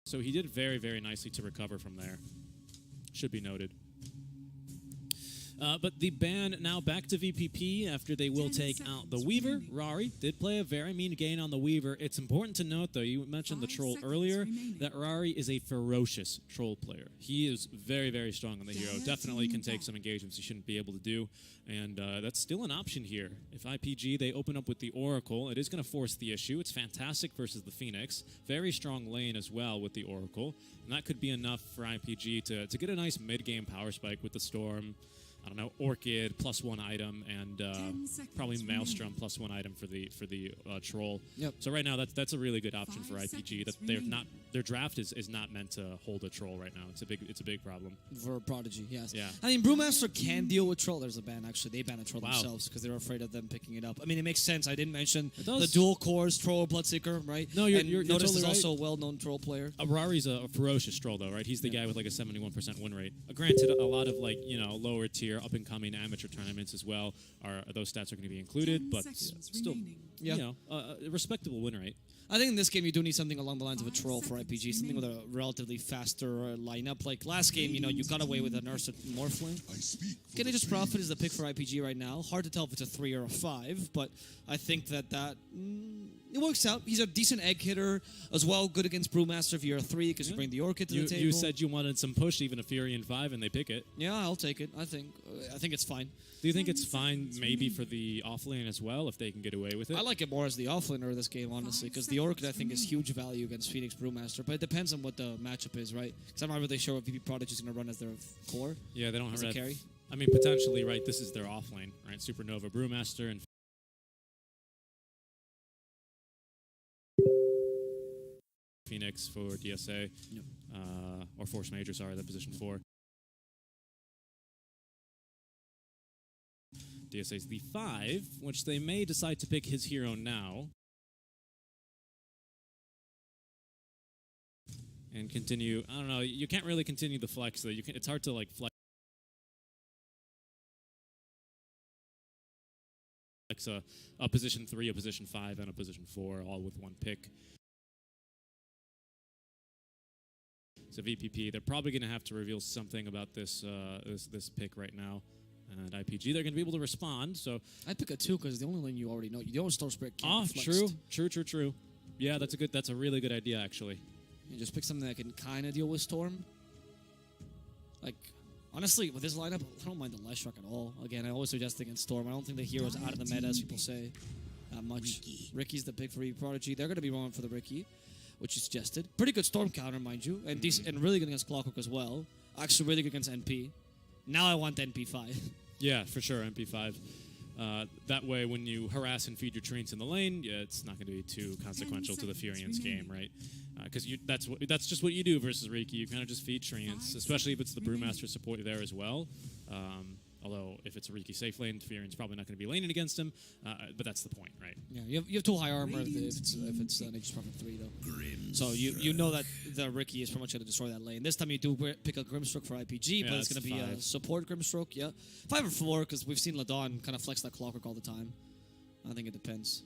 So he did very, very nicely to recover from there. Should be noted. But the ban now back to VPP after they will take out the Weaver. Rari did play a very mean game on the Weaver. It's important to note, though, you mentioned the Troll earlier, that Rari is a ferocious Troll player. He is very, very strong on the hero. Definitely can take some engagements he shouldn't be able to do. And that's still an option here. If IPG, they open up with the Oracle, it is going to force the issue. It's fantastic versus the Phoenix. Very strong lane as well with the Oracle. And that could be enough for IPG to get a nice mid-game power spike with the Storm. I don't know, Orchid +1 item, and probably Maelstrom +1 item for the Troll. Yep. So right now that's a really good option for IPG. That their draft is not meant to hold a Troll right now. It's a big problem for Prodigy. Yes. Yeah. I mean, Brewmaster can deal with Troll. There's a ban actually. They ban a Troll themselves because they were afraid of them picking it up. I mean, it makes sense. I didn't mention the dual cores Troll Bloodseeker, right? No, you're Notus totally is right. also a well-known Troll player. Rari's a ferocious Troll though, right? He's the guy with like a 71% win rate. Granted, a lot of like lower tier, up and coming amateur tournaments as well those stats are going to be included, but still, a respectable win rate. I think in this game you do need something along the lines of a Troll for IPG, something with a relatively faster lineup. Like last game, you got away with a Nurse Morphling. Nature's Prophet is the pick for IPG right now. Hard to tell if it's a 3 or a 5, but I think that it works out. He's a decent egg hitter as well, good against Brewmaster if you're a 3 because you bring the Orchid to the table. You said you wanted some push, even a Fury in 5, and they pick it. Yeah, I'll take it. I think it's fine. Do you think it's fine maybe for the offlane as well, if they can get away with it? I like it more as the offlaner of this game, honestly, because the Orchid, I think, is huge value against Phoenix Brewmaster, but it depends on what the matchup is, right? Because I'm not really sure what VP Prodigy is going to run as their core. Yeah, they don't have a carry. I mean, potentially, right, this is their offlane, right? Supernova Brewmaster and Phoenix for DSA, or Force Major, sorry, that position 4. DSA is the 5, which they may decide to pick his hero now. And continue, I don't know, you can't really continue the flex, though. It's hard to, like, flex a position 3, a position 5, and a position 4, all with one pick. So VPP, they're probably going to have to reveal something about this this pick right now. And IPG, they're going to be able to respond. So I'd pick a 2 because the only lane you already know. You don't Storm Spirit. True. Yeah, that's a really good idea actually. You just pick something that can kind of deal with Storm. Like, honestly, with this lineup, I don't mind the Light Shock at all. Again, I always suggest against Storm. I don't think the hero's out of the meta, as people say, that much. Ricky's the pick for Prodigy. They're going to be rolling for the Ricky, which is suggested. Pretty good Storm counter, mind you, and decent, and really good against Clockwork as well. Actually, really good against NP. Now I want NP5. Yeah, for sure, NP5. That way, when you harass and feed your treants in the lane, it's not going to be too consequential to the Furian's game, right? Because that's just what you do versus Riki. You kind of just feed treants, especially if it's the Brewmaster support there as well. Although, if it's a Riki safe lane, Furian's probably not going to be laning against him, but that's the point, right? Yeah, you have too high armor if it's Nature's Prophet 3, though. So you know that the Riki is pretty much going to destroy that lane. This time you do pick a Grimstroke for IPG, but it's going to be a support Grimstroke, yeah. 5 or 4, because we've seen Ladon kind of flex that Clockwork all the time. I think it depends.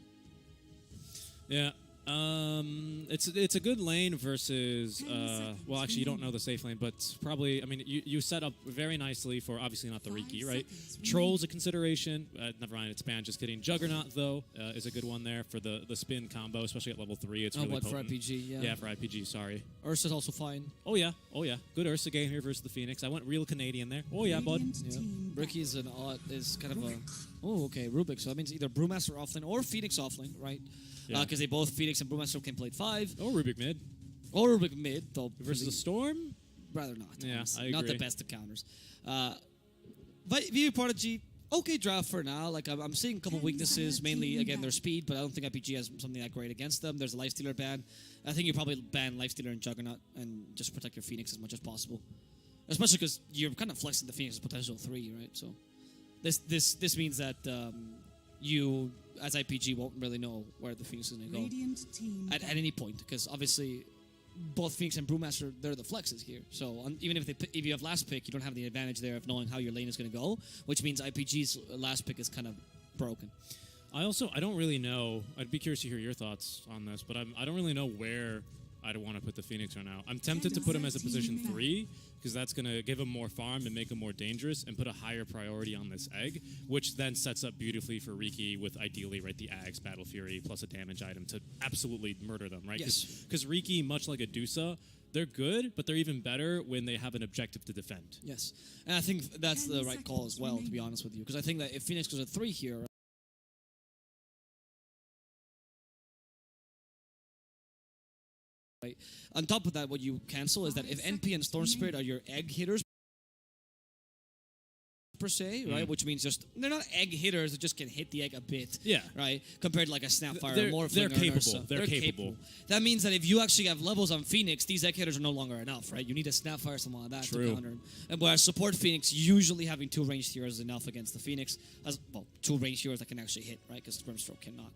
Yeah. It's a good lane versus well, actually you don't know the safe lane, but probably, I mean, you set up very nicely for obviously not the Riki, right? Troll's a consideration. Never mind, it's banned. Just kidding. Juggernaut though is a good one there for the spin combo, especially at level 3. It's really potent. For IPG, yeah. Yeah, for IPG. Sorry. Ursa's also fine. Oh yeah. Good Ursa game here versus the Phoenix. I went real Canadian there. Oh yeah, bud. Yeah. Riki is kind of a Rubik. So that means either Brewmaster offlane or Phoenix offlane, right? Because they both, Phoenix and Brewmaster, can play 5. Or Rubik mid. Or Rubik mid, though. Versus the Storm? Rather not. Yeah, I agree. Not the best of counters. VP Prodigy, okay draft for now. Like I'm seeing a couple weaknesses, mainly again their speed, but I don't think IPG has something that great against them. There's a Lifestealer ban. I think you probably ban Lifestealer and Juggernaut and just protect your Phoenix as much as possible. Especially because you're kind of flexing the Phoenix's potential 3, right? So this means that you as IPG won't really know where the Phoenix is going to go at any point, because obviously both Phoenix and Brewmaster, they're the flexes here. So even if you have last pick, you don't have the advantage there of knowing how your lane is going to go, which means IPG's last pick is kind of broken. I don't really know. I'd be curious to hear your thoughts on this, but I don't really know where I'd want to put the Phoenix right now. I'm tempted to put him as a position 3, because that's going to give him more farm and make him more dangerous and put a higher priority on this egg, which then sets up beautifully for Riki with ideally, right, the Ags, Battle Fury, plus a damage item to absolutely murder them, right? Yes. Because Riki, much like a Dusa, they're good, but they're even better when they have an objective to defend. Yes. And I think that's the right call as well, to be honest with you, because I think that if Phoenix goes at 3 here, right? On top of that, what you cancel is that if NP and Storm Spirit are your egg hitters, per se, right? Which means just they're not egg hitters; they just can hit the egg a bit, right? Compared to like a Snapfire or Morphling. They're capable. Ursa. They're capable. That means that if you actually have levels on Phoenix, these egg hitters are no longer enough, right? You need a Snapfire or something like that to counter him. And whereas support Phoenix, usually having 2 ranged heroes is enough against the Phoenix. As well, 2 ranged heroes that can actually hit, right? Because Grimstroke cannot.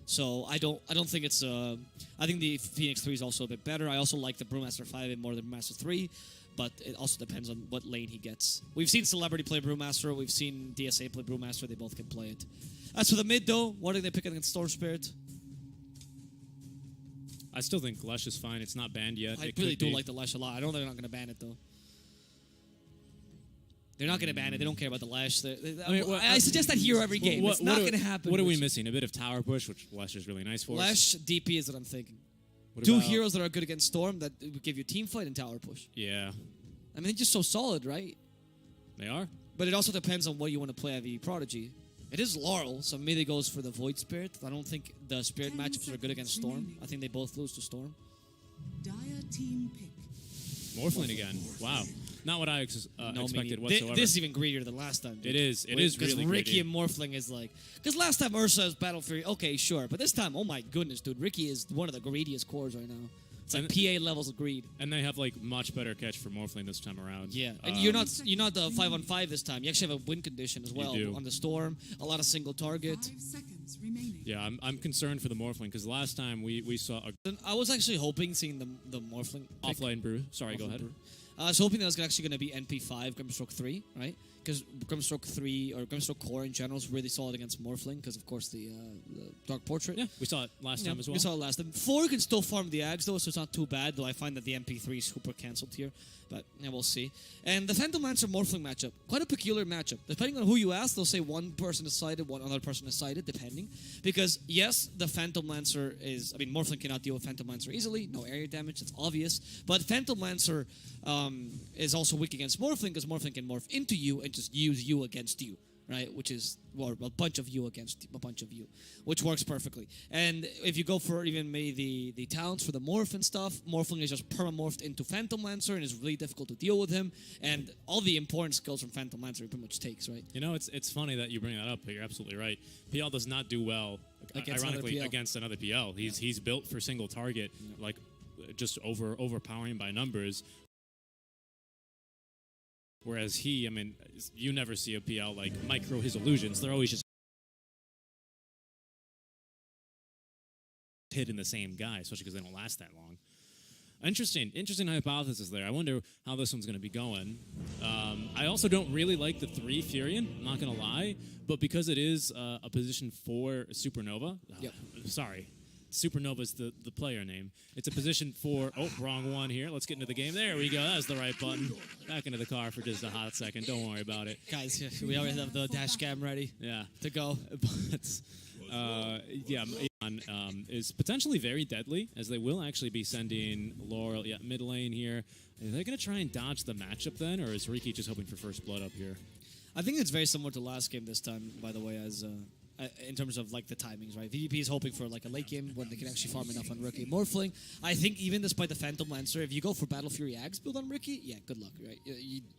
So I don't think it's I think the Phoenix 3 is also a bit better. I also like the Brewmaster 5 a bit more than Brewmaster 3, but it also depends on what lane he gets. We've seen Celebrity play Brewmaster, we've seen DSA play Brewmaster, they both can play it. As for the mid though, what are they picking against Storm Spirit? I still think Lesh is fine. It's not banned yet. I really do like the Lesh a lot. I don't think they're not going to ban it though. They're not going to ban it. They don't care about the Lash. I suggest that hero every game. It's not going to happen. What are we missing? A bit of tower push, which Lash is really nice for. Lash, DP is what I'm thinking. What 2 about heroes that are good against Storm that would give you team fight and tower push. Yeah. I mean, they're just so solid, right? They are. But it also depends on what you want to play at Prodigy. It is Laurel, so maybe it goes for the Void Spirit. I don't think the Spirit matchups are good against Storm. I think they both lose to Storm. Dire team pick. Morphling again. Wow. Not what I expected whatsoever. This is even greedier than last time. Dude. It is. It is really Ricky greedy. and Morphling is like... Because last time Ursa's Battle Fury, okay, sure. But this time, oh my goodness, dude. Ricky is one of the greediest cores right now. It's like PA levels of greed. And they have like much better catch for Morphling this time around. Yeah, and you're not the 5-on-5 this time. You actually have a win condition as well on the Storm. A lot of single target. 5 seconds remaining. Yeah, I'm concerned for the Morphling because last time we saw a I was actually hoping seeing the Morphling pick. offline brew. Sorry, go ahead. Brew. I was hoping that was actually going to be NP5, Grimstroke 3, right? Because Grimstroke 3 or Grimstroke Core in general is really solid against Morphling because, of course, the Dark Portrait. Yeah, we saw it last time as well. We saw it last time. 4 can still farm the Ags, though, so it's not too bad, though I find that the MP3 is super cancelled here. But yeah, we'll see. And the Phantom Lancer Morphling matchup, quite a peculiar matchup. Depending on who you ask, they'll say one person is sided, one other person is sided, depending. Because, yes, the Phantom Lancer is... I mean, Morphling cannot deal with Phantom Lancer easily. No area damage, it's obvious. But Phantom Lancer is also weak against Morphling because Morphling can morph into you and just use you against you. Right, which is a bunch of you against a bunch of you, which works perfectly. And if you go for even maybe the talents for the morph and stuff, Morphling is just permamorphed into Phantom Lancer and is really difficult to deal with him. And all the important skills from Phantom Lancer he pretty much takes, right? You know, it's funny that you bring that up, but you're absolutely right. PL does not do well, ironically, against another PL. He's built for single target, like just overpowering by numbers. Whereas he, I mean, you never see a PL like micro his illusions. They're always just hitting the same guy, especially because they don't last that long. Interesting hypothesis there. I wonder how this one's going to be going. I also don't really like the 3 Furion, I'm not going to lie, but because it is a position 4 Supernova, sorry, Supernova's the player name. It's a position 4. Oh, wrong one here. Let's get into the game. There we go. That was the right button. Back into the car for just a hot second. Don't worry about it. Guys, we already have the dash cam ready to go. But, is potentially very deadly, as they will actually be sending Laurel, mid lane here. Are they going to try and dodge the matchup then, or is Riki just hoping for first blood up here? I think it's very similar to last game this time, by the way, as in terms of like the timings, right? VVP is hoping for like a late game when they can actually farm enough on Rookie. Morphling, I think even despite the Phantom Lancer, if you go for Battle Fury Axe build on Rookie, yeah, good luck, right?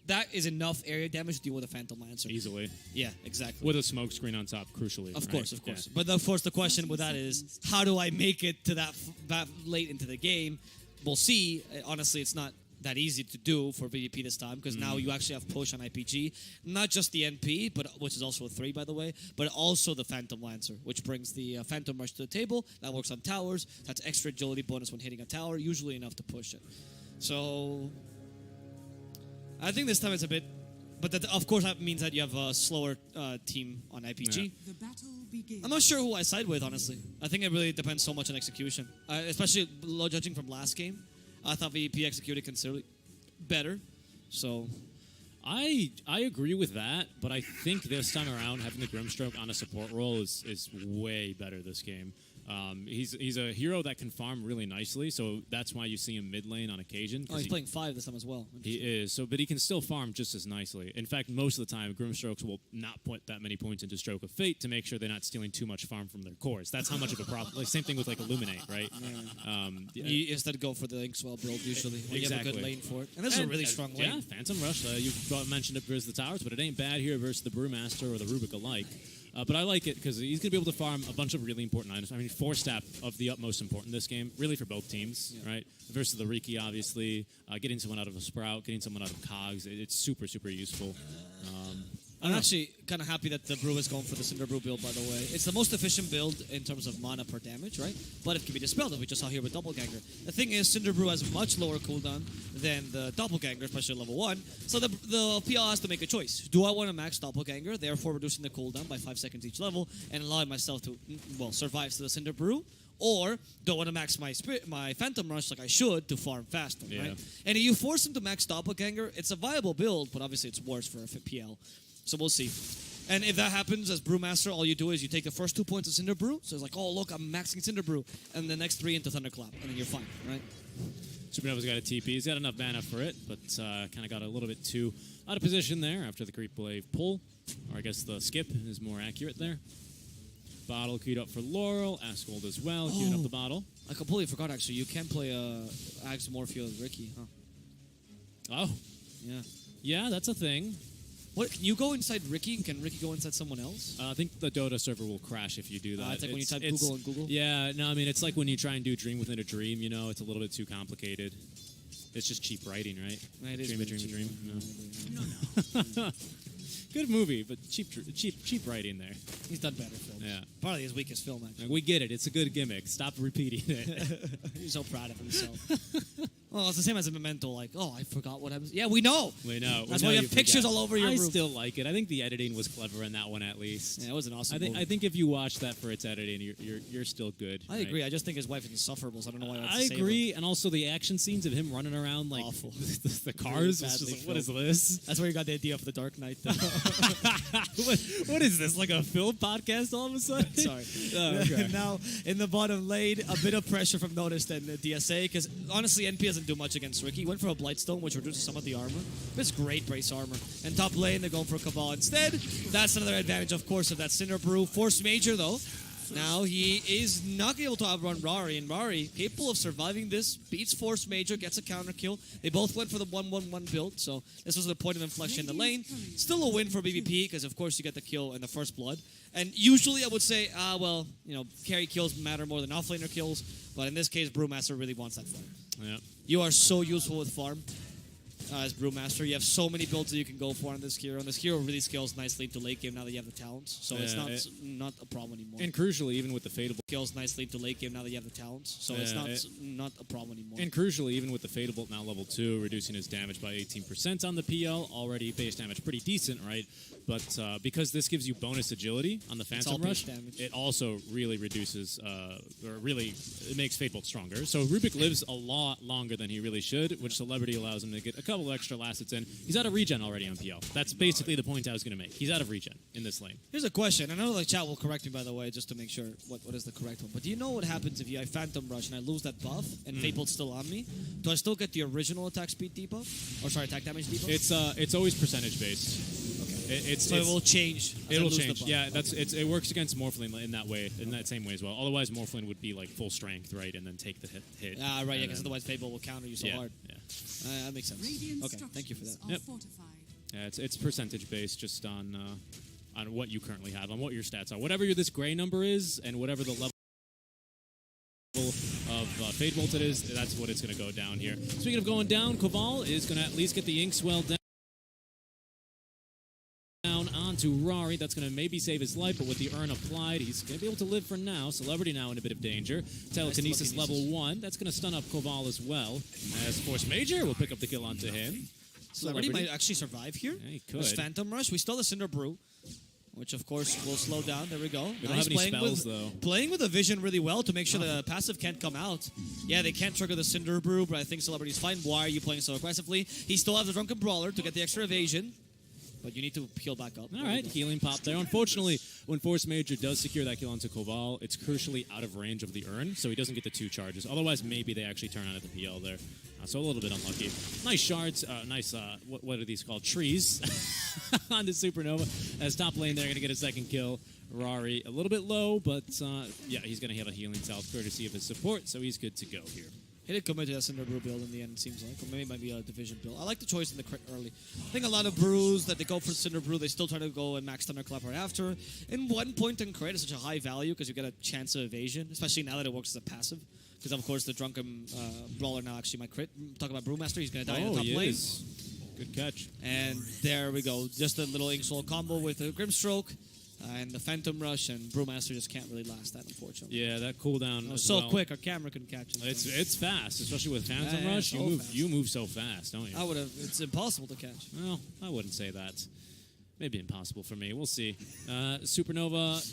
That is enough area damage to deal with a Phantom Lancer. Easily. Yeah, exactly. With a smoke screen on top, crucially. Of right? course, of course. Yeah. But of course, the question with that is, how do I make it to that late into the game? We'll see. Honestly, it's not that easy to do for VVP this time because now you actually have push on IPG, not just the NP, but which is also a 3 by the way, but also the Phantom Lancer, which brings the Phantom Rush to the table. That works on towers. That's extra agility bonus when hitting a tower, usually enough to push it. So I think this time it's a bit, but that, of course that means that you have a slower team on IPG. Yeah. The battle begins. I'm not sure who I side with, honestly. I think it really depends so much on execution, especially judging from last game. I thought VP executed considerably better, so I agree with that, but I think this time around having the Grimstroke on a support role is way better this game. He's a hero that can farm really nicely, so that's why you see him mid lane on occasion. he's playing 5 this time as well. He is, but he can still farm just as nicely. In fact, most of the time, Grimstrokes will not put that many points into Stroke of Fate to make sure they're not stealing too much farm from their cores. That's how much of a problem. Like, same thing with like Illuminate, right? You instead go for the Inkswell build usually when you have a good Exactly. lane for it. And this is a really strong lane. Yeah, Phantom Rush. You've mentioned it versus the towers, but it ain't bad here versus the Brewmaster or the Rubik alike. But I like it because he's going to be able to farm a bunch of really important items. I mean, 4-step of the utmost important in this game, really for both teams, right? Versus the Riki, obviously. Getting someone out of a Sprout, getting someone out of Cogs, it's super, super useful. I'm actually kind of happy that the Brew is going for the Cinder Brew build, by the way. It's the most efficient build in terms of mana per damage, right? But it can be dispelled, as we just saw here with Doppelganger. The thing is, Cinder Brew has a much lower cooldown than the Doppelganger, especially level 1. So the PL has to make a choice. Do I want to max Doppelganger, therefore reducing the cooldown by 5 seconds each level, and allowing myself to, survive to the Cinder Brew? Or do I want to max my Phantom Rush like I should to farm faster, right? And if you force him to max Doppelganger, it's a viable build, but obviously it's worse for a PL. So we'll see. And if that happens as Brewmaster, all you do is you take the first 2 points of Cinder Brew. So it's like, oh, look, I'm maxing Cinder Brew. And the next 3 into Thunderclap. And then you're fine, right? Supernova's got a TP. He's got enough mana for it, but kind of got a little bit too out of position there after the Creep Wave pull. Or I guess the skip is more accurate there. Bottle queued up for Laurel. Asgold as well, queuing up the bottle. I completely forgot, actually. You can play Axe Morpheo with Ricky, huh? Oh. Yeah. Yeah, that's a thing. What? Can you go inside Ricky? And can Ricky go inside someone else? I think the Dota server will crash if you do that. It's like when you type Google and Google? Yeah, no, I mean, it's like when you try and do Dream Within a Dream, you know, it's a little bit too complicated. It's just cheap writing, right? It is Dream a really Dream a cheap. Dream. No. Good movie, but cheap writing there. He's done better films. Yeah. Probably his weakest film, actually. Like, we get it. It's a good gimmick. Stop repeating it. He's so proud of himself. Well, it's the same as a Memento, like, oh, I forgot what happens. Yeah, we know. We know. That's why you have pictures all over your I room. still like it. I think the editing was clever in that one, at least. Yeah, it was an awesome movie. I think if you watch that for its editing, you're still good. I agree. I just think his wife is insufferable, so I don't know why I agree, and also the action scenes of him running around like Awful. the cars. It's just like, what is this? That's where you got the idea for the Dark Knight. what is this? Like a film podcast all of a sudden? Sorry. Oh, okay. Now, in the bottom lane, a bit of pressure from Notice and DSA, because honestly, NP doesn't do much against Ricky. He went for a Blightstone, which reduces some of the armor. It's great brace armor. And top lane, they're going for a Cabal instead. That's another advantage, of course, of that Cinder Brew. Force Major, though. Now he is not able to outrun Rari, and Rari, capable of surviving this, beats Force Major, gets a counter kill. They both went for the 1-1-1 build, so this was the point of inflection in the lane. Still a win for BBP, because of course you get the kill in the first blood. And usually I would say, carry kills matter more than offlaner kills, but in this case, Brewmaster really wants that farm. Yeah. You are so useful with farm. As Brewmaster, you have so many builds that you can go for on this hero, and this hero really scales nicely into late game now that you have the talents, so it's not a problem anymore. And crucially, even with the Fadeable... Scales nicely into late game now that you have the talents, so it's not a problem anymore. And crucially, even with the Fadeable now level 2, reducing his damage by 18% on the PL, already base damage pretty decent, right? But because this gives you bonus agility on the Phantom Rush, it also really reduces, it makes Fatebolt stronger. So Rubik lives a lot longer than he really should, which Celebrity allows him to get a couple extra last-hits in. He's out of regen already on PL. That's basically the point I was going to make. He's out of regen in this lane. Here's a question. I know the chat will correct me, by the way, just to make sure what is the correct one. But do you know what happens if I Phantom Rush and I lose that buff and Fatebolt's still on me? Do I still get the original attack speed debuff? Or sorry, attack damage debuff? It's always percentage based. So it will change. as I It'll lose the change. buff. Yeah, it works against Morphling in that way, in that same way as well. Otherwise, Morphling would be like full strength, right, and then take the hit. Ah, right, yeah, And because then- otherwise Fable will counter you so yeah, hard. yeah. That makes sense. Radiant Okay, thank you for that. structures are Yep. fortified. Yeah, it's percentage based, just on what you currently have, on what your stats are. Whatever this gray number is, and whatever the level of Fade Bolt it is, that's what it's going to go down here. Speaking of going down, Koval is going to at least get the Inkswell down onto Rari. That's going to maybe save his life, but with the urn applied, he's going to be able to live for now. Celebrity now in a bit of danger. Telekinesis level 1. That's going to stun up Koval as well. As Force Major will pick up the kill onto him. Celebrity might actually survive here. Yeah, he could. There's Phantom Rush. We still have Cinder Brew, which of course will slow down. There we go. We Now don't he's have any playing spells, with, though. Playing with the vision really well to make sure the passive can't come out. Yeah, they can't trigger the Cinder Brew, but I think Celebrity's fine. Why are you playing so aggressively? He still has the Drunken Brawler to get the extra evasion, but you need to heal back up. All right, healing pop there. Unfortunately, when Force Major does secure that kill onto Koval, it's crucially out of range of the urn, so he doesn't get the 2 charges. Otherwise, maybe they actually turn on at the PL there. So a little bit unlucky. Nice shards, nice, what are these called? Trees on the Supernova. As top lane there, going to get a second kill. Rari a little bit low, but yeah, he's going to have a healing salve courtesy of his support, so he's good to go here. He did commit to that Cinder Brew build in the end, it seems like. Or maybe it might be a Division build. I like the choice in the crit early. I think a lot of brews that they go for Cinder Brew, they still try to go and max Thunderclap right after. And 1 point in crit is such a high value because you get a chance of evasion, especially now that it works as a passive. Because, of course, the Drunken Brawler now actually might crit. Talk about Brewmaster, he's going to die in the top lane. Is. Good catch. And there we go. Just a little Inksoul combo with a Grimstroke. And the Phantom Rush, and Brewmaster just can't really last that, unfortunately. Yeah, that cooldown. It was so quick, our camera couldn't catch it. It's fast, especially with Phantom Yeah, Rush. so fast. You move so fast, don't you? I would have. It's impossible to catch. Well, I wouldn't say that. Maybe impossible for me. We'll see. Supernova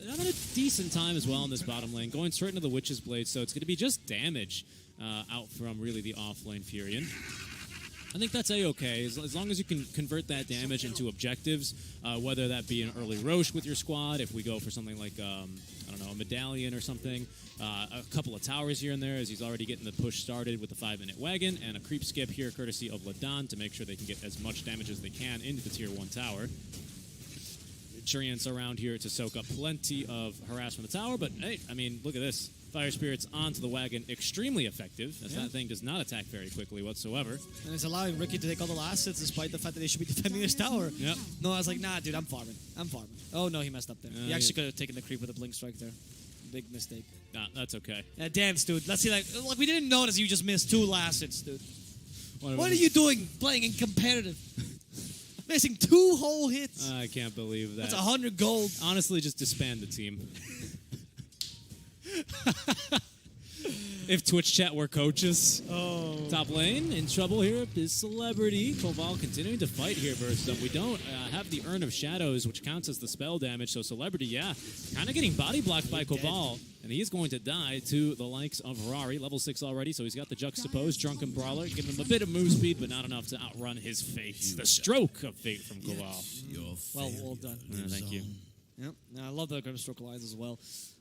having a decent time as well in this bottom lane, going straight into the Witch's Blade, so it's going to be just damage out from really the off-lane Furion. I think that's A-okay, as long as you can convert that damage into objectives, whether that be an early Roche with your squad, if we go for something like, I don't know, a Medallion or something, a couple of towers here and there, as he's already getting the push started with the 5-minute wagon, and a creep skip here courtesy of Ladan to make sure they can get as much damage as they can into the tier 1 tower. Churians around here to soak up plenty of harass from the tower, but hey, I mean, look at this. Fire Spirits onto the wagon, extremely effective, as that thing does not attack very quickly whatsoever. And it's allowing Ricky to take all the last hits despite the fact that they should be defending this tower. Yep. No, I was like, nah, dude, I'm farming. Oh, no, he messed up there. He actually could have taken the creep with a Blink Strike there. Big mistake. Nah, that's okay. Dance, dude. Let's see that. Like, we didn't notice you just missed 2 last hits, dude. What What are you doing playing in competitive? Missing 2 whole hits. I can't believe that. That's 100 gold. Honestly, just disband the team. If Twitch chat were coaches. Top lane, in trouble here is Celebrity. Koval continuing to fight here versus them. We don't have the Urn of Shadows, which counts as the spell damage, so Celebrity, yeah, kind of getting body blocked by Koval. And he is going to die to the likes of Rari, level 6 already, so he's got the Juxtaposed Drunken Brawler, giving him a bit of move speed, but not enough to outrun his fate. The stroke of fate from Koval. Well done. Thank you. Yep. No, I love the Grimstroke Alliance as well.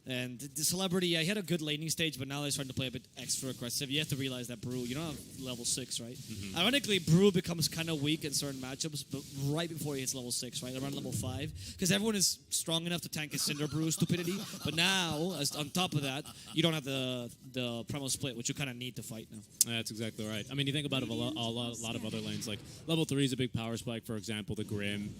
And the Celebrity, yeah, he had a good laning stage, but now they're starting to play a bit extra aggressive. You have to realize that Brew, you don't have level 6, right? Ironically, Brew becomes kind of weak in certain matchups, but right before he hits level 6, right? Around level 5. Because everyone is strong enough to tank his Cinder Brew stupidity. But now, as on top of that, you don't have the Premo split, which you kind of need to fight now. That's exactly right. I mean, you think about a lot of other lanes, like level 3 is a big power spike, for example, the Grim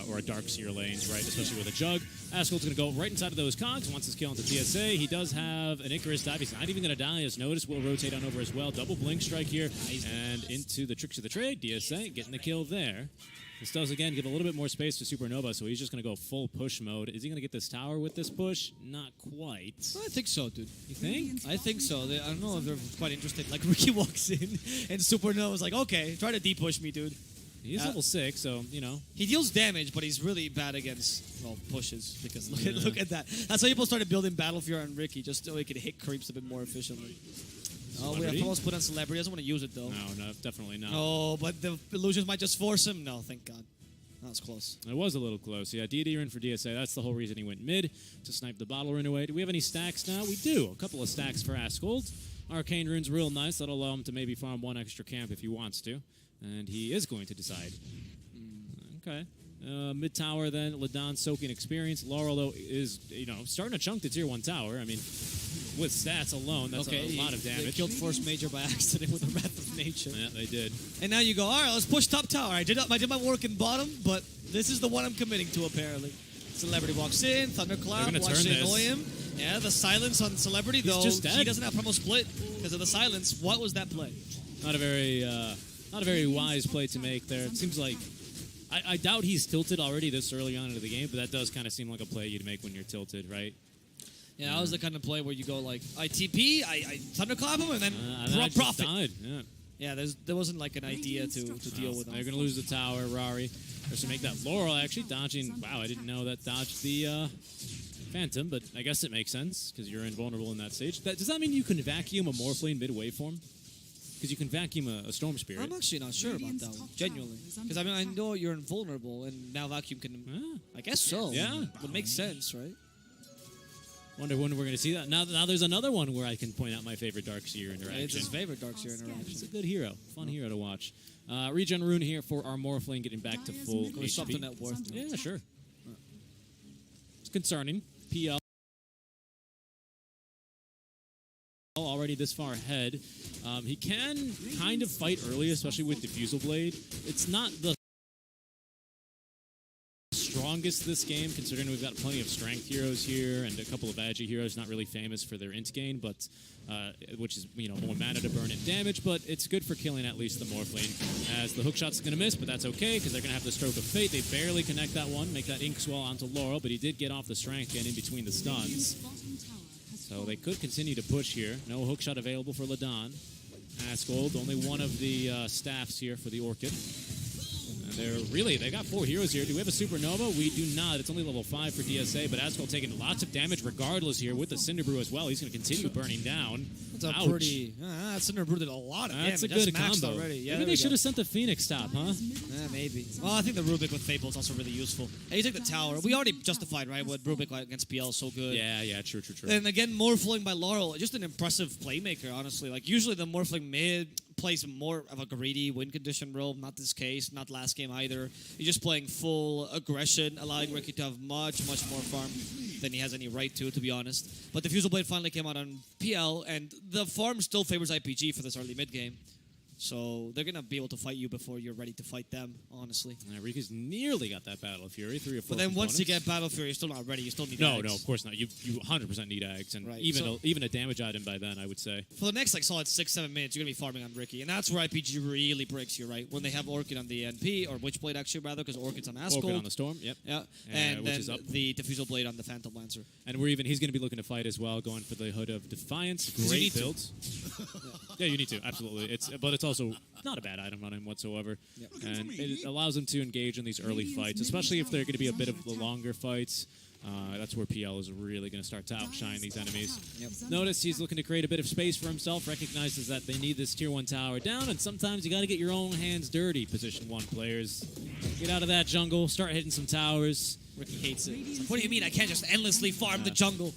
or a Darkseer lanes, right? Especially with a Jug. Askel's going to go right inside of those cogs, wants his kill into TSA. He does have an Icarus dive. He's not even going to die, as Natus will rotate on over as well. Double Blink Strike here, and into the Tricks of the Trade. DSA getting the kill there. This does, again, give a little bit more space to Supernova, so he's just going to go full push mode. Is he going to get this tower with this push? Not quite. I think so, dude. You think? I think so. I don't know if they're quite interested. Like, Ricky walks in, and Supernova's like, okay, try to D-push me, dude. He is level 6, so, you know. He deals damage, but he's really bad against, well, pushes. Because look at that. That's why people started building Battle Fury on Ricky, just so he could hit creeps a bit more efficiently. Oh, we have almost put on Celebrity. He doesn't want to use it, though. No, definitely not. Oh, but the illusions might just force him. No, thank God. That was close. It was a little close. Yeah, DD in for DSA. That's the whole reason he went mid, to snipe the bottle rune away. Do we have any stacks now? We do. A couple of stacks for Askold. Arcane rune's real nice. That'll allow him to maybe farm 1 extra camp if he wants to. And he is going to decide. Okay. Mid tower then, Ladon soaking experience. Laurel, though, is, starting to chunk the tier 1 tower. I mean, with stats alone, that's a lot of damage. They killed Force Major by accident with the Wrath of Nature. Yeah, they did. And now you go, all right, let's push top tower. I did my work in bottom, but this is the one I'm committing to, apparently. Celebrity walks in, Thunderclap, watch to annoy him. Yeah, the silence on Celebrity, though. Just dead. He doesn't have promo split because of the silence. What was that play? Not a very wise play to make there. It seems like I doubt he's tilted already this early on into the game, but that does kind of seem like a play you'd make when you're tilted, right? Yeah, that was the kind of play where you go like, I TP, I Thunderclap him, and then I just profit. died. Yeah. Yeah, there wasn't like an idea to deal with him. They're going to lose the tower. Rari has to make that. Laurel actually dodging. Wow, I didn't know that dodged the Phantom, but I guess it makes sense because you're invulnerable in that stage. Does that mean you can vacuum a Morphling mid-waveform? Because you can vacuum a Storm Spirit. I'm actually not sure about that one, genuinely. Because I mean, I know you're invulnerable, and now vacuum can. I guess so. Yeah, would make sense, right? Wonder when we're going to see that. Now there's another one where I can point out my favorite Darkseer interaction. It's his favorite Darkseer interaction. He's a good hero. Fun hero to watch. Regen Rune here for our Morphling getting back to full HP. Something that worth. Yeah, sure. It's concerning. PL already this far ahead. He can kind of fight early, especially with Diffusal Blade. It's not the strongest this game, considering we've got plenty of strength heroes here and a couple of agi heroes not really famous for their int gain, but which is more mana to burn in damage, but it's good for killing at least the Morphling, as the hookshot's going to miss, but that's okay because they're going to have the Stroke of Fate. They barely connect that one, make that Ink Swell onto Laurel, but he did get off the strength gain in between the stuns. So they could continue to push here. No hookshot available for Ladon. Asgold, only one of the staffs here for the Orchid. They got 4 heroes here. Do we have a Supernova? We do not. It's only level 5 for DSA, but Asgold taking lots of damage regardless here with the Cinderbrew as well. He's going to continue burning down. That's a pretty... Cinderbrew did a lot of damage. That's a good combo. Already. Yeah, maybe they should have sent the Phoenix top, huh? Yeah, maybe. Well, I think the Rubik with Fable is also really useful. Hey, you take the tower. We already justified, right, what Rubik against PL is so good. Yeah, true. And again, Morphling by Laurel. Just an impressive playmaker, honestly. Like, usually the Morphling mid plays more of a greedy win condition role. Not this case, not last game either. You're just playing full aggression, allowing Ricky to have much more farm than he has any right to be honest. But the Fusel Blade finally came out on PL, and the farm still favors IPG for this early mid game. So they're going to be able to fight you before you're ready to fight them, honestly. Rika's nearly got that Battle Fury, 3 or 4 But then components. once you get Battle Fury, you're still not ready. You still need No, eggs. no, of course not. You 100% need eggs, and Right. even a damage item by then, I would say. For the next solid 6-7 minutes, you're going to be farming on Ricky. And that's where IPG really breaks you, right? When they have Orchid on the NP, or Witchblade actually, rather, because Orchid's on Asgold. Orchid on the Storm, yep. Yeah, and which then is up. the Diffusal Blade on the Phantom Lancer. And he's going to be looking to fight as well, going for the Hood of Defiance. You Great need to. build. Yeah, you need to, absolutely. But it's also not a bad item on him whatsoever. Yep. And it allows him to engage in these early fights, especially if they're going to be a bit of the longer fights. That's where PL is really going to start to outshine these enemies. Yep. Notice he's looking to create a bit of space for himself, recognizes that they need this tier 1 tower down, and sometimes you got to get your own hands dirty, position 1 players. Get out of that jungle, start hitting some towers. Ricky hates it. It's like, what do you mean I can't just endlessly farm the jungle?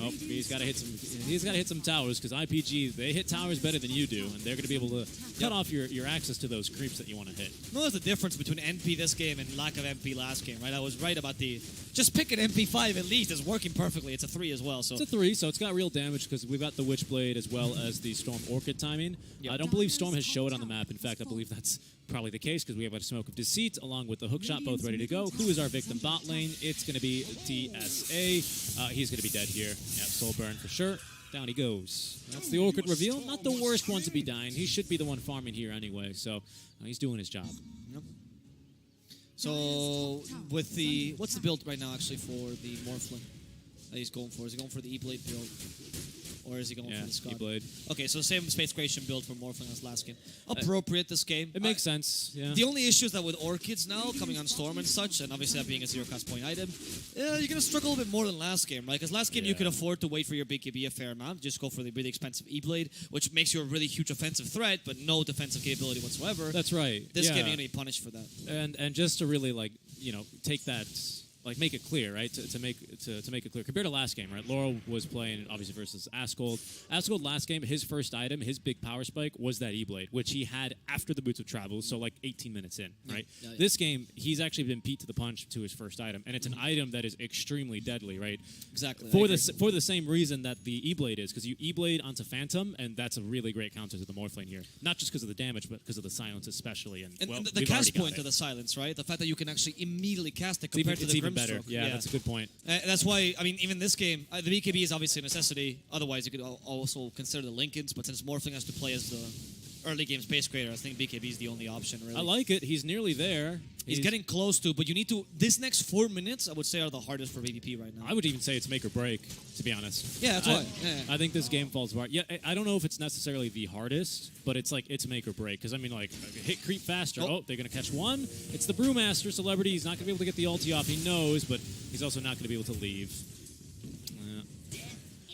Oh, he's got to hit some towers, because IPG, they hit towers better than you do, and they're going to be able to cut off your access to those creeps that you want to hit. No, there's the difference between NP this game and lack of NP last game, right? I was right about just pick an MP5 at least. It's working perfectly. It's a 3 as well. So it's a 3, so it's got real damage because we've got the Witchblade as well as the Storm Orchid timing. Yep. I don't believe Storm has showed on the map. In fact, I believe that's probably the case because we have a Smoke of Deceit along with the Hookshot both ready to go. Who is our victim bot lane? It's going to be DSA. He's going to be dead here. Yep, Soul Burn for sure. Down he goes. That's the Orchid reveal. Not the worst one to be dying. He should be the one farming here anyway, so he's doing his job. Yep. So with the what's the build right now actually for the Morphling that he's going for? Is he going for the E-Blade build? Or is he going for the Scott? E-Blade. Okay, so same Space Creation build for Morphling as last game. Appropriate this game. It makes sense, yeah. The only issue is that with Orchids now, coming on Storm and such, and obviously that being a 0-cost point item, you're going to struggle a bit more than last game, right? Because last game you could afford to wait for your BKB a fair amount, just go for the really expensive E-Blade, which makes you a really huge offensive threat, but no defensive capability whatsoever. That's right. This game you're going to be punished for that. And just to really, take that like make it clear, right? To make it clear, compared to last game, right? Laurel was playing obviously versus Asgold. Asgold last game, his first item, his big power spike was that E-blade, which he had after the Boots of Travel, so like 18 minutes in, right? Yeah. This game, he's actually been beat to the punch to his first item, and it's an item that is extremely deadly, right? Exactly. For the same reason that the E-blade is, because you E-blade onto Phantom, and that's a really great counter to the Morphlane here. Not just because of the damage, but because of the silence especially. And well, the we've already cast got point it. of the silence, right? The fact that you can actually immediately cast it It's even, compared to the even better. Grimstroke. Yeah, that's a good point. That's why, I mean, even this game, the BKB is obviously a necessity. Otherwise, you could also consider the Lincolns. But since Morphling has to play as the early game space creator, I think BKB is the only option, really. I like it. He's nearly there. He's getting close to, but you need to. This next 4 minutes, I would say, are the hardest for VVP right now. I would even say it's make or break, to be honest. Yeah, that's why. Yeah. I think this game falls apart. Yeah, I don't know if it's necessarily the hardest, but it's like it's make or break. Because I mean, like hit creep faster. Oh, they're gonna catch one. It's the Brewmaster celebrity. He's not gonna be able to get the ulti off. He knows, but he's also not gonna be able to leave.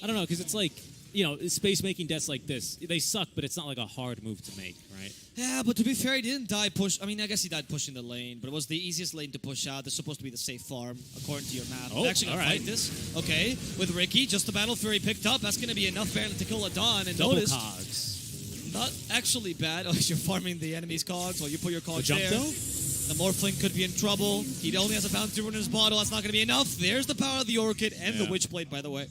I don't know, because it's like, you know, space making deaths like this, they suck, but it's not like a hard move to make, right? Yeah, but to be fair, he didn't die push. I mean, I guess he died pushing the lane, but it was the easiest lane to push out. It's supposed to be the safe farm, according to your map. Oh, We're actually going all to right. fight this. Okay, with Ricky, just the Battle Fury picked up. That's going to be enough barely to kill a Dawn. And Double notice, cogs. not actually bad. Oh, you're farming the enemy's cogs, while you put your cogs The jump there. though? The Morphling could be in trouble. He only has a bounty rune in his bottle. That's not going to be enough. There's the power of the Orchid and the Yeah. Witchblade, by the way.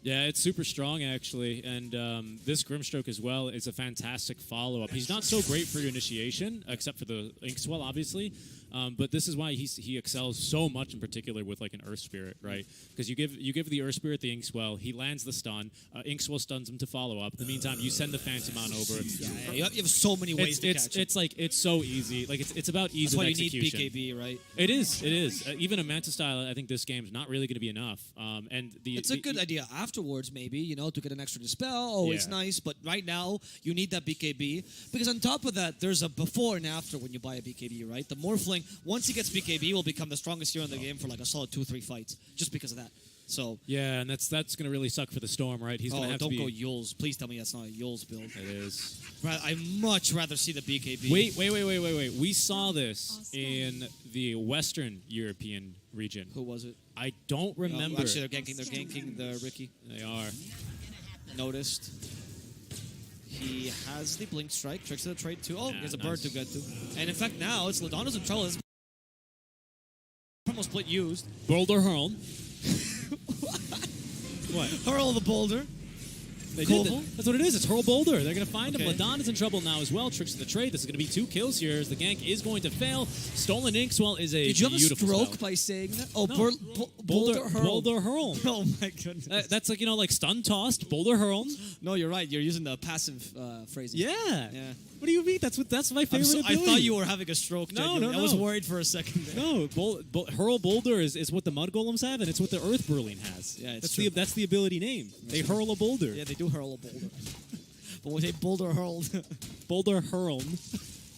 Yeah, it's super strong, actually. And this Grimstroke as well is a fantastic follow-up. He's not so great for your initiation, except for the Inkswell, obviously. But this is why he excels so much, in particular, with like an Earth Spirit, right? Because you give the Earth Spirit the Inkswell, he lands the stun, Inkswell stuns him to follow up. In the meantime, you send the Phantom on over. Yeah, you have so many ways to catch it. It's like, it's so easy. Like, it's about ease That's of why you execution. need BKB, right? It is. Even a Manta style, I think this game's not really going to be enough. It's a good idea afterwards, maybe, you know, to get an extra dispel. Oh, it's Yeah. nice, but right now you need that BKB because on top of that, there's a before and after when you buy a BKB, right? The Morphling, once he gets BKB, will become the strongest hero in the game for like a solid 2-3 fights, just because of that. So Yeah, and that's going to really suck for the Storm, right? He's going to have to don't be. go Yules. Please tell me that's not a Yules build. It is. I'd much rather see the BKB. Wait. We saw this in the Western European region. Who was it? I don't remember. Actually, they're ganking the Ricky. They are. Noticed. He has the Blink Strike, tricks to the trade too. Oh, Yeah, he has a nice. bird to get to. And in fact, now it's Ladonna's in trouble. His almost split used. Boulder Hurl. What? Hurl the boulder. They Cool. did. That's what it is. It's Hurl Boulder. They're going to find him. Okay. Ladon is in trouble now as well. Tricks to the trade. This is going to be 2 kills here as the gank is going to fail. Stolen Inkswell is a Did you have a beautiful stroke spell. by saying that? Oh, No. boulder hurl. Boulder Hurl. Oh my goodness. That's like, you know, like stun tossed, Boulder Hurl. No, you're right. You're using the passive phrasing. Yeah. Yeah. What do you mean? That's my favorite I ability. thought you were having a stroke. No, genuinely. no, I was no. worried for a second there. No, Hurl Boulder is what the Mud Golems have, and it's what the Earth Burling has. Yeah, it's that's true. that's the ability name. They hurl a boulder. Yeah, they do hurl a boulder. But when they boulder hurled, Boulder hurln.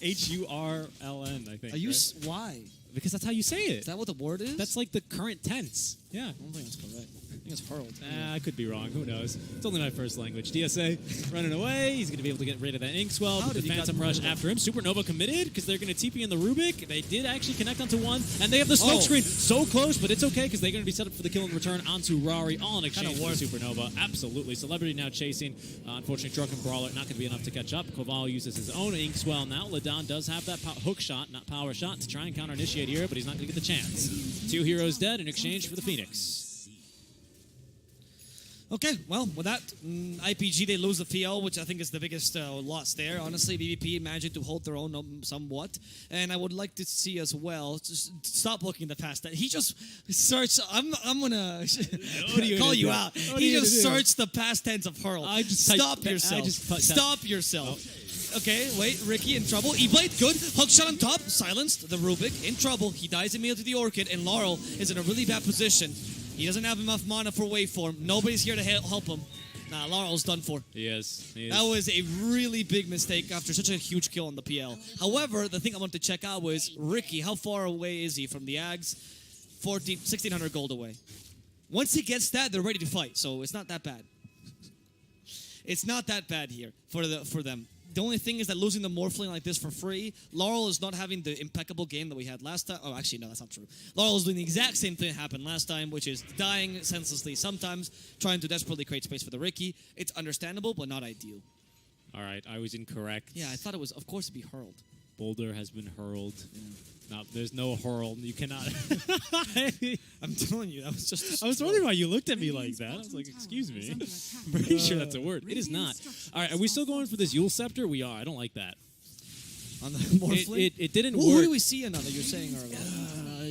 Hurln, I think. are you? right? Why? Because that's how you say it. Is that what the word is? That's like the current tense. Yeah. I don't think that's correct. I think it's hurled. I could be wrong. Who knows? It's only my first language. DSA running away. He's going to be able to get rid of that Inkswell. How But the did he Phantom got Rush rid of after him. Supernova committed because they're going to TP in the Rubik. They did actually connect onto one. And they have the smoke Oh. screen. So close, but it's okay because they're going to be set up for the kill and return onto Rari. All in exchange Kinda for the Supernova. Absolutely. Celebrity now chasing. Unfortunately, Drunken Brawler not going to be enough to catch up. Koval uses his own Inkswell now. Ladon does have that hook shot, not power shot, to try and counter initiate here, but he's not going to get the chance. 2 heroes dead in exchange for the Phoenix. Okay, well, with that, IPG, they lose the PL, which I think is the biggest loss there. Honestly, BVP managing to hold their own somewhat. And I would like to see as well, just stop looking at the past. He just searched, I'm going to call you out. He just searched the past tense of hurl. Stop yourself. Stop yourself. Okay, wait, Ricky in trouble. E-Blade, good. Hook shot on top, silenced. The Rubik in trouble. He dies immediately to the Orchid, and Laurel is in a really bad position. He doesn't have enough mana for waveform. Nobody's here to help him. Nah, Laurel's done for. He is. That was a really big mistake after such a huge kill on the PL. However, the thing I wanted to check out was Ricky. How far away is he from the Ags? 1,600 gold away. Once he gets that, they're ready to fight. So it's not that bad. It's not that bad here for them. The only thing is that losing the Morphling like this for free, Laurel is not having the impeccable game that we had last time. Oh, actually, no, that's not true. Laurel is doing the exact same thing that happened last time, which is dying senselessly sometimes, trying to desperately create space for the Ricky. It's understandable, but not ideal. All right, I was incorrect. Yeah, I thought it was, of course, to be hurled. Boulder has been hurled. No, there's no hurl. You cannot. I'm telling you, that was just. I was wondering why you looked at me like that. I was like, excuse me. I'm pretty sure that's a word. It is not. All right, are we still going for this Yule Scepter? We are. I don't like that. On the Morphling? It didn't Who work. do we see another you're saying earlier?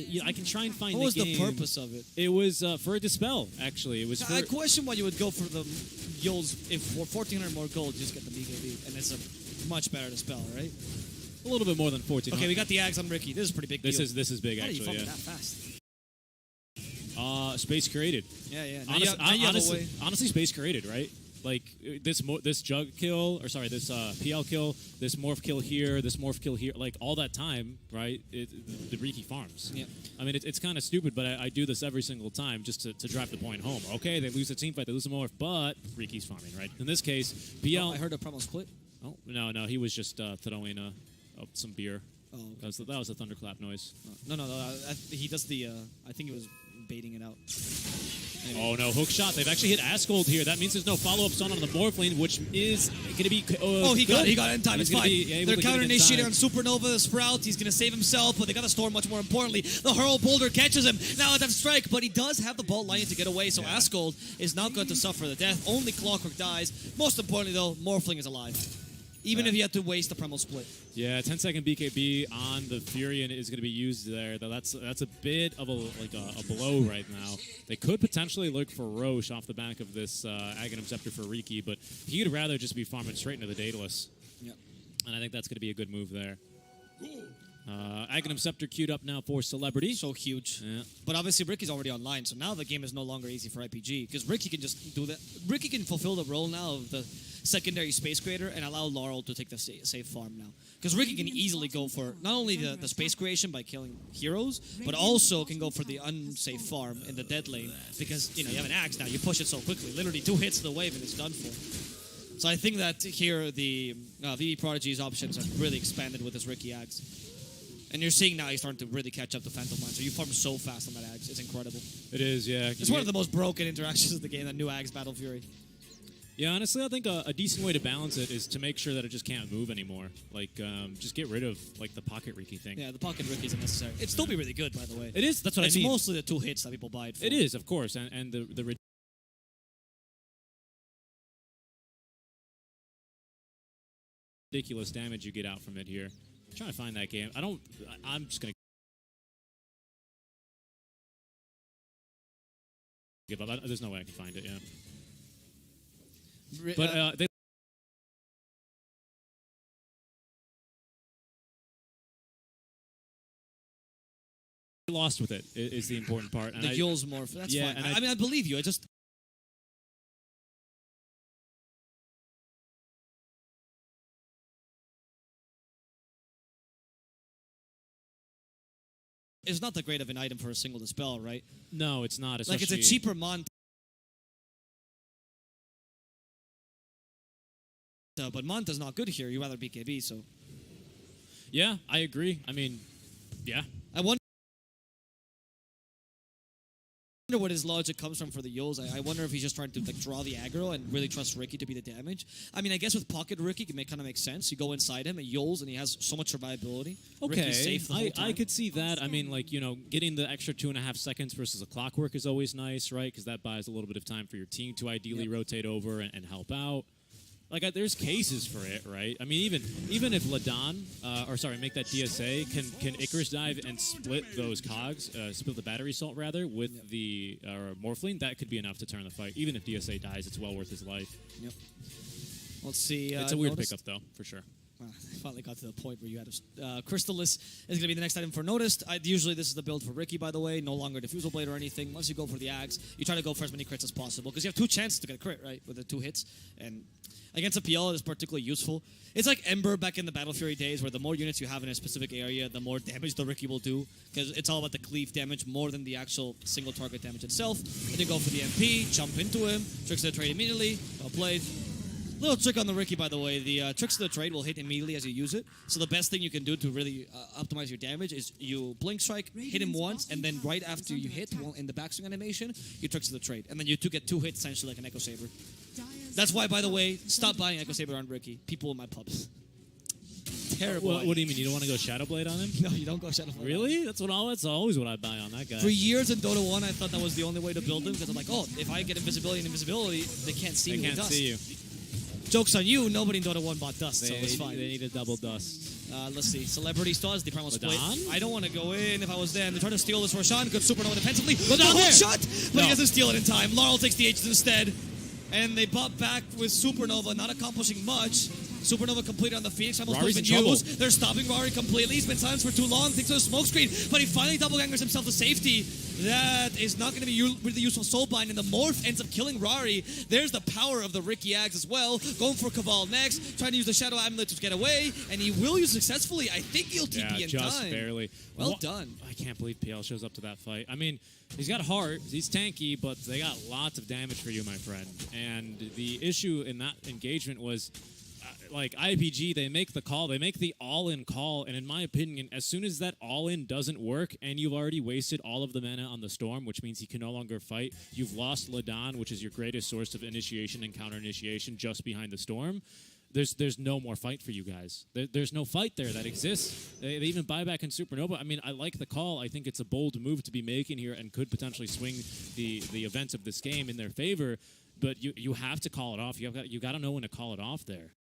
Yeah, I can try and find What was the the game. purpose of it? It was for a dispel, actually. It was for... I question why you would go for the Yules if for 1,400 more gold, just get the BKB, and it's a much better dispel, right? A little bit more than 14. Okay, we got the Ags on Ricky. This is a pretty big deal. This is big, How do you actually. fuck Yeah. that fast? Space created. Yeah. Now Honest, you have a way. honestly, space created, right? Like this jug kill, or sorry, this PL kill, this morph kill here, this morph kill here, like all that time, right? The Riki farms. Yeah. I mean, it's kind of stupid, but I do this every single time just to drive the point home. Okay, they lose a team fight, they lose a morph, but Riki's farming, right? In this case, PL. Oh, I heard a promo split. Oh no, he was just throwing some beer. Oh, okay. That was a thunderclap noise. No. He does the. I think he was baiting it out. Anyway. Oh no, hook shot. They've actually hit Asgold here. That means there's no follow-up stun on the Morphling, which is going to be. He got it in time. He's It's fine. able They're to get it counter in initiator time. on Supernova, the Sprout. He's going to save himself, but they got the Storm much more importantly. The Hurl Boulder catches him. Now that's strike, but he does have the ball lining to get away, so Asgold is not going to suffer the death. Only Clockwork dies. Most importantly, though, Morphling is alive. Even if he had to waste the Primal Split. Yeah, 10-second BKB on the Furion is going to be used there. Though that's a bit of a blow right now. They could potentially look for Roche off the back of this Aghanim Scepter for Riki, but he'd rather just be farming straight into the Daedalus. Yep. And I think that's going to be a good move there. Aghanim Scepter queued up now for Celebrity. So huge. Yeah. But obviously Ricky's already online, so now the game is no longer easy for IPG, because Ricky can just do that. Ricky can fulfill the role now of the secondary space creator and allow Laurel to take the safe farm now. Because Ricky can easily go for not only the space creation by killing heroes, but also can go for the unsafe farm in the dead lane, because you have an axe now, you push it so quickly. Literally 2 hits to the wave and it's done for. So I think that here the VV Prodigy's options have really expanded with this Ricky axe. And you're seeing now he's starting to really catch up to Phantom Lancer. You farm so fast on that Ags. It's incredible. It is, yeah. It's one of the most broken interactions of the game, that new Ags Battle Fury. Yeah, honestly, I think a decent way to balance it is to make sure that it just can't move anymore. Like, just get rid of like the pocket Riki thing. Yeah, the pocket Riki isn't necessary. It'd still be really good, by the way. It is. That's what it's I mean. It's mostly the 2 hits that people buy it for. It is, of course, and the ridiculous damage you get out from it here. I'm trying to find that game. I'm just gonna give up. There's no way I can find it. Yeah, but they lost with it. Is the important part. And the Yules morph. That's yeah, fine. I mean, I believe you. I just. It's not that great of an item for a single dispel, right? No, it's not. Like, it's a cheaper Mont. But Monta's not good here. You rather BKB, so. Yeah, I agree. I mean, yeah. I wonder what his logic comes from for the Yules. I wonder if he's just trying to draw the aggro and really trust Ricky to be the damage. I mean, I guess with Pocket Ricky, it kind of make sense. You go inside him, and Yules, and he has so much survivability. Okay, Ricky's safe the whole time. I could see that. I mean, like, getting the extra 2.5 seconds versus a Clockwork is always nice, right? Because that buys a little bit of time for your team to ideally rotate over and help out. Like, there's cases for it, right? I mean, even if Ladan, make that DSA, can Icarus dive and split those cogs, split the battery salt rather, with the Morphling, that could be enough to turn the fight. Even if DSA dies, it's well worth his life. Yep. Let's see. It's a weird pickup, though, for sure. I finally got to the point where you had Crystallis is going to be the next item for Noticed. Usually this is the build for Ricky, by the way. No longer Diffusal Blade or anything. Once you go for the Axe, you try to go for as many crits as possible, because you have 2 chances to get a crit, right, with the 2 hits. And against a PL, it is particularly useful. It's like Ember back in the Battle Fury days, where the more units you have in a specific area, the more damage the Ricky will do, because it's all about the cleave damage more than the actual single target damage itself. And you go for the MP, jump into him, tricks the trade immediately, well played. Little trick on the Riki, by the way. The tricks of the trade will hit immediately as you use it. So the best thing you can do to really optimize your damage is you blink strike, hit him once, and then right after you hit in the backswing animation, you tricks of the trade, and then you get 2 hits essentially like an Echo Saber. That's why, by the way, stop buying Echo Saber on Riki. People in my pubs. Terrible. What do you mean? You don't want to go Shadow Blade on him? No, you don't go Shadow Blade. Really? That's always what I buy on that guy. For years in Dota 1, I thought that was the only way to build him because I'm like, oh, if I get invisibility and invisibility, they can't see me They with can't dust. see you. Joke's on you, nobody in Dota 1 bought dust, so it's fine. They need a double dust. Let's see. Celebrity still has the primal split. Ladon? I don't want to go in if I was them. They're trying to steal this Roshan. Good supernova defensively. Ladon there! Shot! But No. he doesn't steal it in time. Laurel takes the H's instead. And they bought back with supernova, not accomplishing much. Supernova completed on the Phoenix. Almost Rari's been in trouble. used. They're stopping Rari completely. He's been silenced for too long. Thinks of a smoke screen. But he finally double gangers himself to safety. That is not going to be really useful soulbind. And the morph ends up killing Rari. There's the power of the Riki Axe as well. Going for Caval next. Trying to use the Shadow Amulet to get away. And he will use successfully. I think he'll TP in just time. barely. Well done. I can't believe PL shows up to that fight. I mean, he's got heart, he's tanky, but they got lots of damage for you, my friend. And the issue in that engagement was, like IPG, they make the call, they make the all-in call, and in my opinion, as soon as that all-in doesn't work, and you've already wasted all of the mana on the Storm, which means he can no longer fight, you've lost Ladon, which is your greatest source of initiation and counter-initiation just behind the Storm. There's no more fight for you guys. There's no fight there that exists. They even buy back in Supernova. I mean, I like the call. I think it's a bold move to be making here and could potentially swing the events of this game in their favor. But you have to call it off. You got to know when to call it off there.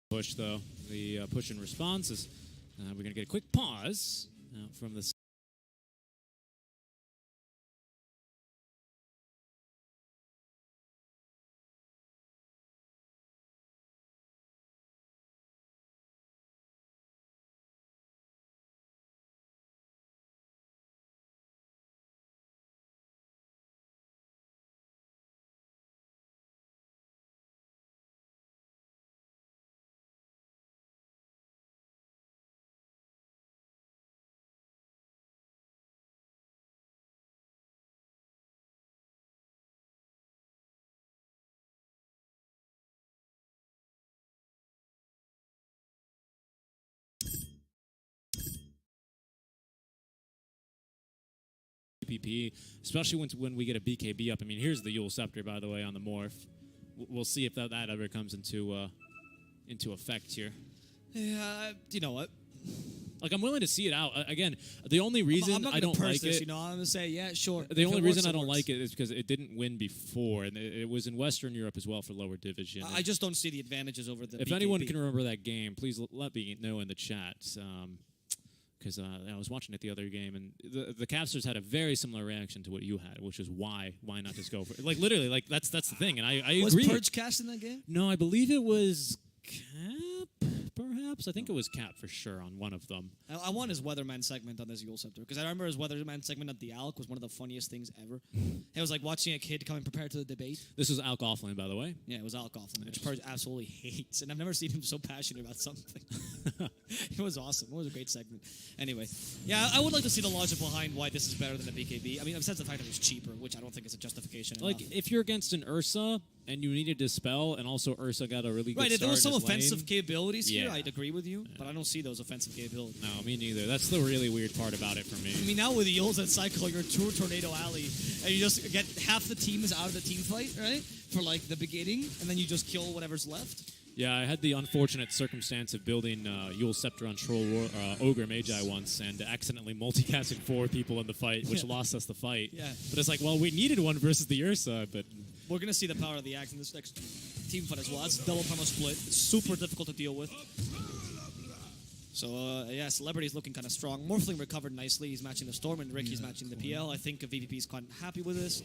Push though. The push in response is we're gonna get a quick pause from the. PPP, especially when we get a BKB up. I mean, here's the Yule Scepter, by the way, on the morph. We'll see if that ever comes into effect here. Yeah, you know what? Like, I'm willing to see it out. Again, the only reason I don't like this, it... You know, I'm going to say, yeah, sure. The only reason I don't like it is because it didn't win before, and it was in Western Europe as well for lower division. I just don't see the advantages over the If BKB. anyone can remember that game, please let me know in the chat. Because I was watching it the other game, and the Capsters had a very similar reaction to what you had, which is why not just go for it? Like, literally, like that's the thing, and I agree. Was Purge cast in that game? No, I believe it was Cap, perhaps. I think it was Cap for sure on one of them. I want his Weatherman segment on this Yule Scepter, because I remember his Weatherman segment at the Alc was one of the funniest things ever. It was like watching a kid coming prepared to the debate. This was Alc Offlane, by the way. Yeah, it was Alc Offlane, which Purge absolutely hates, and I've never seen him so passionate about something. It was awesome. It was a great segment. Anyway, yeah, I would like to see the logic behind why this is better than the BKB. I mean, besides the fact that it was cheaper, which I don't think is a justification Like, enough. if you're against an Ursa and you needed to spell, and also Ursa got a really good Right, if there was some start in his offensive lane. capabilities here, Yeah. I'd agree with you, but I don't see those offensive capabilities. No, me neither. That's the really weird part about it for me. I mean, now with the Yules and Cycle, you're true Tornado Alley, and you just get half the team is out of the team fight, right? For like the beginning, and then you just kill whatever's left. Yeah, I had the unfortunate circumstance of building Yule Scepter on Troll Ogre Magi once and accidentally multicasting 4 people in the fight, which lost us the fight. Yeah. But it's like, well, we needed one versus the Ursa, but... We're going to see the power of the Axe in this next team fight as well. That's double promo split. It's super difficult to deal with. So, yeah, Celebrity's looking kind of strong. Morphling recovered nicely. He's matching the Storm, and Ricky's matching the PL. I think VVP's quite happy with this.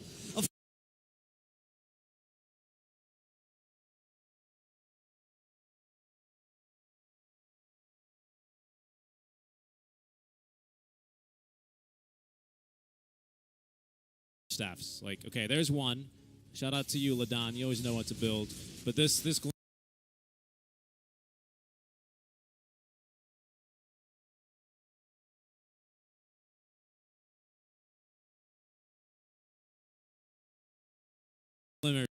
Staffs. Like, okay, there's one. Shout out to you, Ladon. You always know what to build. But this Limmer.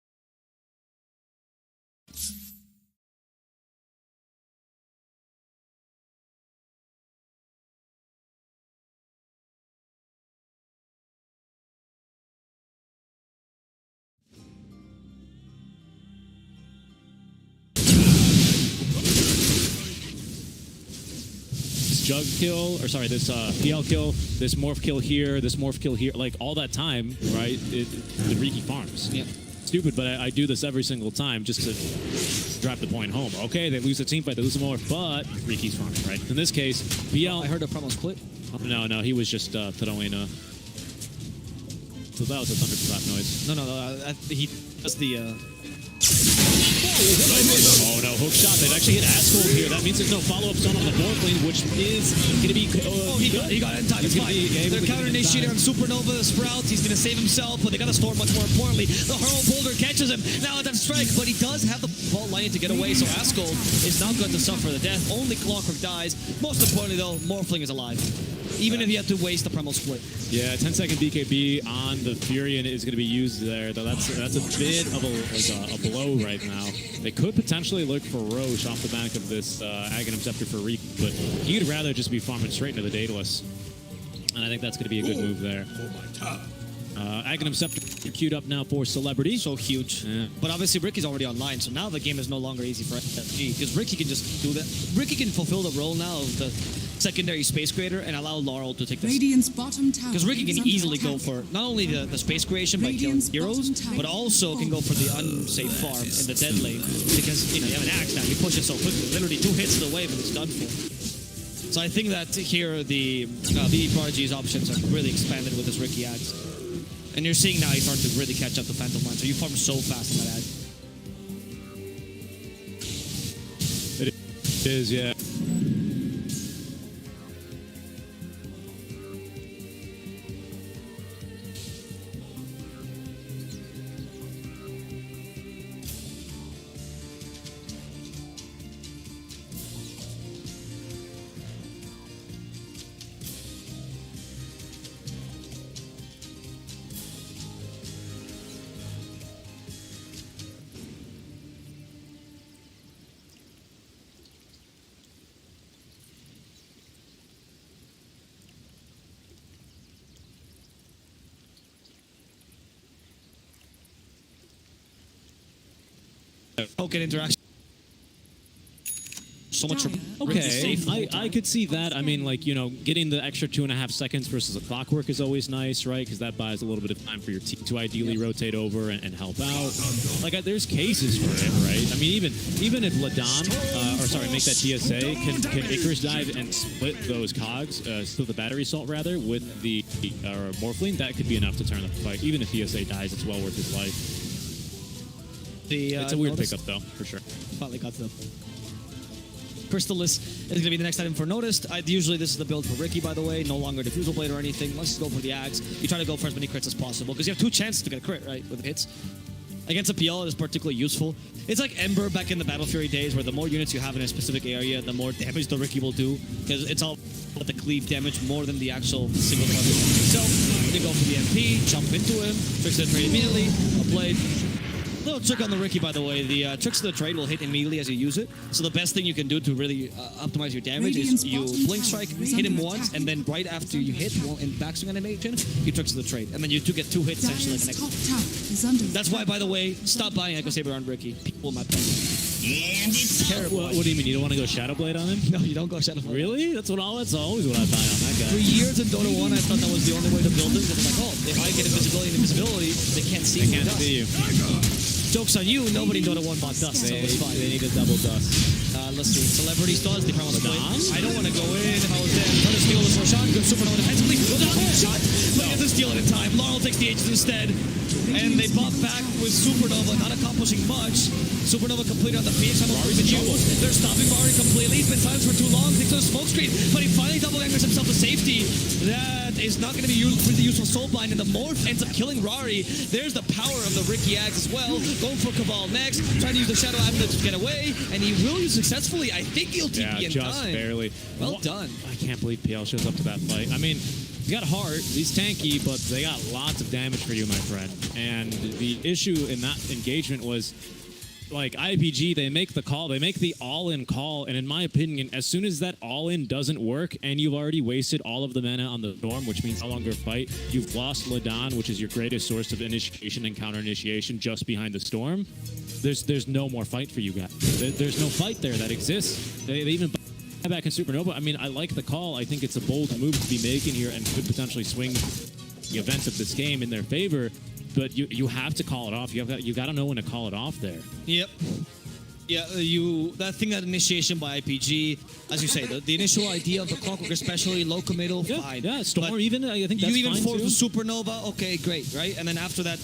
Jug kill, or sorry, this PL kill, this morph kill here, this morph kill here, like all that time, right? The Riki farms. Yeah. Stupid, but I do this every single time just to drive the point home. Okay, they lose a team fight, they lose a morph, but Riki's farming, right? In this case, PL. I heard a promo split. No, he was just throwing a. So that was a thunderclap noise. No. He does the. Oh no, hook shot. They've actually hit Asshole here. That means there's no follow-up stun on the fourth lane, which is going to be... he got it in time. It's fine. They're counter-initiating on Supernova Sprout. He's going to save himself, but they got to storm much more importantly. The Hurl Boulder catches him. Now at that strike, but he does have the ball lining to get away, so Asshole is not going to suffer the death. Only Clockwork dies. Most importantly, though, Morphling is alive. Even if he had to waste the primal split. Yeah, 10-second BKB on the Furion is going to be used there, though that's a bit of a blow right now. They could potentially look for Roche off the back of this Aghanim Scepter for Reek, but he'd rather just be farming straight into the Daedalus. And I think that's going to be a good move there. Aghanim Scepter queued up now for Celebrity. So huge. Yeah. But obviously Ricky's already online, so now the game is no longer easy for FFG, because Ricky can just do that. Ricky can fulfill the role now of the secondary space creator and allow Laurel to take this. Radiant's bottom tower. Because Ricky is can under easily go attack. for not only the space creation by killing Radiant's heroes, bottom but tower also can go for the unsafe farm in the dead lane. Because, you know, you have an axe now, you push it so quickly. Literally 2 hits to the wave and it's done for. So I think that here the VP Prodigy's options are really expanded with this Ricky axe. And you're seeing now he's starting to really catch up to Phantom Line. So you farm so fast in that axe. It is, yeah. Token interaction. So much Okay, I could see that. I mean, like, you know, getting the extra 2.5 seconds versus a clockwork is always nice, right? Because that buys a little bit of time for your team to ideally rotate over and help out. Like, there's cases for it, right? I mean, even if Ladon, make that TSA, can Icarus dive and split those cogs, split the battery salt rather, with the Morphling, that could be enough to turn the fight. Even if TSA dies, it's well worth his life. It's a weird pickup, though, for sure. Finally got the Crystallis is going to be the next item for Noticed. Usually this is the build for Ricky, by the way. No longer Diffusal Blade or anything. Let's just go for the Axe. You try to go for as many crits as possible, because you have 2 chances to get a crit, right, with hits. Against a PL, it is particularly useful. It's like Ember back in the Battle Fury days, where the more units you have in a specific area, the more damage the Ricky will do, because it's all about the cleave damage more than the actual single target itself. You go for the MP, jump into him, tricks the trade immediately, a blade. Little trick on the Ricky, by the way. The tricks of the trade will hit immediately as you use it. So the best thing you can do to really optimize your damage is you blink strike, hit him once, and then right after you hit in backswing animation, you tricks of the trade, and then you get 2 hits essentially like an Top extra. tower is under That's why, by the way, stop buying Echo Saber on Ricky. People might buy. And it's Terrible. What do you mean? You don't want to go Shadow Blade on him? No, you don't go Shadow Blade. Really? That's always what I buy on that guy. For years in Dota 1, I thought that was the only way to build it. Because I'm like, oh, if I get invisibility, they can't see me. Can't see you. Joke's on you, nobody in Dota 1 bought Dust, so it's fine. They need a double dust. Let's see. Celebrities does. They probably play. I don't want to go in. If I was there, try to steal this shot. Good Supernova defensively. Goes out with a shot. But he doesn't steal it in time. Laurel takes the Aegis instead. And they bought back with Supernova, not accomplishing much. Supernova completed on the Phoenix. They're stopping Mari completely. He's been silenced for too long. Takes on a smoke screen. But he finally double angers himself to safety. That is not going to be really useful soulbind. And the Morph ends up killing Rari. There's the power of the Ricky Axe as well. Going for Cabal next. Trying to use the Shadow Amulet to get away. And he will use successfully. I think he'll TP in just time. Barely. Well done. I can't believe PL shows up to that fight. I mean, He's got heart, he's tanky, but they got lots of damage for you, my friend. And the issue in that engagement was, like, IPG, they make the call, they make the all-in call, and in my opinion, as soon as that all-in doesn't work, and you've already wasted all of the mana on the Storm, which means no longer fight, you've lost Ladan, which is your greatest source of initiation and counter-initiation just behind the Storm, there's no more fight for you guys. There's no fight there that exists. They even buy back in Supernova. I mean, I like the call. I think it's a bold move to be making here and could potentially swing the events of this game in their favor. But you have to call it off. You got to know when to call it off there. Yep. Yeah, that initiation by IPG, as you say, the initial idea of the Clockwork, especially low committal, fine. Yeah, Storm But even, I think that's you even fine force too. the Supernova, okay, great, right? And then after that,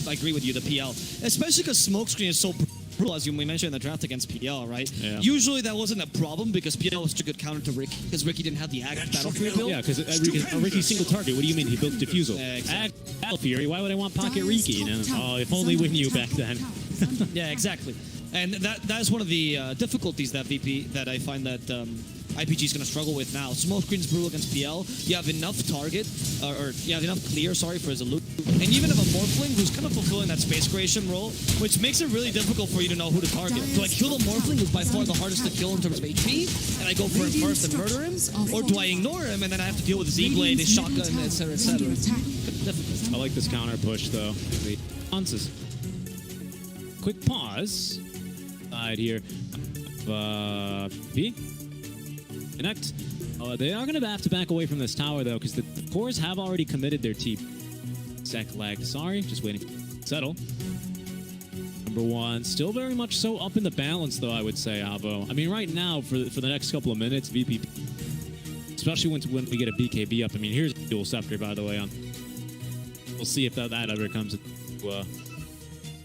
I agree with you, the PL. Especially because Smokescreen is so brutal, as we mentioned in the draft against PL, right? Yeah. Usually that wasn't a problem because PL was such a good counter to Ricky, because Ricky didn't have the Ag Battlefield build. Yeah, because Ricky's single target. What do you mean? He built Diffusal. Exactly. Battle Fury, why would I want Pocket Ricky? You know? Oh, if only we knew back then. Yeah, exactly. And that is one of the difficulties that I find that IPG is going to struggle with now. Smokescreen's brutal against PL. You have enough target, or you have enough clear, sorry, for his loot. And even if a Morphling who's kind of fulfilling that space creation role, which makes it really difficult for you to know who to target. Do I kill the Morphling, who's by far the hardest to kill in terms of HP, and I go for him first and murder him? Or do I ignore him and then I have to deal with his Z-Blade, his shotgun, etc., etc.? I like this counter push, though. The responses. Quick pause. Side here. B. Connect. They are going to have to back away from this tower, though, because the cores have already committed their TP. Sec lag. Sorry, just waiting. Settle. Number one. Still very much so up in the balance, though, I would say, Avo. I mean, right now, for the next couple of minutes, VP, especially when we get a BKB up. I mean, here's Dual Scepter, by the way. We'll see if that ever comes into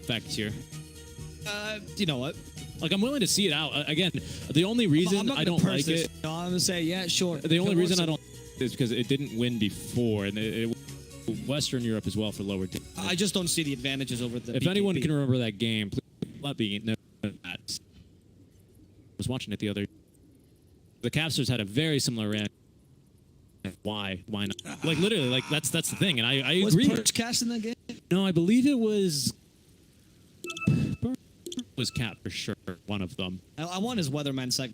effect here. You know what? Like, I'm willing to see it out. Again, the only reason I don't like it... No, I'm going to say, yeah, sure. The only reason I don't is because it didn't win before, and it Western Europe as well for lower teams. I just don't see the advantages over the If BKB. anyone can remember that game, please let me know that. I was watching it the other... The Capsters had a very similar reaction. Why? Why not? Like, literally, like, that's the thing, and I agree. Was Perch cast in that game? No, I believe it was... was Cap for sure, one of them. I want his Weatherman sec,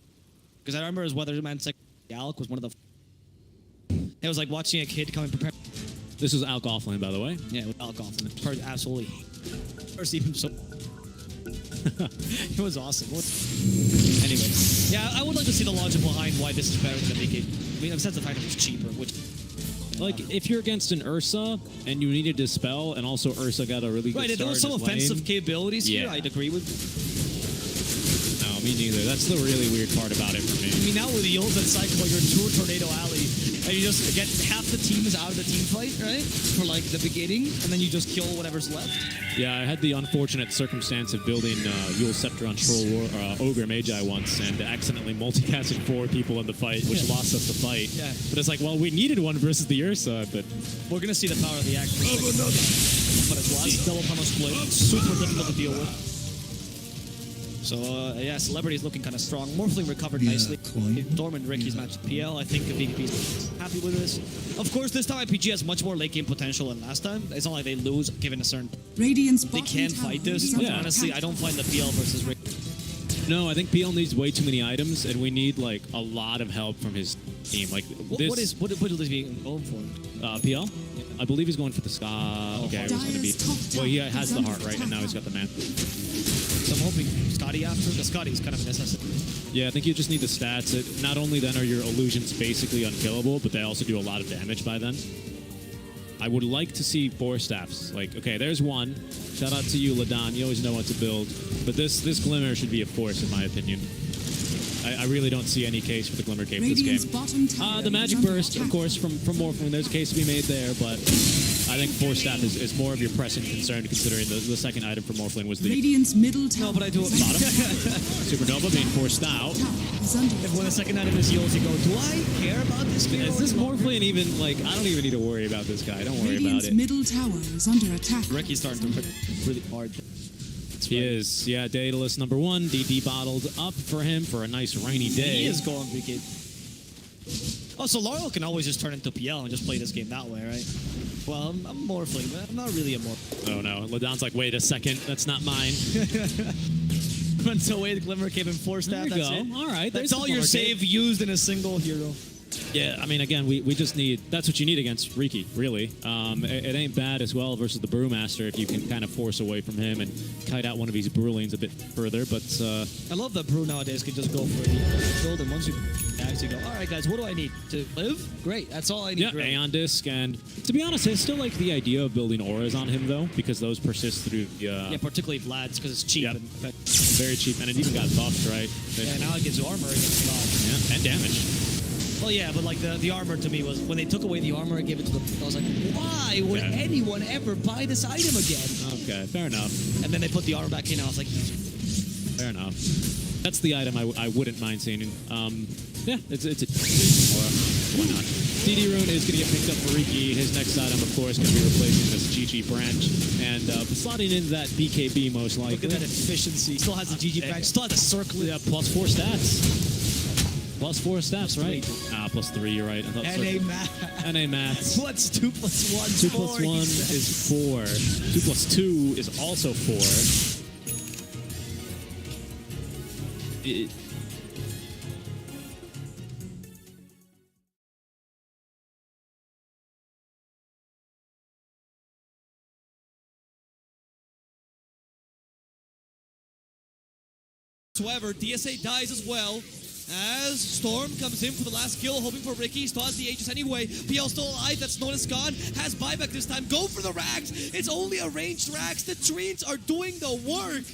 because I remember his Weatherman sec. Alec was one of the. It was like watching a kid coming prepared. This was Alec Offline, by the way. Yeah, with Alec Offline. Absolutely. First even so. It was awesome. Anyway, yeah, I would like to see the logic behind why this is better than the BK. I mean, besides the fact that it's cheaper, which. Like, if you're against an Ursa and you need a Dispel, and also Ursa got a really good right, start there was some in his offensive lane. capabilities here, Yeah. I'd agree with. No, me neither. That's the really weird part about it for me. I mean, now with the Yulz and Cycle, you're in Tour Tornado Alley, and you just get half the team is out of the team fight, right? For like the beginning, and then you just kill whatever's left. Yeah, I had the unfortunate circumstance of building Yule Scepter on Troll Ogre Magi once and accidentally multicasted 4 people in the fight, which lost us the fight. Yeah. But it's like, well, we needed one versus the Ursa, but... We're going to see the power of the act. But it's last double pumel split. Super difficult to deal with. So, yeah, Celebrity is looking kind of strong. Morphling recovered nicely. Dorman Ricky's match with PL. I think VP's happy with this. Of course, this time IPG has much more late game potential than last time. It's not like they lose given a certain... Radiant's They bottom can tower fight this, is but under honestly, attack. I don't find the PL versus Ricky. No, I think PL needs way too many items, and we need, like, a lot of help from his team. Like, this... What is he going for? PL? I believe he's going for the Ska. Okay, it was going to be... Well, he has the heart, right? And now he's got the man. So I'm hoping Scotty after. The Scotty is kind of a necessity. Yeah, I think you just need the stats. Not only then are your illusions basically unkillable, but they also do a lot of damage by then. I would like to see 4 staffs. Like, okay, there's one. Shout out to you, Ladan. You always know what to build. But this Glimmer should be a force, in my opinion. I really don't see any case for the Glimmer Cape this Radiant's game. bottom tower The Magic is under Burst, of attack. course, from Morphling. There's a case to be made there, but I think 4 staff is more of your pressing concern, considering the second item for Morphling was the Radiant's middle tower. No, but I do it. Supernova being forced out. Is under If when the second item is Yulz, you go, do I care about this hero? Is this any longer? Morphling even, like, I don't even need to worry about this guy. Don't worry about Radiant's it. middle tower is under attack. Ricky's starting to hit really hard. He is. Yeah, Daedalus number 1. DD bottled up for him for a nice rainy day. He is going BK. Oh, so Laurel can always just turn into PL and just play this game that way, right? Well, I'm morphling, but I'm not really a morph. Oh no, Ladon's like, wait a second, that's not mine. Runs away, the Glimmer Cave and 4 stat, There you that's go. it. All right, That's there's all the your Glimmer save Cave. used in a single hero. Yeah, I mean, again, we just need, that's what you need against Riki, really. It ain't bad as well versus the Brewmaster if you can kind of force away from him and kite out one of these brew lanes a bit further, but... I love that Brew nowadays can just go for the gold, and once you actually go, all right, guys, what do I need to live? Great, that's all I need. yeah, really. Aeon Disc, and to be honest, I still like the idea of building auras on him, though, because those persist through the... Yeah, particularly Vlad's, because it's cheap. Yep. And very cheap, and it even got buffed, right? yeah, now it gives you armor against God. Yeah, and damage. Well, yeah, but like the armor to me was, when they took away the armor and gave it to the... I was like, why would Yeah. anyone ever buy this item again? Okay, fair enough. And then they put the armor back in, I was like... Fair enough. That's the item I wouldn't mind seeing. Yeah, it's a aura. Why not? DD Rune is going to get picked up for Riki. His next item, of course, going to be replacing this GG branch and slotting in that BKB most likely. Look at that efficiency. Still has the GG branch, still has the circle. Yeah, plus 4 stats. Plus 4 stats, right? Plus 3, you're right. I thought NA math. NA maths. What's 2 plus 1? 2 plus 1 is 4. 2 plus 2 is also 4. However, DSA dies as well as Storm comes in for the last kill, hoping for Riki. Still has the Aegis anyway. PL still alive. That's Notice gone. Has buyback this time. Go for the Rags. It's only a ranged Rags. The Treants are doing the work.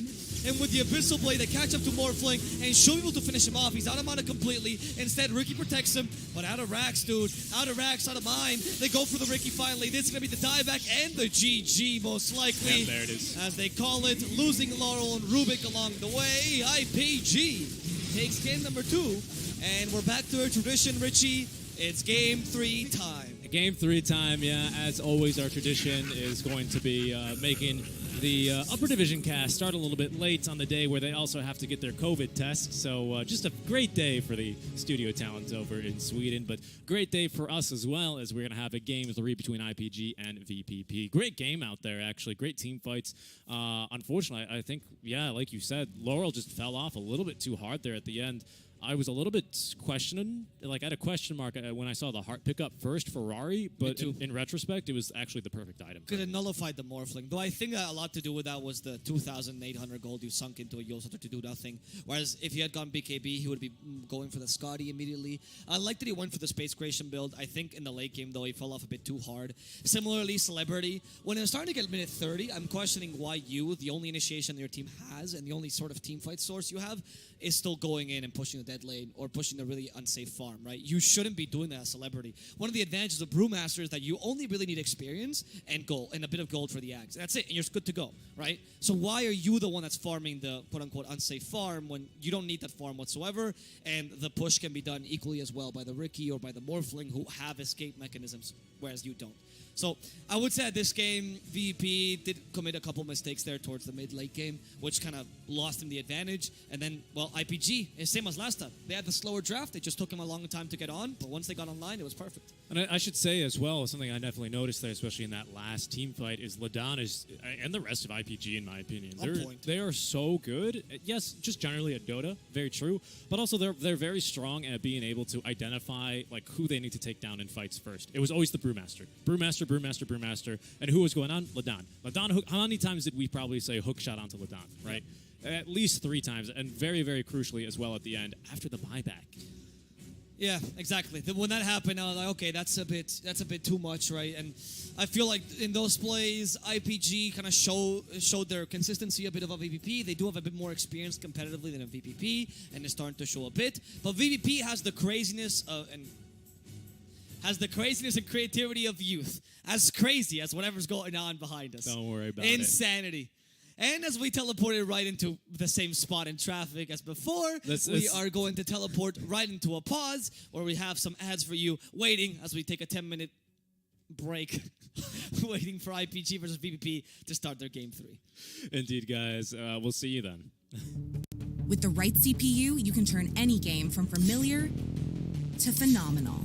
And with the Abyssal Blade, they catch up to Morphling and should be able to finish him off. He's out of mana completely. Instead, Riki protects him, but out of Rax, dude. Out of Rax, out of mine. They go for the Riki finally. This is going to be the dieback and the GG, most likely. And there it is. As they call it, losing Laurel and Rubik along the way. IPG takes game number 2. And we're back to our tradition, Richie. It's game 3 time. Game 3 time, yeah. As always, our tradition is going to be making the upper division cast start a little bit late on the day where they also have to get their COVID tests. So just a great day for the studio talents over in Sweden, but great day for us as well, as we're going to have a game 3 between IPG and VPP. Great game out there, actually. Great team fights. Unfortunately, I think, yeah, like you said, Laurel just fell off a little bit too hard there at the end. I was a little bit questioning, like I had a question mark when I saw the heart pick up first Ferrari, but in retrospect, it was actually the perfect item. Because it nullified the Morphling. Though I think a lot to do with that was the 2,800 gold you sunk into a Yosata to do nothing. Whereas if he had gone BKB, he would be going for the Scotty immediately. I like that he went for the Space Creation build. I think in the late game, though, he fell off a bit too hard. Similarly, Celebrity. When it was starting to get minute 30, I'm questioning why you, the only initiation your team has and the only sort of team fight source you have, is still going in and pushing the dead lane or pushing the really unsafe farm, right? You shouldn't be doing that as Celebrity. One of the advantages of Brewmaster is that you only really need experience and gold, and a bit of gold for the Ags. That's it, and you're good to go, right? So why are you the one that's farming the quote-unquote unsafe farm when you don't need that farm whatsoever, and the push can be done equally as well by the Riki or by the Morphling who have escape mechanisms, whereas you don't. So I would say at this game, VP did commit a couple mistakes there towards the mid-late game, which kind of lost him the advantage. And then, well, IPG is same as last time. They had the slower draft. It just took them a long time to get on. But once they got online, it was perfect. And I should say as well, something I definitely noticed there, especially in that last team fight, is Ladon is, and the rest of IPG, in my opinion, they are so good. Yes, just generally at Dota, very true. But also they're very strong at being able to identify like who they need to take down in fights first. It was always the Brewmaster. Brewmaster. And who was going on? Ladon. How many times did we probably say hook shot onto Ladon, right? At least 3 times, and very, very crucially as well at the end, after the buyback. Yeah, exactly. When that happened, I was like, okay, that's a bit too much, right? And I feel like in those plays, IPG kind of showed their consistency a bit of a VPP. They do have a bit more experience competitively than a VPP, and it's starting to show a bit. But VPP has the craziness and creativity of youth. As crazy as whatever's going on behind us. Don't worry about Insanity. And as we teleported right into the same spot in traffic as before, we are going to teleport right into a pause where we have some ads for you waiting as we take a 10-minute break waiting for IPG versus VPP to start their game 3. Indeed, guys. We'll see you then. With the right CPU, you can turn any game from familiar to phenomenal.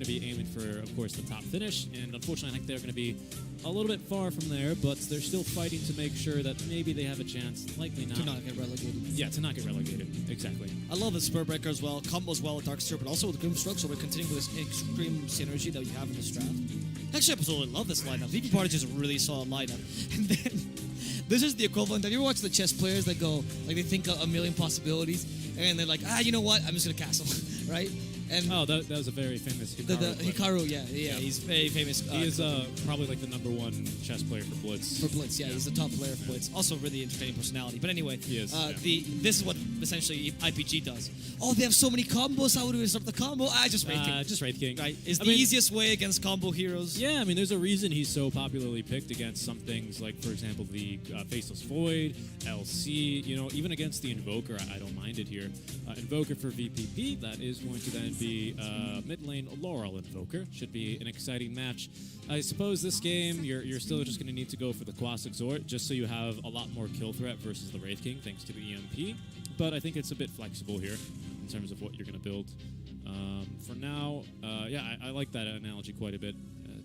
to be aiming for, of course, the top finish. And unfortunately, I think they're going to be a little bit far from there, but they're still fighting to make sure that maybe they have a chance. Likely not. To not get relegated. Yeah, to not get relegated. Exactly. I love the Spur Breaker as well. Combos well with Darkseer, but also with Grimstroke, so we're continuing with this extreme synergy that we have in this draft. Actually, I absolutely love this lineup. VP Prodigy is a really solid lineup. And then, this is the equivalent. Have you ever watched the chess players that go, like, they think a million possibilities, and they're like, you know what? I'm just going to castle, right? And Oh, that was a very famous Hikaru. the Hikaru, yeah, he's very famous. He is probably like the #1 chess player for Blitz. For Blitz, yeah, he's the top player for Blitz. Also, really entertaining personality. But anyway, He is, this is what essentially IPG does. Oh, they have so many combos. How do we start the combo? Just Wraith King. Just Wraith King. Right, is I the mean, easiest way against combo heroes. Yeah, I mean, there's a reason he's so popularly picked against some things like, for example, the Faceless Void, LC, even against the Invoker, I don't mind it here. Invoker for VPP, that is going to then be mid lane Laurel Invoker. Should be an exciting match. I suppose this game, you're still just going to need to go for the Quas Exhort, just so you have a lot more kill threat versus the Wraith King, thanks to the EMP. But I think it's a bit flexible here in terms of what you're going to build. For now, I like that analogy quite a bit.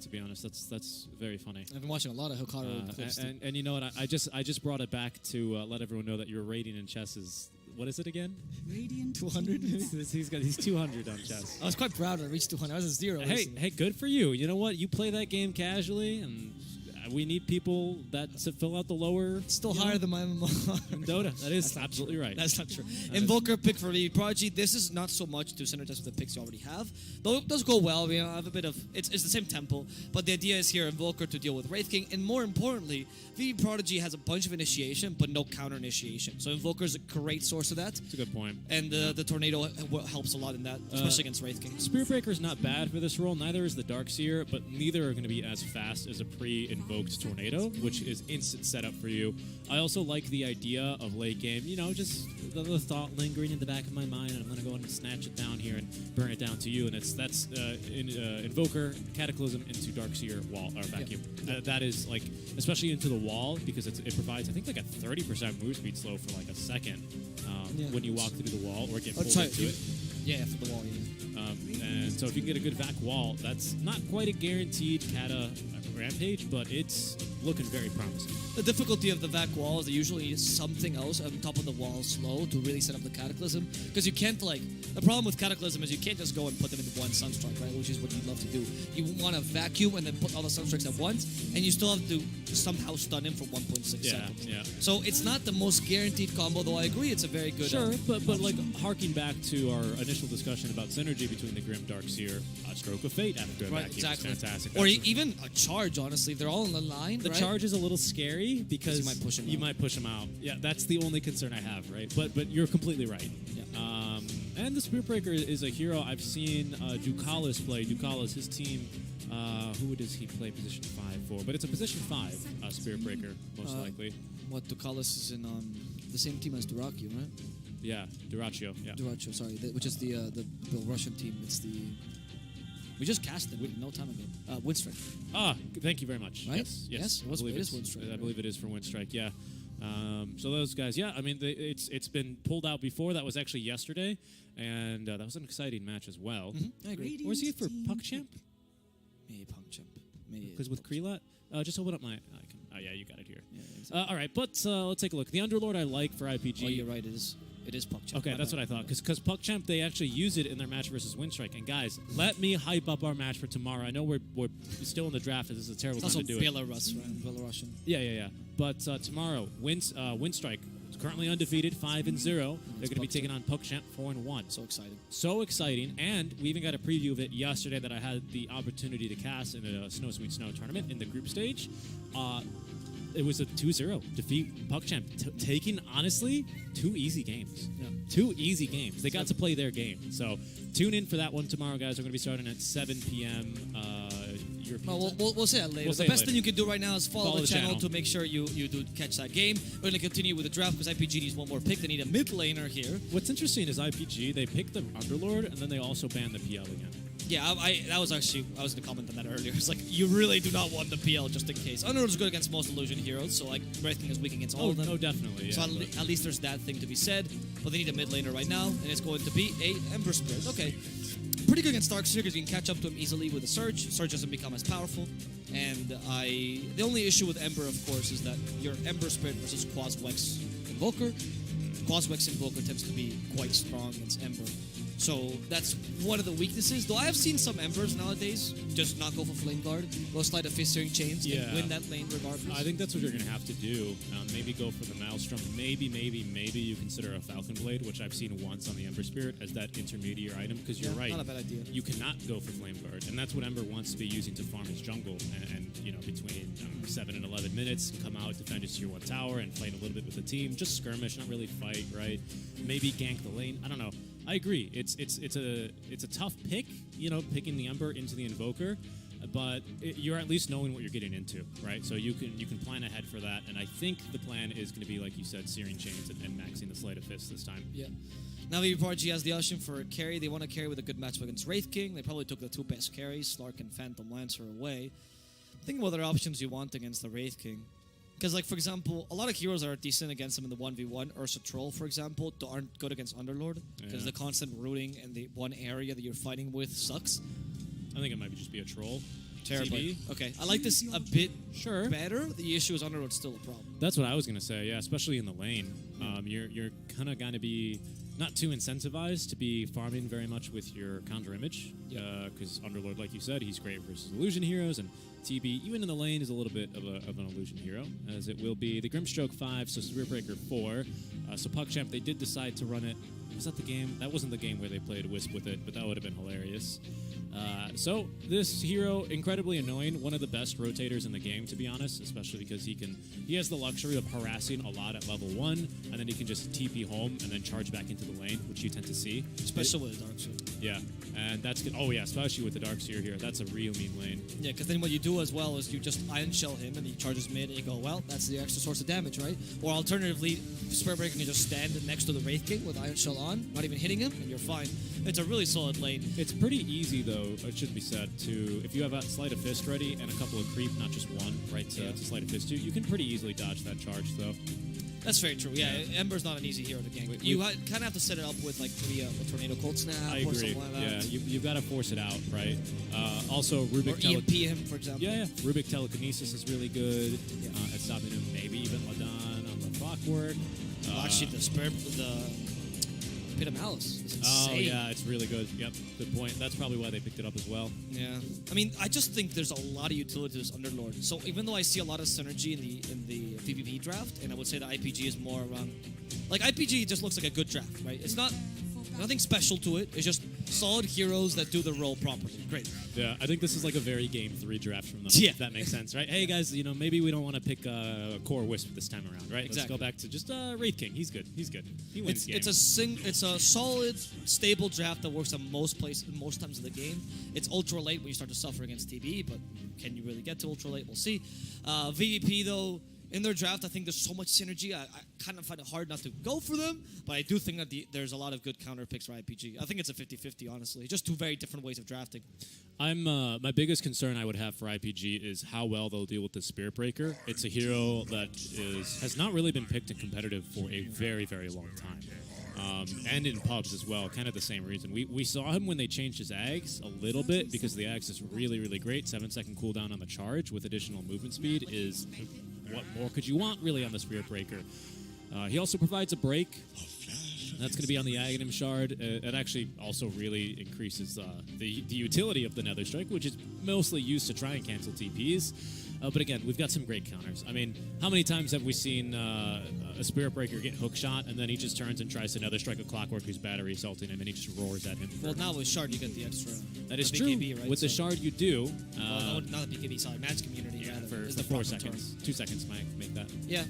To be honest, that's very funny. I've been watching a lot of Hikaru clips. And you know what? I just brought it back to let everyone know that your rating in chess is, what is it again? Radiant 200? He's 200 on chess. I was quite proud I reached 200. I was at 0. Hey, good for you. You know what? You play that game casually, and we need people that to fill out the lower. It's still higher than my MMR. in Dota. That is absolutely right. That's not true. Invoker pick for VP Prodigy. This is not so much to synergize with the picks you already have. Though it does go well. I have a bit of... It's the same tempo. But the idea is here, Invoker to deal with Wraith King. And more importantly, VP Prodigy has a bunch of initiation, but no counter initiation. So Invoker is a great source of that. That's a good point. And the Tornado helps a lot in that, especially against Wraith King. Spear Breaker is not bad for this role. Neither is the Darkseer, but neither are going to be as fast as a pre-invoked Tornado, which is instant setup for you. I also like the idea of late game, just the thought lingering in the back of my mind, and I'm going to go and snatch it down here and burn it down to you. And that's Invoker, Cataclysm into Darkseer wall or vacuum. That is like, especially into the wall, because it provides, I think, like a 30% move speed slow for like a second when you walk through the wall or get pulled into it. Yeah, for the wall, yeah. And so if you can get a good vac wall, that's not quite a guaranteed Kata rampage, but it's looking very promising. The difficulty of the vac wall is they usually need something else on top of the wall slow to really set up the Cataclysm. Because you can't, the problem with Cataclysm is you can't just go and put them into one Sunstrike, right? Which is what you'd love to do. You want to vacuum and then put all the Sunstrikes at once, and you still have to somehow stun him for 1.6 seconds. Yeah. So it's not the most guaranteed combo, though I agree it's a very good... Sure, but like harking back to our initial discussion about synergy between the Grim Darkseer, a Stroke of Fate after a vacuum exactly. is fantastic. Or even a charge, honestly. If they're all in the line, The right? charge is a little scary because you might push him out. Yeah, that's the only concern I have, right? But you're completely right. Yeah. And the Spear Breaker is a hero I've seen Ducalis play. Ducalis, his team, who does he play position 5 for? But it's a position 5 Spear Breaker, most likely. What, Ducalis is in the same team as Duraki, right? Yeah, Duraccio. Yeah. Duraccio, sorry, which is the Russian team. It's the... We just cast it no time ago. Windstrike. Thank you very much. Right? Yes. It is Windstrike. I believe it is for Windstrike, yeah. So those guys, I mean, it's been pulled out before. That was actually yesterday, and that was an exciting match as well. Mm-hmm. I agree. Or is he for PuckChamp? Maybe PuckChamp. Because with Krelat? Just open up my icon. Oh, yeah, you got it here. Yeah, exactly. All right, but let's take a look. The Underlord I like for IPG. Oh, you're right. It is PuckChamp. Okay, that's what I thought. Because PuckChamp, they actually use it in their match versus Windstrike. And guys, let me hype up our match for tomorrow. I know we're still in the draft. This is a terrible time to do it. Belarus, right? Belarusian. Yeah. But tomorrow, Windstrike is currently undefeated, 5-0. They're going to be taking on PuckChamp, 4-1. So exciting. And we even got a preview of it yesterday that I had the opportunity to cast in a Snow Sweet Snow tournament in the group stage. It was a 2-0 defeat PuckChamp, taking, honestly, 2 easy games. Yeah. 2 easy games. They got to play their game. So tune in for that one tomorrow, guys. We're going to be starting at 7 p.m. European time. We'll say that later. We'll say the it best later. thing you can do right now is follow the channel channel to make sure you do catch that game. We're going to continue with the draft because IPG needs one more pick. They need a mid laner here. What's interesting is IPG, they picked the Underlord, and then they also banned the PL again. Yeah, I was going to comment on that earlier. It's like, you really do not want the PL just in case. Underlord is good against most illusion heroes, so like Wraith King is weak against all of them. Oh, definitely. Yeah, so at least there's that thing to be said. But they need a mid laner right now, and it's going to be a Ember Spirit. Okay. pretty good against Darkseer because you can catch up to him easily with a Surge. Surge doesn't become as powerful. And the only issue with Ember, of course, is that your Ember Spirit versus Quaswex Invoker. Quaswex Invoker tends to be quite strong against Ember. So that's one of the weaknesses. Though I have seen some Embers nowadays just not go for Flame Guard, go slide a Fist-Searing Chains, and win that lane regardless. I think that's what you're going to have to do. Maybe go for the Maelstrom. Maybe you consider a Falcon Blade, which I've seen once on the Ember Spirit as that intermediate item, because you're right. Not a bad idea. You cannot go for Flame Guard, and that's what Ember wants to be using to farm his jungle. And between 7 and 11 minutes, come out, defend his tier 1 tower, and fight a little bit with the team. Just skirmish, not really fight, right? Maybe gank the lane. I don't know. I agree. It's a tough pick, picking the Ember into the Invoker, but you're at least knowing what you're getting into, right? So you can plan ahead for that, and I think the plan is going to be, like you said, Searing Chains and maxing the Sleight of Fist this time. Yeah. Now VPRG has the option for a carry. They want to carry with a good matchup against Wraith King. They probably took the 2 best carries, Slark and Phantom Lancer, away. Think what other options you want against the Wraith King. Because, like, for example, a lot of heroes are decent against him in the 1v1. Ursa Troll, for example, aren't good against Underlord. Because the constant rooting in the one area that you're fighting with sucks. I think it might just be a Troll. Terribly. Okay, I like this a bit better. The issue is Underlord's still a problem. That's what I was going to say, yeah, especially in the lane. You're kind of going to be not too incentivized to be farming very much with your counter image. Because Underlord, like you said, he's great versus illusion heroes, and TB, even in the lane, is a little bit of an illusion hero, as it will be the Grimstroke 5, so Spearbreaker 4. So PuckChamp, they did decide to run it. Was that the game? That wasn't the game where they played Wisp with it, but that would have been hilarious. So this hero, incredibly annoying, one of the best rotators in the game, to be honest, especially because he has the luxury of harassing a lot at level 1, and then he can just TP home and then charge back into the lane, which you tend to see. Especially with Darkseer. Yeah, and that's good. Oh yeah, especially with the Darkseer here. That's a real mean lane. Yeah, because then what you do as well is you just Iron Shell him and he charges mid and you go, well, that's the extra source of damage, right? Or alternatively, Spearbreaker can just stand next to the Wraith King with Iron Shell on, not even hitting him, and you're fine. It's a really solid lane. It's pretty easy, though, it should be said, if you have a Sleight of Fist ready and a couple of creep, not just one, right, to Sleight of Fist you can pretty easily dodge that charge, though. That's very true. Yeah, Ember's not an easy hero to gank. You kind of have to set it up with, like, maybe a Tornado Cold Snap or something like that. Yeah, you've got to force it out, right? Also, Rubik... Or EMP him, for example. Yeah. Rubik Telekinesis is really good at stopping him. Maybe even Ladan on the Clockwork. Actually, the Pit of Malice is insane. Oh, yeah, it's really good. Yep, good point. That's probably why they picked it up as well. Yeah. I mean, I just think there's a lot of utility to this Underlord. So even though I see a lot of synergy in the PvP draft, and I would say the IPG is more around... Like, IPG just looks like a good draft, right? It's not... Nothing special to it. It's just solid heroes that do the role properly. Great. Yeah, I think this is like a very Game 3 draft from them. Yeah. If that makes sense, right? Hey, guys, maybe we don't want to pick Core Wisp this time around, right? Exactly. Let's go back to just Wraith King. He's good. He wins games. It's a solid, stable draft that works on most places, most times of the game. It's ultra late when you start to suffer against TB, but can you really get to ultra late? We'll see. VVP, though, in their draft, I think there's so much synergy. I kind of find it hard not to go for them, but I do think that there's a lot of good counter picks for IPG. I think it's a 50-50, honestly. Just two very different ways of drafting. My biggest concern I would have for IPG is how well they'll deal with the Spirit Breaker. It's a hero that has not really been picked in competitive for a very, very long time. And in pubs as well, kind of the same reason. We saw him when they changed his Ags a little bit, because the Ags is really, really great. 7-second cooldown on the charge with additional movement speed is... What more could you want, really, on the Spirit Breaker? He also provides a break. That's going to be on the Aghanim Shard. It actually also really increases the utility of the Nether Strike, which is mostly used to try and cancel TPs. But again, we've got some great counters. I mean, how many times have we seen a Spirit Breaker get hook shot, and then he just turns and tries to Nether Strike a Clockwork who's battery assaulting him, and he just roars at him? Well, now with Shard, you get the extra. That is true. BKB, right? With the Shard, you do. Well, not the BKB, sorry, Match Community. Yeah, rather, for 4 seconds. 2 seconds might make that. Yeah,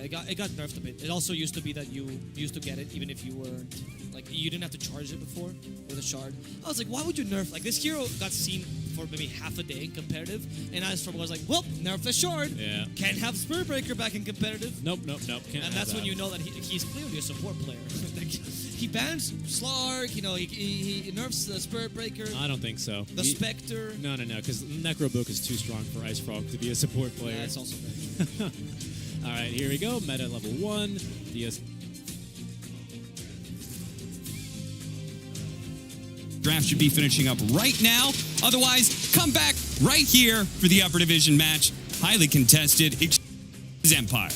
it got nerfed a bit. It also used to be that you used to get it even if you weren't, like, you didn't have to charge it before with a Shard. I was like, why would you nerf? Like, this hero got seen for maybe half a day in competitive, and I was like, well, nerf the Shard. Yeah. Can't have Spirit Breaker back in competitive. Nope. Can't. And that's when you know that he's clearly a support player. He bans Slark, he nerfs the Spirit Breaker. I don't think so. The Spectre. No, because Necrobook is too strong for Ice Frog to be a support player. Yeah, it's also very All right, here we go. Meta level 1. DS. Draft should be finishing up right now. Otherwise, come back right here for the Upper Division match. Highly contested. Empire.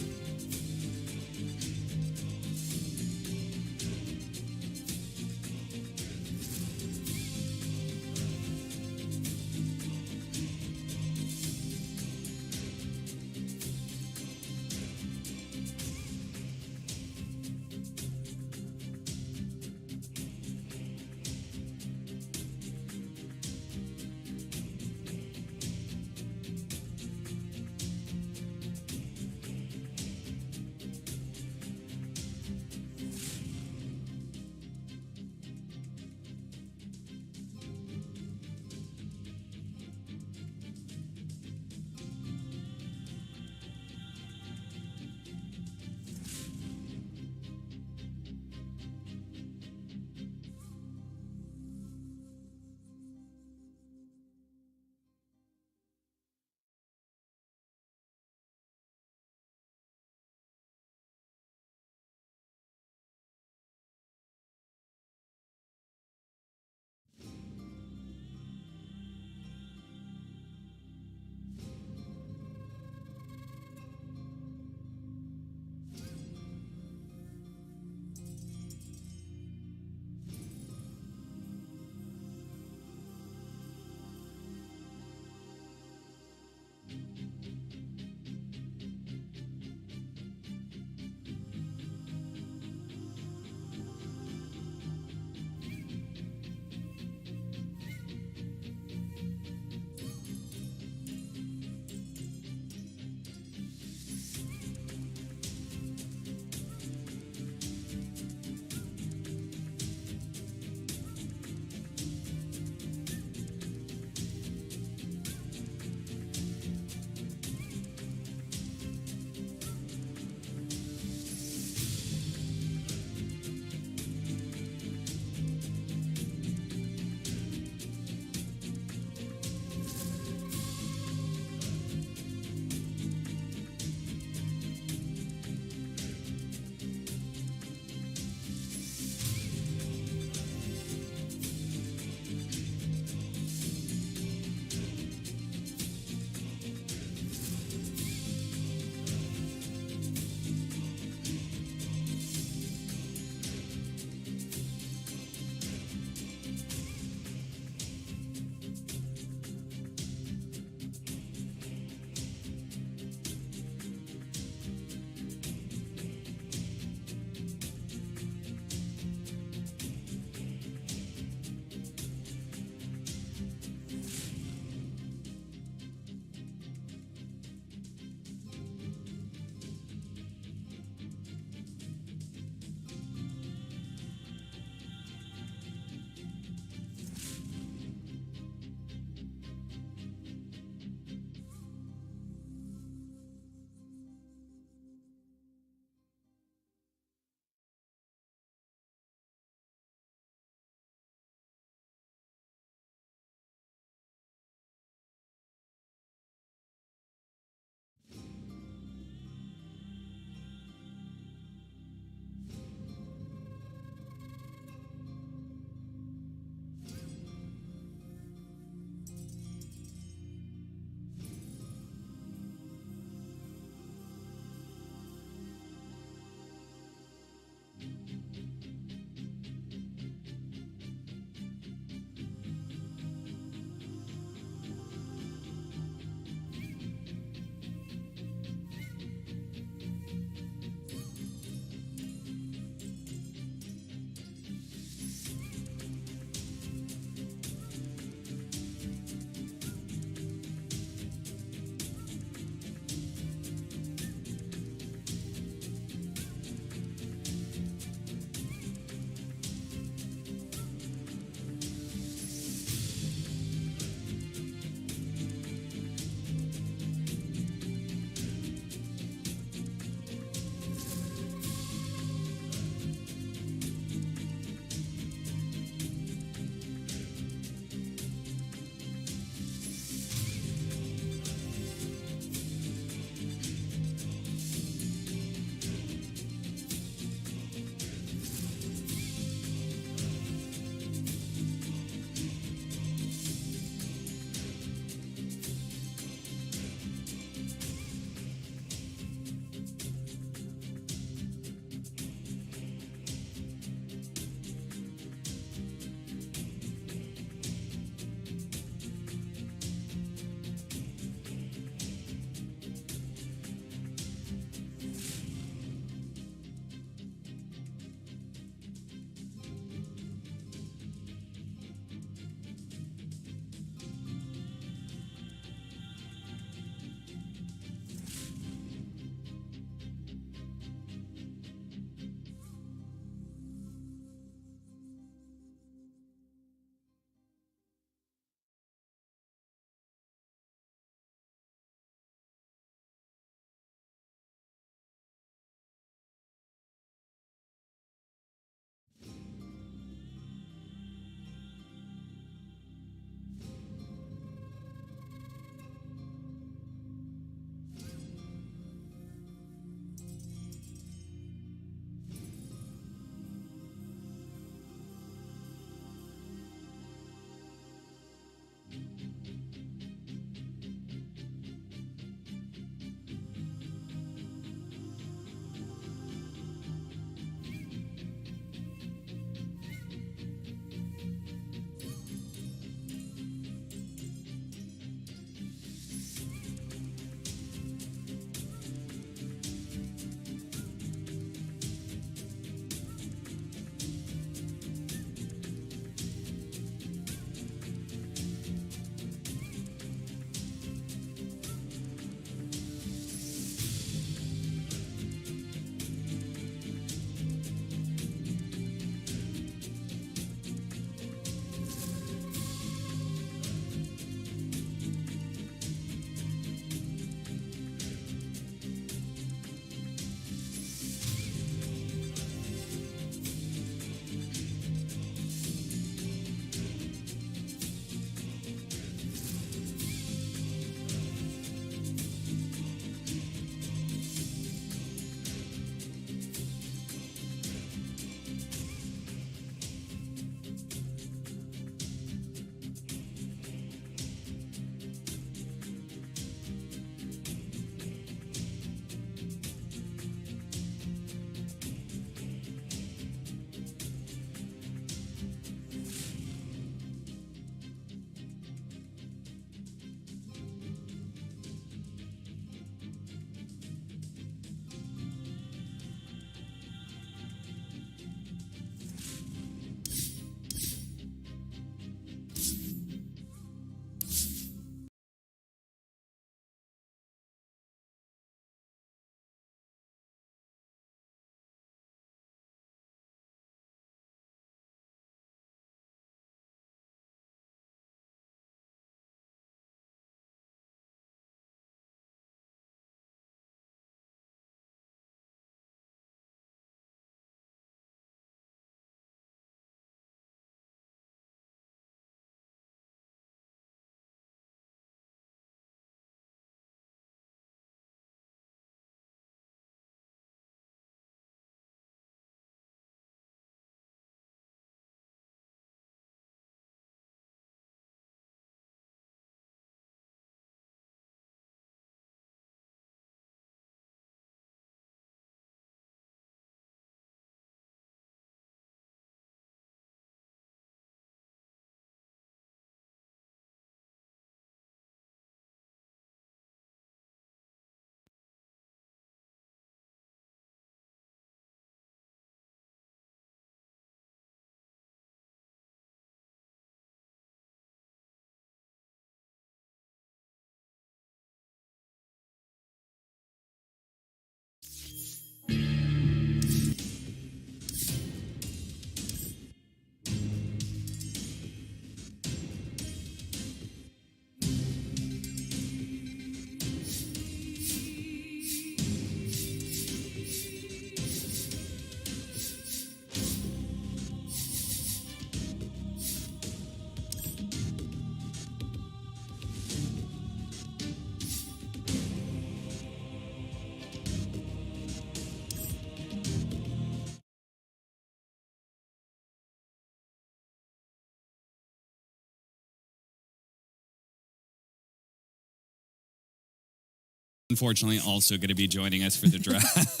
unfortunately, also going to be joining us for the draft.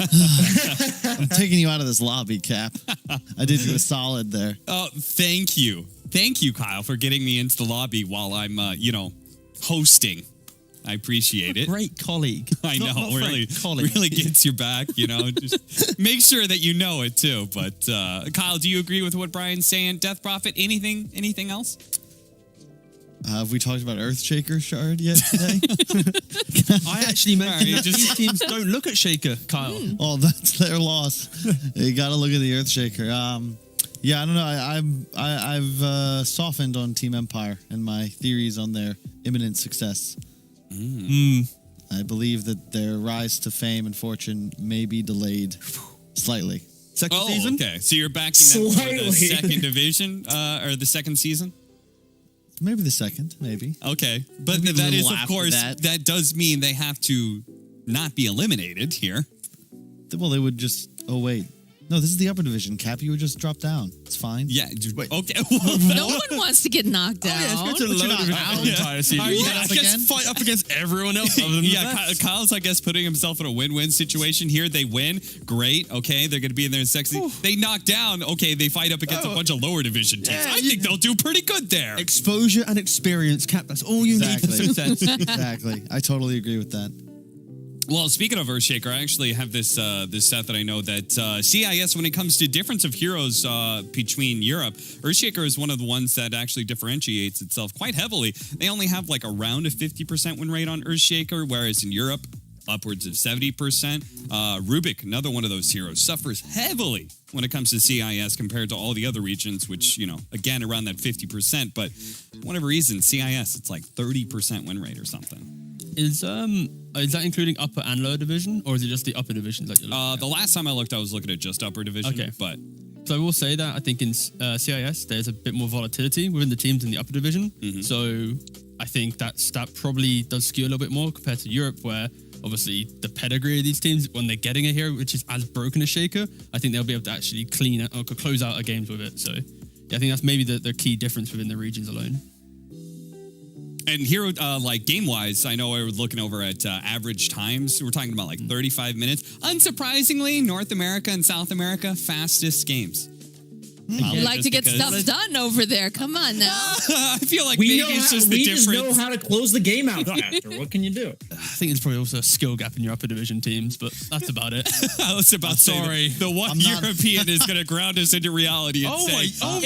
I'm taking you out of this lobby, Cap. I did you a solid there. Oh, thank you. Thank you, Kyle, for getting me into the lobby while I'm, hosting. I appreciate it. Great colleague. I know, Not really, friend, colleague. really gets your back, Just make sure that you know it, too. But, Kyle, do you agree with what Brian's saying? Death Prophet, anything else? Have we talked about Earthshaker Shard yet today? I actually mentioned Sorry, that these teams don't look at Shaker, Kyle. Oh, that's their loss. You got to look at the Earthshaker. Yeah, I don't know. I've softened on Team Empire and my theories on their imminent success. I believe that their rise to fame and fortune may be delayed slightly. Second season? Okay. So you're backing them for the second division or the second season? Maybe the second, maybe. Okay. But Maybe a that is, little of after course, that. that does mean they have to not be eliminated here. Well, they would just. Oh wait, no. This is the upper division. Cap, you would just drop down. It's fine. Yeah. Wait. Okay. No one wants to get knocked down. It's going to you're low not division out. the entire season. Yeah, I I guess again? fight up against everyone else other than Yeah, the best. Kyle's, I guess, putting himself in a win-win situation here. They win. Great. Okay. They're going to be in there sexy. They knock down. Okay. They fight up against a bunch of lower division teams. Yeah, I think they'll do pretty good there. Exposure and experience, Cap. That's all you need for success. Exactly. I totally agree with that. Well, speaking of Earthshaker, I actually have this stat that I know that CIS, when it comes to difference of heroes between Europe, Earthshaker is one of the ones that actually differentiates itself quite heavily. They only have like around a 50% win rate on Earthshaker, whereas in Europe, upwards of 70%. Rubik, another one of those heroes, suffers heavily when it comes to CIS compared to all the other regions, which, again, around that 50%. But for whatever reason, CIS, it's like 30% win rate or something. Is that including upper and lower division, or is it just the upper divisions that you're looking at? The last time I looked, I was looking at just upper division. Okay. But So I will say that I think in CIS there's a bit more volatility within the teams in the upper division. So I think that probably does skew a little bit more compared to Europe, where obviously the pedigree of these teams, when they're getting a hero which is as broken as Shaker, I think they'll be able to actually clean it or close out a games with it. So yeah, I think that's maybe the key difference within the regions alone. And hero, like game-wise, I know I was looking over at average times. We're talking about like 35 minutes. Unsurprisingly, North America and South America, fastest games. You like to get stuff because- done over there. Come on now. I feel like We maybe know it's how, just the we just difference. know how to close the game out faster. What can you do? I think there's probably also a skill gap in your upper division teams, but that's about it. I was about to say, sorry. the one I'm not- European is going to ground us into reality and say,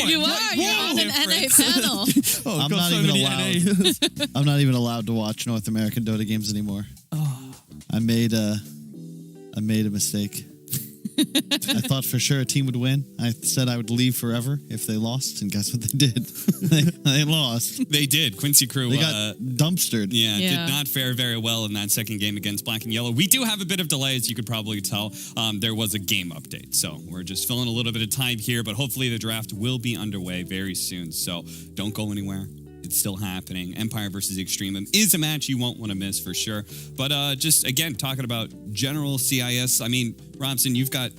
You are. You're on an NA panel. Oh, I'm got not so even many allowed. NA. I'm not even allowed to watch North American Dota games anymore. I made a mistake. I thought for sure a team would win. I said I would leave forever if they lost, and guess what they did? they lost. They did. Quincy Crew. They got dumpstered. Yeah, Yeah. did not fare very well in that second game against Black and Yellow. We do have a bit of delay, as you could probably tell. There was a game update, so we're just filling a little bit of time here, but hopefully the draft will be underway very soon, so don't go anywhere. It's still happening. Empire versus EXTREMUM is a match you won't want to miss for sure. But just, again, talking about general CIS, I mean, Robson, you've got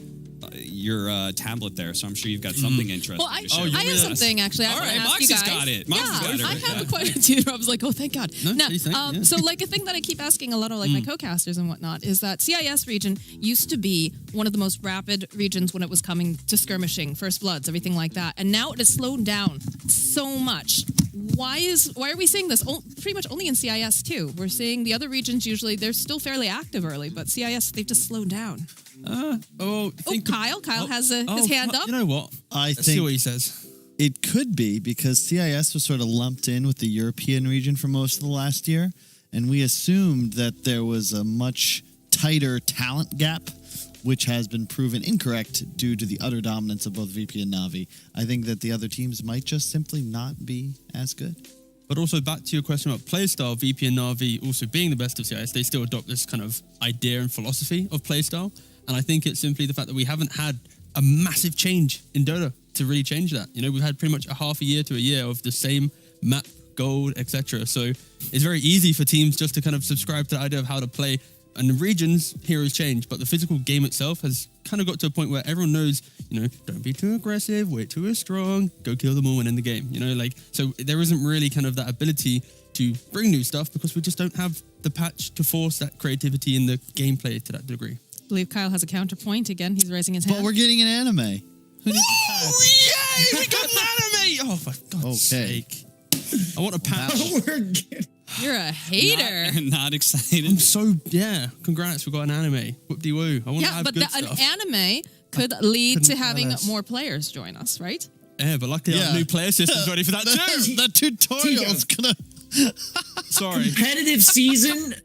your tablet there, so I'm sure you've got something interesting Well, I to share. have something actually. I All want right, to ask Moxie's you guys. got it. Moxie's got it I right have there. a question too. I was like, oh, thank God. No, Now, please, thank you. so like a thing that I keep asking a lot of like my co-casters and whatnot is that CIS region used to be one of the most rapid regions when it was coming to skirmishing, first bloods, everything like that, and now it has slowed down so much. Why are we seeing this? Pretty much only in CIS too. We're seeing the other regions usually they're still fairly active early, but CIS they've just slowed down. Kyle has his hand up. You know what? I Let's see what think he says. it could be because CIS was sort of lumped in with the European region for most of the last year, and we assumed that there was a much tighter talent gap, which has been proven incorrect due to the utter dominance of both VP and Na'Vi. I think that the other teams might just simply not be as good. But also back to your question about playstyle, VP and Na'Vi also being the best of CIS, they still adopt this kind of idea and philosophy of playstyle. And I think it's simply the fact that we haven't had a massive change in Dota to really change that. You know, we've had pretty much a half a year to a year of the same map, gold, etc. So it's very easy for teams just to kind of subscribe to the idea of how to play. And the regions, heroes change, but the physical game itself has kind of got to a point where everyone knows, you know, don't be too aggressive, wait too strong, go kill them all and end the game. You know, like, so there isn't really kind of that ability to bring new stuff because we just don't have the patch to force that creativity in the gameplay to that degree. I believe Kyle has a counterpoint. Again, he's raising his hand. But we're getting an anime. Oh, yay! We got an anime! Oh, for God's sake. I want a patch. You're a hater. Not excited. I'm so, congrats, we got an anime. Whoop-de-woo. I want to Yeah, have but good an stuff. anime could lead to couldn't having tell us. more players join us, right? Yeah, but luckily our new player system's ready for that too. The tutorial's gonna. Sorry. Competitive season.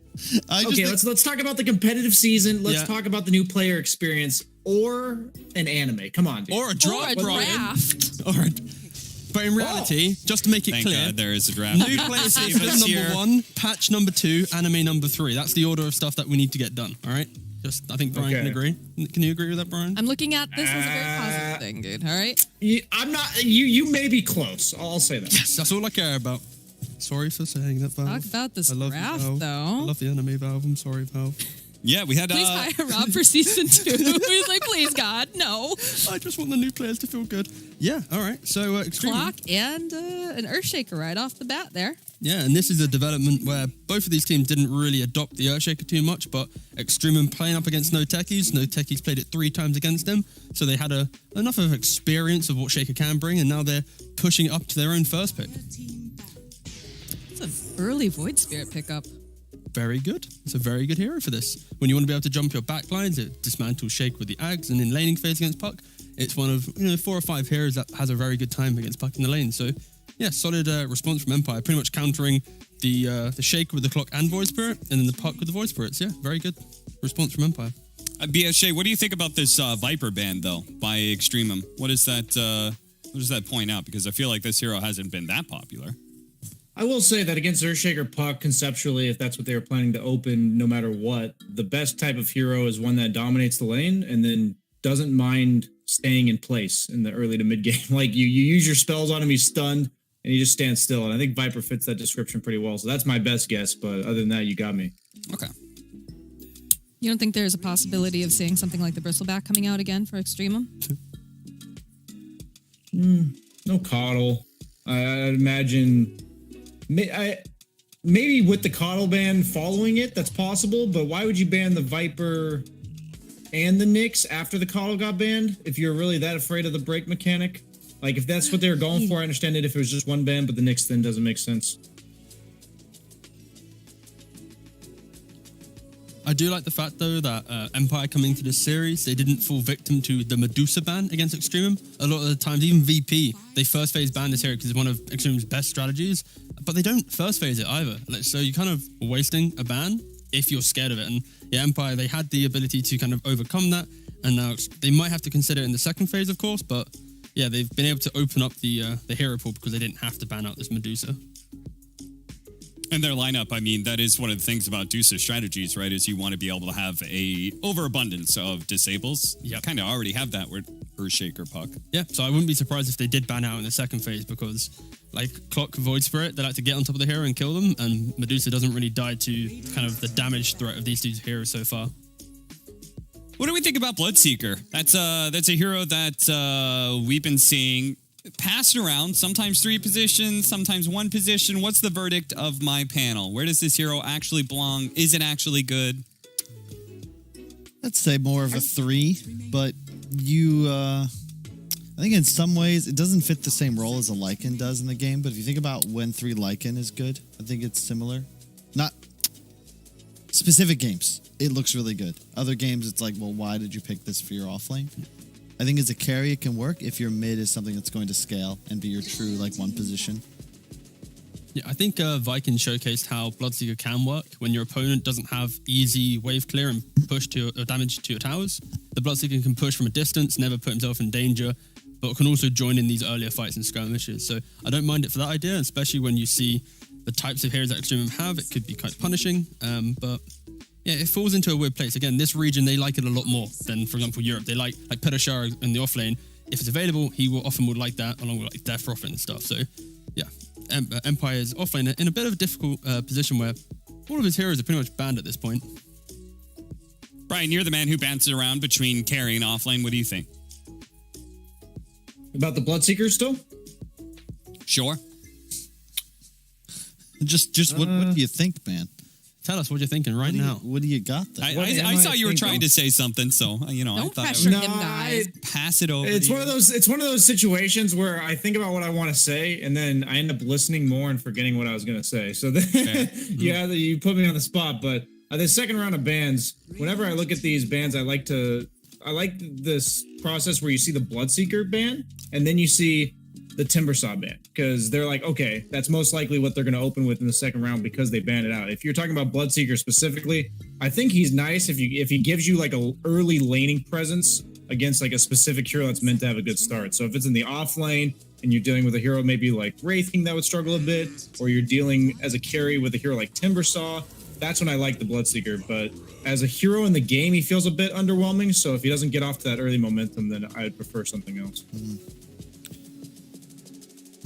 Okay, let's talk about the competitive season. Let's Yeah. talk about the new player experience or an anime. Come on, dude. Or a drop, Or a Brian. draft. But in reality, just to make it Thank clear, God there is a draft. new player system number 1, patch number 2, anime number 3. That's the order of stuff that we need to get done. All right. I think Brian can agree. Can you agree with that, Brian? I'm looking at this as a very positive thing, dude. All right. I'm not. You may be close. I'll say that. Yes, that's all I care about. Sorry for saying that, Valve. Talk about this I love you, draft, Valve. though. I love the anime, Valve. I'm sorry, Valve. Yeah, we had. Please hire Rob for season 2. He's like, please, God, no. I just want the new players to feel good. Yeah, all right. So, Extreme. Clock and an Earthshaker right off the bat there. Yeah, and this is a development where both of these teams didn't really adopt the Earthshaker too much, but EXTREMUM playing up against NoTechies. NoTechies played it 3 times against them, so they had enough of experience of what Shaker can bring, and now they're pushing it up to their own first pick. It's an early Void Spirit pickup. Very good. It's a very good hero for this. When you want to be able to jump your backlines, it dismantles Shake with the Ags, and in laning phase against Puck, it's one of 4 or 5 heroes that has a very good time against Puck in the lane. So, yeah, solid response from Empire, pretty much countering the Shake with the Clock and Void Spirit, and then the Puck with the Void Spirits. Yeah, very good response from Empire. BSJ, what do you think about this Viper ban, though, by EXTREMUM? What does that point out? Because I feel like this hero hasn't been that popular. I will say that against Earthshaker Puck, conceptually, if that's what they were planning to open, no matter what, the best type of hero is one that dominates the lane and then doesn't mind staying in place in the early to mid game. Like you use your spells on him, he's stunned, and he just stands still. And I think Viper fits that description pretty well. So that's my best guess. But other than that, you got me. Okay. You don't think there's a possibility of seeing something like the Bristleback coming out again for EXTREMUM? No coddle. I'd imagine. Maybe with the coddle ban following it, that's possible. But why would you ban the Viper and the Nyx after the coddle got banned? If you're really that afraid of the break mechanic, like if that's what they were going for, I understand it. If it was just one ban, but the Nyx then doesn't make sense. I do like the fact, though, that Empire coming to this series, they didn't fall victim to the Medusa ban against EXTREMUM. A lot of the times, even VP, they first phase ban this hero because it's one of EXTREMUM's best strategies, but they don't first phase it either. So you're kind of wasting a ban if you're scared of it. And yeah, Empire, they had the ability to kind of overcome that, and now they might have to consider it in the second phase, of course, but yeah, they've been able to open up the hero pool because they didn't have to ban out this Medusa. And their lineup, I mean, that is one of the things about Deuce's strategies, right? Is you want to be able to have a overabundance of disables. You kind of already have that with Earthshaker Puck. Yeah, so I wouldn't be surprised if they did ban out in the second phase because, like Clock, Void Spirit, they like to get on top of the hero and kill them, and Medusa doesn't really die to kind of the damage threat of these two heroes so far. What do we think about Bloodseeker? That's a hero that we've been seeing passed around, sometimes 3 positions, sometimes 1 position. What's the verdict of my panel? Where does this hero actually belong? Is it actually good? I'd say more of a 3, but I think in some ways it doesn't fit the same role as a Lycan does in the game, but if you think about when 3 Lycan is good, I think it's similar. Not specific games, it looks really good. Other games, it's like, well, why did you pick this for your offlane? I think as a carry, it can work if your mid is something that's going to scale and be your true, like, 1 position. Yeah, I think Viking showcased how Bloodseeker can work when your opponent doesn't have easy wave clear and push to damage to your towers. The Bloodseeker can push from a distance, never put himself in danger, but can also join in these earlier fights and skirmishes. So I don't mind it for that idea, especially when you see the types of heroes that EXTREMUM have. It could be quite punishing, but yeah, it falls into a weird place. Again, this region, they like it a lot more than, for example, Europe. They like Petushara in the offlane. If it's available, he will often would like that, along with like Death Prophet and stuff. So, yeah, Empire's offlane in a bit of a difficult position where all of his heroes are pretty much banned at this point. Brian, you're the man who bounces around between carry and offlane. What do you think? About the Bloodseeker still? Sure. Just what do you think, man? Tell us what you're thinking right now. What do you got there? I saw you were trying to say something, so I Don't thought pressure I him, would guys. pass it over. It's to one you. of those. It's one of those situations where I think about what I want to say, and then I end up listening more and forgetting what I was going to say. So then, you put me on the spot. But the second round of bans, whenever I look at these bans, I like this process where you see the Bloodseeker ban, and then you see the Timbersaw ban, because they're like, okay, that's most likely what they're going to open with in the second round because they banned it out. If you're talking about Bloodseeker specifically, I think he's nice if he gives you like a early laning presence against like a specific hero that's meant to have a good start. So if it's in the off lane and you're dealing with a hero maybe like Wraithing that would struggle a bit, or you're dealing as a carry with a hero like Timbersaw, that's when I like the Bloodseeker. But as a hero in the game, he feels a bit underwhelming. So if he doesn't get off to that early momentum, then I'd prefer something else.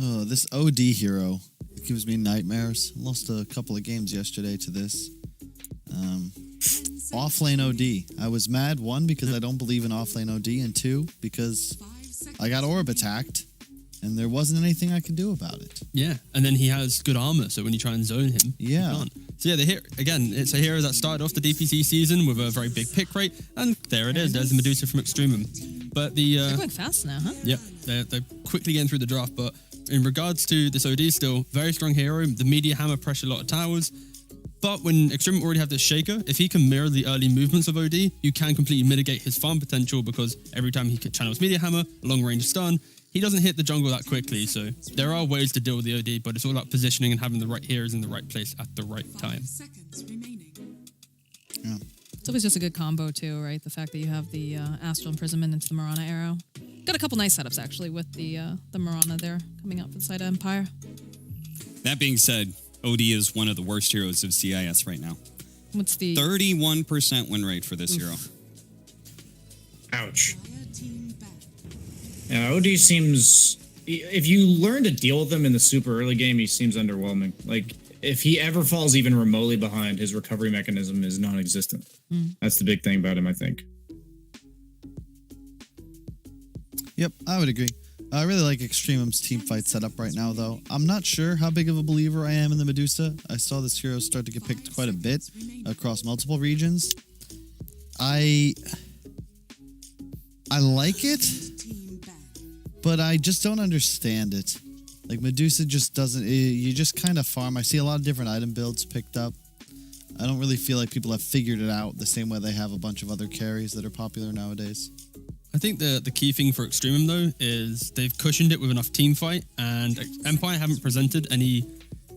Oh, this OD hero gives me nightmares. I lost a couple of games yesterday to this. Offlane OD. I was mad, one, because I don't believe in offlane OD, and two, because I got orb attacked, and there wasn't anything I could do about it. Yeah, and then he has good armor, so when you try and zone him, Yeah. you can't. So yeah, it's a hero that started off the DPC season with a very big pick rate, and there it is. There's the Medusa from EXTREMUM. But They're going fast now, huh? yeah, they're quickly getting through the draft. But in regards to this OD, still very strong hero. The media hammer pressure a lot of towers. But when EXTREMUM already have this Shaker, if he can mirror the early movements of OD, you can completely mitigate his farm potential, because every time he channels media hammer, long range stun, he doesn't hit the jungle that quickly. So there are ways to deal with the OD, but it's all about positioning and having the right heroes in the right place at the right time. Yeah. It's always just a good combo too, right? The fact that you have the Astral Imprisonment into the Mirana arrow. Got a couple nice setups actually with the Mirana there coming up inside Empire. That being said, OD is one of the worst heroes of CIS right now. What's the 31% win rate for this hero. Ouch. Yeah, OD seems... If you learn to deal with him in the super early game, he seems underwhelming. Like, if he ever falls even remotely behind, his recovery mechanism is non-existent. That's the big thing about him, I think. Yep, I would agree. I really like EXTREMUM's team fight setup right now, though. I'm not sure how big of a believer I am in the Medusa. I saw this hero start to get picked quite a bit across multiple regions. I like it, but I just don't understand it. Like, Medusa just doesn't... You just kind of farm. I see a lot of different item builds picked up. I don't really feel like people have figured it out the same way they have a bunch of other carries that are popular nowadays. I think the key thing for EXTREMUM, though, is they've cushioned it with enough team fight, and Empire haven't presented any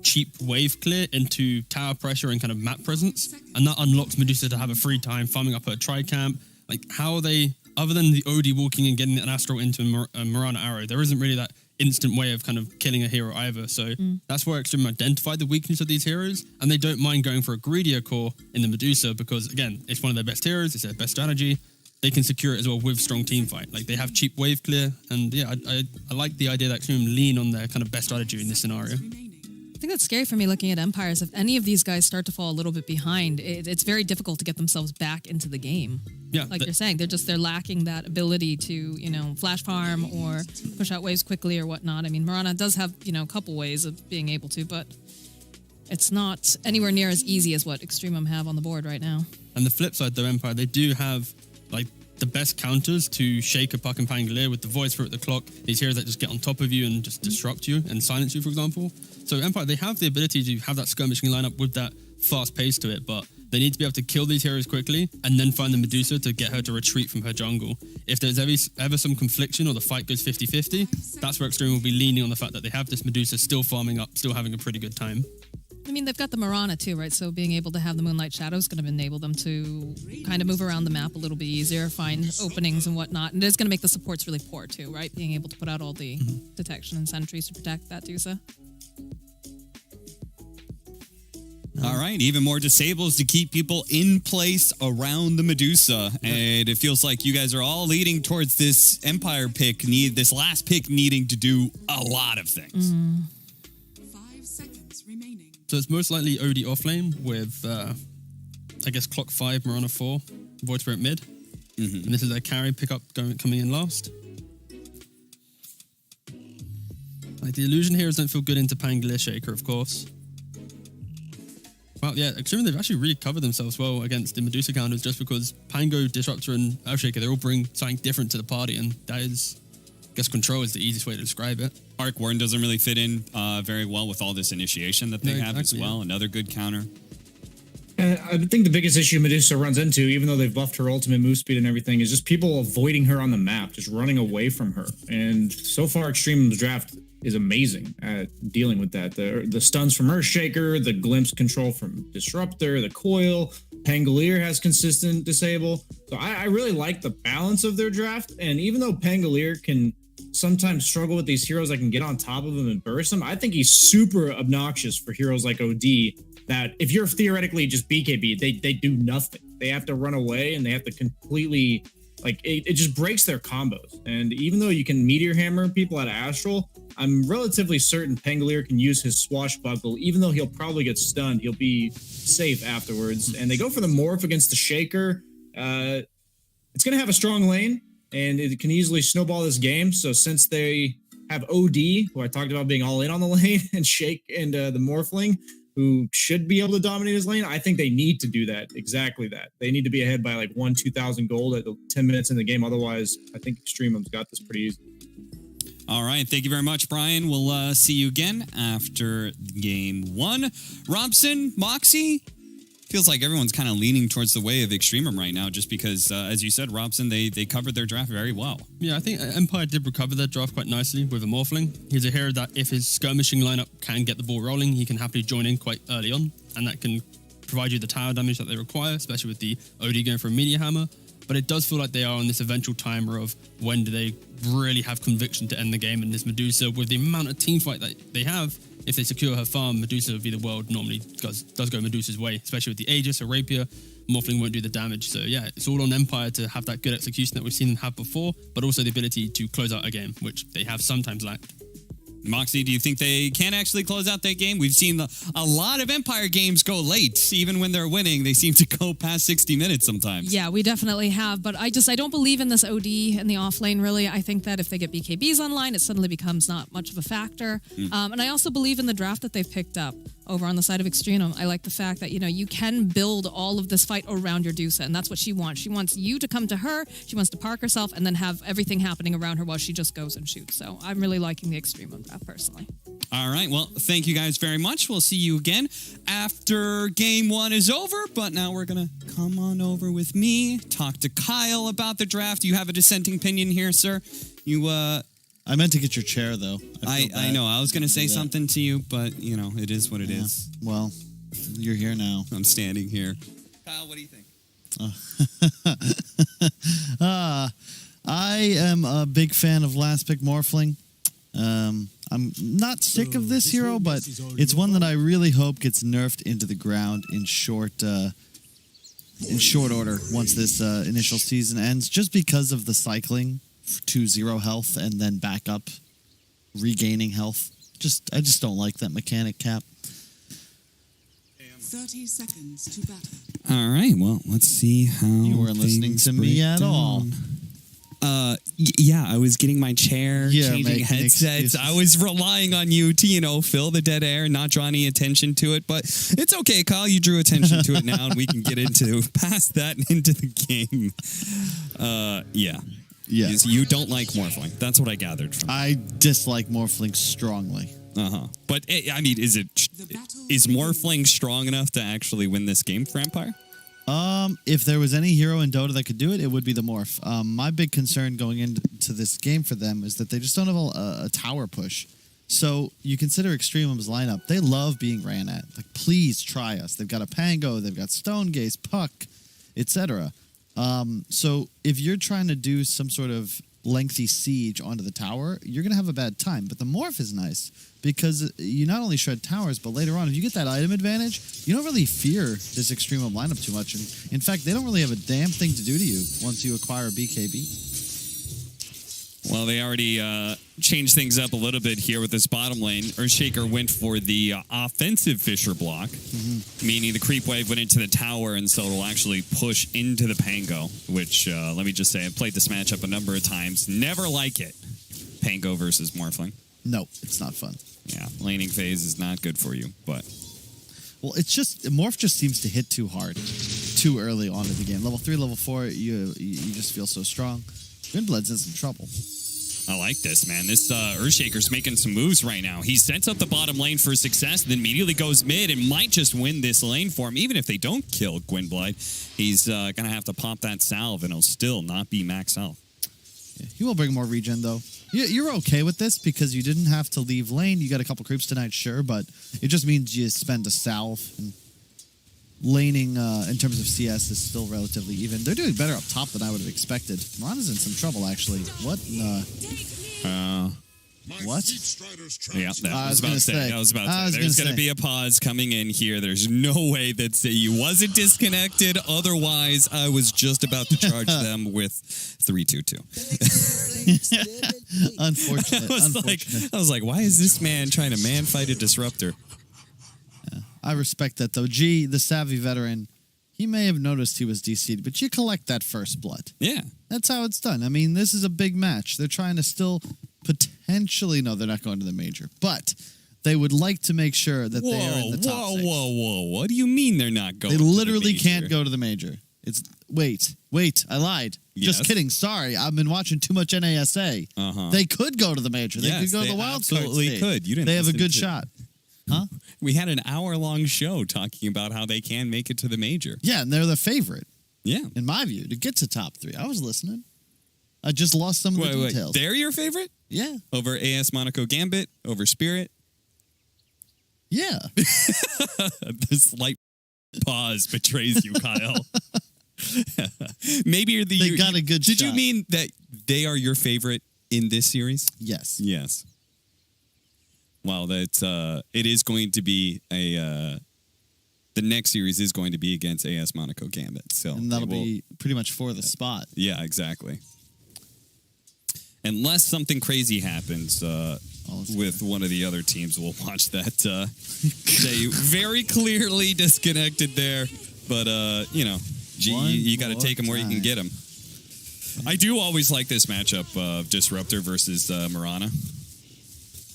cheap wave clear into tower pressure and kind of map presence, and that unlocks Medusa to have a free time farming up her tri-camp. Like, how are they, other than the OD walking and getting an Astral into a Mirana arrow, there isn't really that instant way of kind of killing a hero either. So that's where EXTREMUM identified the weakness of these heroes, and they don't mind going for a greedier core in the Medusa because, again, it's one of their best heroes, it's their best strategy. They can secure it as well with strong team fight. Like, they have cheap wave clear, and yeah, I like the idea that EXTREMUM lean on their kind of best strategy in this scenario. I think that's scary for me looking at Empires. If any of these guys start to fall a little bit behind, it's very difficult to get themselves back into the game. Yeah, Like you're saying, they're lacking that ability to, flash farm or push out waves quickly or whatnot. I mean, Mirana does have, a couple ways of being able to, but it's not anywhere near as easy as what EXTREMUM have on the board right now. And the flip side, though, Empire, they do have like the best counters to Shaker, Puck, and Pangolier with the Void Spirit, the Clock, these heroes that just get on top of you and just disrupt you and silence you, for example. So Empire, they have the ability to have that skirmishing lineup with that fast pace to it, but they need to be able to kill these heroes quickly and then find the Medusa to get her to retreat from her jungle. If there's ever some confliction or the fight goes 50-50, that's where EXTREMUM will be leaning on the fact that they have this Medusa still farming up, still having a pretty good time. I mean, they've got the Mirana too, right? So being able to have the Moonlight Shadow is going to enable them to kind of move around the map a little bit easier, find openings and whatnot. And it is going to make the supports really poor too, right? Being able to put out all the detection and sentries to protect that Dusa. All right, even more disables to keep people in place around the Medusa. And it feels like you guys are all leading towards this Empire pick, this last pick needing to do a lot of things. 5 seconds remaining. So it's most likely OD offlane with, I guess, Clock 5, Mirana 4, Void Spirit mid. And this is their carry pickup coming in last. Like, the illusion heroes don't feel good into Pangolier Shaker, of course. out, yeah, Extreme, they've actually really covered themselves well against the Medusa counters just because Pango, Disruptor, and Earthshaker, they all bring something different to the party, and that is, I guess, control is the easiest way to describe it. Arc Warden doesn't really fit in very well with all this initiation that they have as well. Yeah. Another good counter. I think the biggest issue Medusa runs into, even though they've buffed her ultimate move speed and everything, is just people avoiding her on the map, just running away from her. And so far, Extremum's draft is amazing at dealing with that. The stuns from Earthshaker, the glimpse control from Disruptor, the coil, Pangolier has consistent disable. So I really like the balance of their draft. And even though Pangolier can sometimes struggle with these heroes that can get on top of him and burst him, I think he's super obnoxious for heroes like OD, that if you're theoretically just BKB, they do nothing. They have to run away and they have to completely, like, it just breaks their combos. And even though you can Meteor Hammer people out of Astral, I'm relatively certain Pangolier can use his Swashbuckle. Even though he'll probably get stunned, he'll be safe afterwards. And they go for the Morph against the Shaker. It's going to have a strong lane, and it can easily snowball this game. So since they have OD, who I talked about being all in on the lane, and Shake and the Morphling, who should be able to dominate his lane, I think they need to do that. Exactly that. They need to be ahead by like 2,000 gold at 10 minutes in the game. Otherwise, I think Extremum's got this pretty easy. All right. Thank you very much, Brian. We'll see you again after game 1. Robson, Moxie, feels like everyone's kind of leaning towards the way of Extremum right now just because, as you said, Robson, they covered their draft very well. Yeah, I think Empire did recover their draft quite nicely with a Morphling. He's a hero that if his skirmishing lineup can get the ball rolling, he can happily join in quite early on, and that can provide you the tower damage that they require, especially with the OD going for a Meteor Hammer. But it does feel like they are on this eventual timer of when do they really have conviction to end the game. And this Medusa, with the amount of teamfight that they have, if they secure her farm, Medusa v. the World normally does go Medusa's way, especially with the Aegis or Rapier. Morphling won't do the damage. So yeah, it's all on Empire to have that good execution that we've seen them have before, but also the ability to close out a game, which they have sometimes lacked. Moxie, do you think they can actually close out that game? We've seen a lot of Empire games go late. Even when they're winning, they seem to go past 60 minutes sometimes. Yeah, we definitely have. But I don't believe in this OD in the off lane, really. I think that if they get BKBs online, it suddenly becomes not much of a factor. And I also believe in the draft that they've picked up over on the side of Extremum. I like the fact that, you can build all of this fight around your Dusa, and that's what she wants. She wants you to come to her, she wants to park herself, and then have everything happening around her while she just goes and shoots. So I'm really liking the Extremum draft, personally. All right. Well, thank you guys very much. We'll see you again after game 1 is over. But now we're going to come on over with me, talk to Kyle about the draft. You have a dissenting opinion here, sir. I meant to get your chair, though. I know. I was going to say something to you, but, it is what it is. Well, you're here now. I'm standing here. Kyle, what do you think? I am a big fan of last pick Morphling. I'm not sick of this hero, but it's one that I really hope gets nerfed into the ground in short order once this initial season ends, just because of the cycling to 0 health and then back up, regaining health. I just don't like that mechanic, Cap. 30 seconds to battle. All right. Well, let's see how You weren't listening to me at all. Yeah, I was getting my chair, changing making headsets. excuses. I was relying on you to, fill the dead air, not draw any attention to it. But it's okay, Kyle. You drew attention to it now, and we can get past that and into the game. Yeah. You don't like Morphling. That's what I gathered from. I dislike Morphling strongly. But is Morphling strong enough to actually win this game for Empire? If there was any hero in Dota that could do it, it would be the Morph. My big concern going into this game for them is that they just don't have a tower push. So you consider Extremum's lineup. They love being ran at. Like, please try us. They've got a Pango, they've got Stonegaze, Puck, etc. So if you're trying to do some sort of lengthy siege onto the tower, you're going to have a bad time. But the Morph is nice because you not only shred towers, but later on, if you get that item advantage, you don't really fear this Extremum lineup too much. And in fact, they don't really have a damn thing to do to you once you acquire a BKB. Well, they already changed things up a little bit here with this bottom lane. Earthshaker went for the offensive Fisher block, meaning the creep wave went into the tower, and so it'll actually push into the Pango, which, let me just say, I've played this matchup a number of times. Never like it. Pango versus Morphling. No, it's not fun. Yeah, laning phase is not good for you, but... Well, it's just Morph just seems to hit too hard, too early on in the game. Level 3, level 4, you just feel so strong. Gwynbleidd's in some trouble. I like this, man. This Earthshaker's making some moves right now. He sets up the bottom lane for success, then immediately goes mid and might just win this lane for him. Even if they don't kill Gwynbleidd, he's going to have to pop that salve, and he'll still not be max health. Yeah, he will bring more regen, though. You're okay with this because you didn't have to leave lane. You got a couple creeps tonight, sure, but it just means you spend a salve. And laning in terms of CS is still relatively even. They're doing better up top than I would have expected. Mirana's in some trouble, actually. What? What? Yeah, I was about to say. There's going to be a pause coming in here. There's no way that sayuw wasn't disconnected. Otherwise, I was just about to charge them with 3-2-2. Unfortunate. I was like, why is this man trying to man fight a disruptor? Yeah, I respect that, though. G, the savvy veteran, he may have noticed he was DC'd, but you collect that first blood. Yeah. That's how it's done. I mean, this is a big match. They're trying to still potentially, no, they're not going to the major, but they would like to make sure that they are in the top six. Whoa. What do you mean they're not going They to the literally major? can't go to the major. It's wait, I lied. Yes. Just kidding. Sorry, I've been watching too much NASA. They could go to the major. They could go to the wild card absolutely stage. could. You didn't They have a listen good to- shot. Huh? We had an hour-long show talking about how they can make it to the major. Yeah, and they're the favorite, Yeah. in my view, to get to top 3. I was listening. I just lost some of the details. They're your favorite? Yeah. Over AS Monaco Gambit? Over Spirit? Yeah. The slight pause betrays you, Kyle. Maybe They got a good Did shot. you mean that they are your favorite in this series? Yes. Yes. Well, that's it is going to be a the next series is going to be against AS Monaco Gambit. So And that'll be pretty much for the spot. yeah, exactly. Unless something crazy happens with one of the other teams, we'll watch that. They very clearly disconnected there, but you got to take them where you can get them. I do always like this matchup of Disruptor versus Mirana.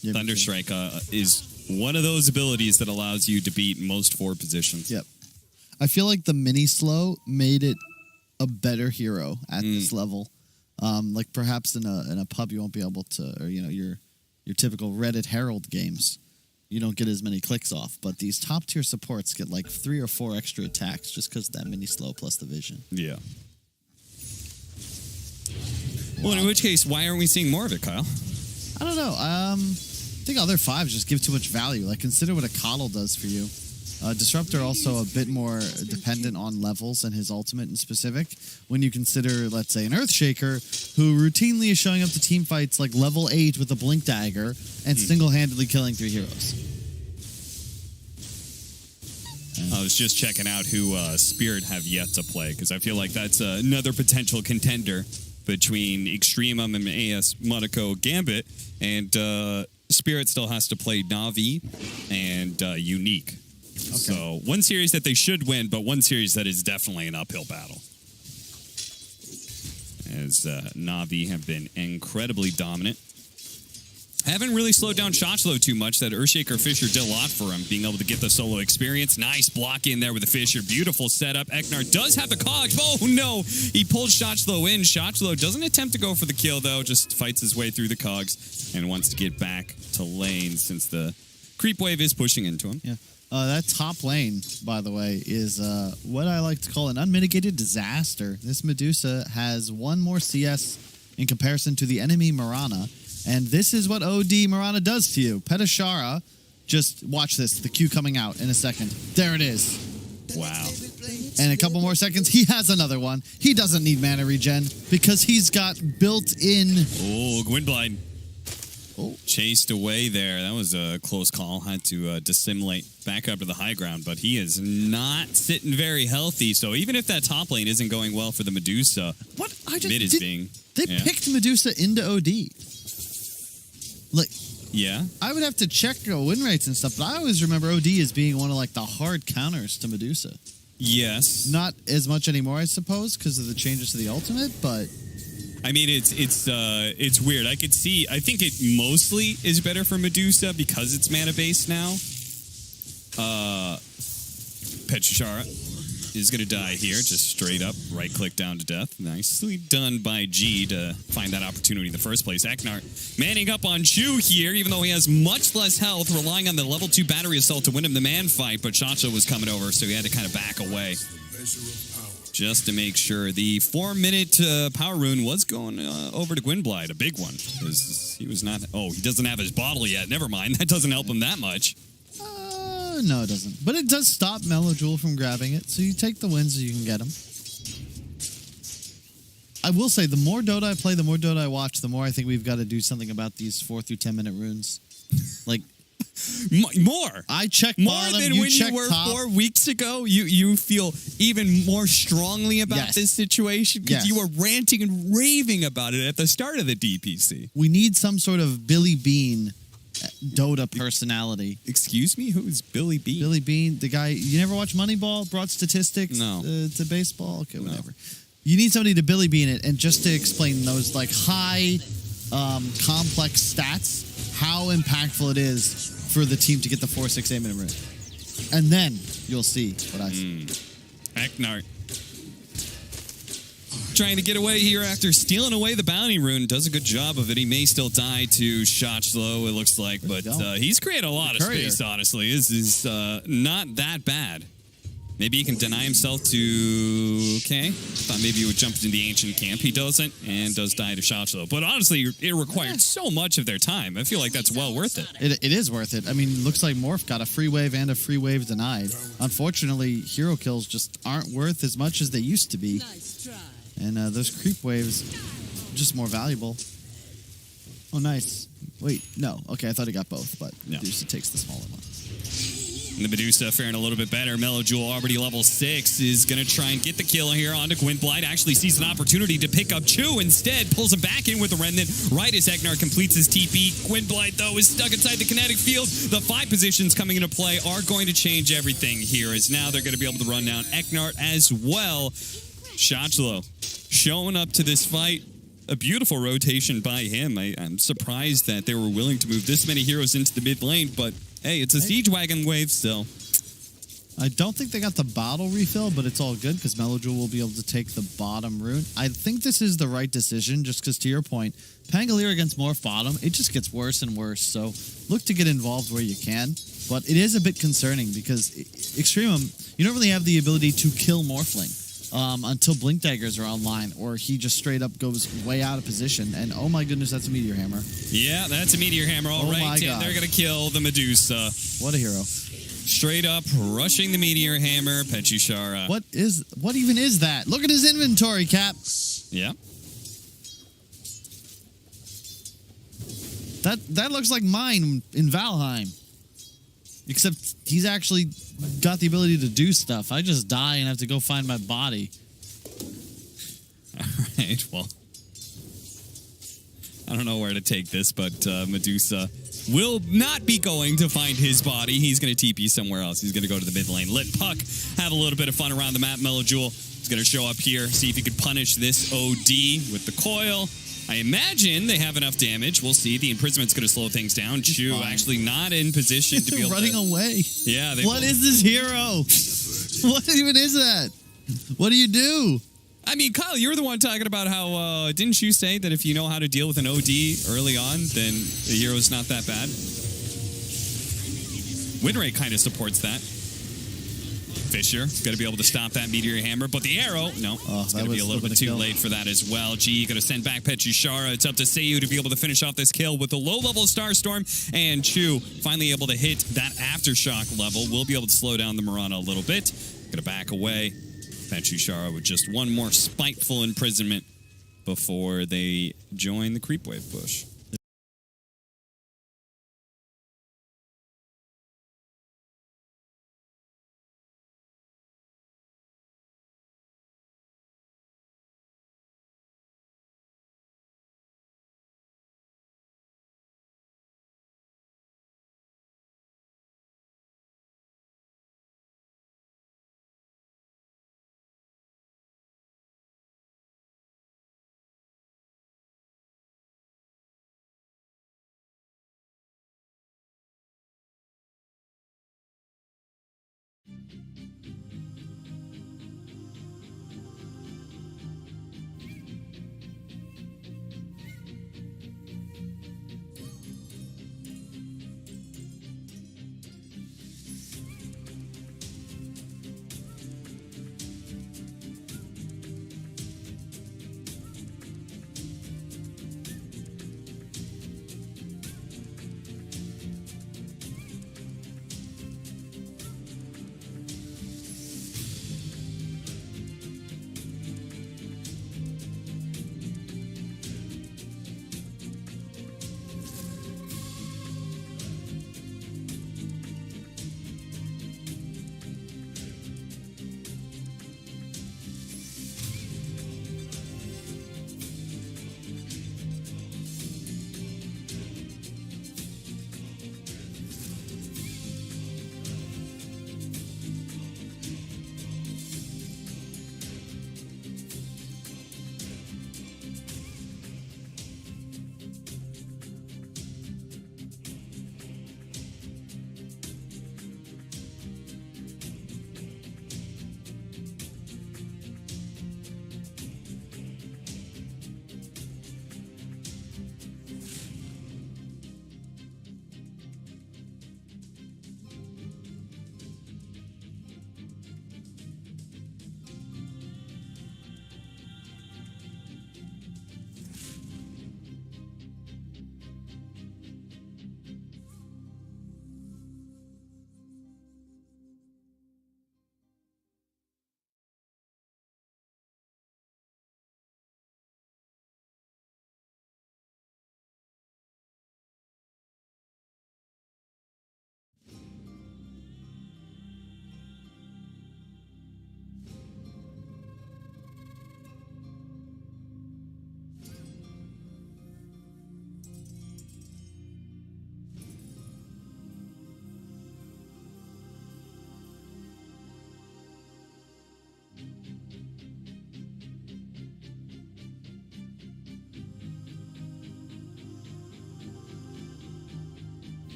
Yeah, Thunderstrike is one of those abilities that allows you to beat most 4 positions. Yep. I feel like the mini slow made it a better hero at this level. Like perhaps in a pub you won't be able to, or your typical Reddit Herald games, you don't get as many clicks off. But these top tier supports get like 3 or 4 extra attacks just because of that mini slow plus the vision. Yeah. Well, in which case, why aren't we seeing more of it, Kyle? I don't know. I think other 5s just give too much value. Like consider what a coddle does for you. Disruptor also a bit more dependent on levels and his ultimate in specific. When you consider, let's say, an Earthshaker who routinely is showing up to team fights like level 8 with a Blink Dagger and single-handedly killing 3 heroes. I was just checking out who Spirit have yet to play, because I feel like that's another potential contender between EXTREMUM and AS Monaco Gambit, and Spirit still has to play Na'Vi and Unique. Okay. So one series that they should win, but one series that is definitely an uphill battle. As Na'Vi have been incredibly dominant. Haven't really slowed down Shachlo too much. That Earthshaker Fisher did a lot for him, being able to get the solo experience. Nice block in there with the Fisher. Beautiful setup. EcNart does have the cogs. Oh, no. He pulled Shachlo in. Shachlo doesn't attempt to go for the kill, though. Just fights his way through the cogs and wants to get back to lane since the creep wave is pushing into him. Yeah. That top lane, by the way, is what I like to call an unmitigated disaster. This Medusa has 1 more CS in comparison to the enemy Mirana. And this is what OD Mirana does to you. Petushara, just watch this, the Q coming out in a second. There it is. Wow. And a couple more seconds, he has another one. He doesn't need mana regen because he's got built-in... Oh, gwynbleidd. Oh. Chased away there. That was a close call. Had to dissimulate back up to the high ground, but he is not sitting very healthy. So even if that top lane isn't going well for the Medusa, What? mid is being... They picked Medusa into OD. Like, yeah. I would have to check win rates and stuff, but I always remember OD as being one of like the hard counters to Medusa. Yes. Not as much anymore, I suppose, because of the changes to the ultimate, but I mean, it's weird. I could see. I think it mostly is better for Medusa because it's mana based now. Petushara is going to die here, just straight up, right-click down to death. Nicely done by G to find that opportunity in the first place. EcNart manning up on Chu here, even though he has much less health, relying on the level 2 battery assault to win him the man fight, but Shachlo was coming over, so he had to kind of back away. Just to make sure. The 4-minute power rune was going over to gwynbleidd, a big one. He was not... Oh, he doesn't have his bottle yet. Never mind. That doesn't help him that much. No, it doesn't. But it does stop mellojul from grabbing it, so you take the wins so you can get them. I will say, the more Dota I play, the more Dota I watch, the more I think we've got to do something about these 4 through 10 minute runes. Like... More. I check more bottom, than you when check you were top. 4 weeks ago. You feel even more strongly about this situation because you were ranting and raving about it at the start of the DPC. We need some sort of Billy Bean Dota personality. Excuse me? Who is Billy Bean? Billy Bean, the guy. You never watch Moneyball? Brought statistics to baseball? Okay, whatever. You need somebody to Billy Bean it, and just to explain those like high, complex stats, how impactful it is for the team to get the 4-6 8-minute rune. And then you'll see what I see. EcNart trying to get away here after stealing away the bounty rune. Does a good job of it. He may still die to Shachlo, it looks like, but he's created a lot of space, honestly. This is not that bad. Maybe he can deny himself to... Okay. Thought maybe he would jump into the ancient camp. He doesn't, and does die to Shachlo. But honestly, it required so much of their time. I feel like that's well worth it. It is worth it. I mean, looks like Morph got a free wave and a free wave denied. Unfortunately, hero kills just aren't worth as much as they used to be. And those creep waves, just more valuable. Oh, nice. Wait, no. Okay, I thought he got both, but Medusa takes the smaller one. And the Medusa faring a little bit better. mellojul, already level 6, is going to try and get the kill here onto gwynbleidd. Actually sees an opportunity to pick up Chu. Instead, pulls him back in with the Remnant right as EcNart completes his TP. gwynbleidd, though, is stuck inside the kinetic field. The 5 positions coming into play are going to change everything here, as now they're going to be able to run down EcNart as well. Shachlo showing up to this fight. A beautiful rotation by him. I'm surprised that they were willing to move this many heroes into the mid lane, but hey, it's a siege wagon wave still. I don't think they got the bottle refill, but it's all good because mellojul will be able to take the bottom rune. I think this is the right decision, just because to your point, Pangolier against Morph bottom, it just gets worse and worse. So look to get involved where you can, but it is a bit concerning because EXTREMUM, you don't really have the ability to kill Morphling until Blink Daggers are online, or he just straight up goes way out of position. And oh my goodness, that's a Meteor Hammer. Yeah, that's a Meteor Hammer, all right. And they're going to kill the Medusa. What a hero. Straight up rushing the Meteor Hammer, Petushara. What even is that? Look at his inventory, Cap. Yeah. That looks like mine in Valheim. Except he's actually got the ability to do stuff. I just die and have to go find my body. All right, well. I don't know where to take this, but Medusa will not be going to find his body. He's going to TP somewhere else. He's going to go to the mid lane. Let Puck have a little bit of fun around the map. mellojul is going to show up here, see if he could punish this OD with the coil. I imagine they have enough damage. We'll see. The imprisonment's going to slow things down. Chu actually not in position to be able running away. Yeah. What is this hero? What even is that? What do you do? I mean, Kyle, you're the one talking about how, didn't you say that if you know how to deal with an OD early on, then the hero's not that bad? Win rate kind of supports that. Fisher is going to be able to stop that Meteor Hammer, but the arrow, no, it's going to be a little bit too late for that as well. G going to send back Petushara. It's up to sayuw to be able to finish off this kill with a low-level Starstorm, and Chu finally able to hit that Aftershock level. We'll be able to slow down the Mirana a little bit. Going to back away. Petushara with just one more spiteful imprisonment before they join the creep wave push.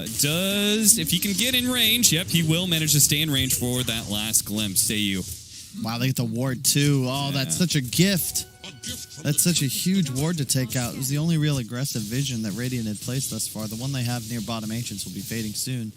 if he can get in range, yep, he will manage to stay in range for that last glimpse. Sayuw. Wow, they get the ward too. Oh, that's such a gift. That's such a huge ward to take out. It was the only real aggressive vision that Radiant had placed thus far. The one they have near bottom ancients will be fading soon.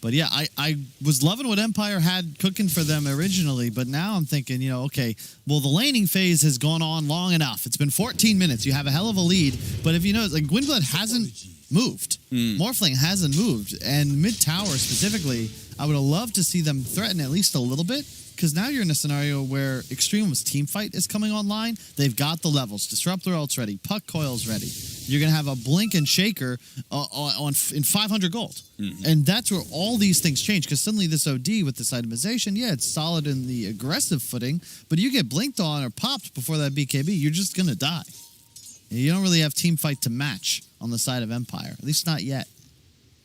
But yeah, I was loving what Empire had cooking for them originally, but now I'm thinking, okay, well, the laning phase has gone on long enough. It's been 14 minutes. You have a hell of a lead. But if you notice, like, gwynbleidd hasn't moved. Morphling hasn't moved. And mid-tower specifically, I would have loved to see them threaten at least a little bit, because now you're in a scenario where EXTREMUM's teamfight is coming online. They've got the levels. Disruptor ult's ready. Puck coil's ready. You're going to have a blink and shaker in 500 gold. And that's where all these things change, because suddenly this OD with this itemization, yeah, it's solid in the aggressive footing, but you get blinked on or popped before that BKB, you're just going to die. You don't really have team fight to match on the side of Empire, at least not yet.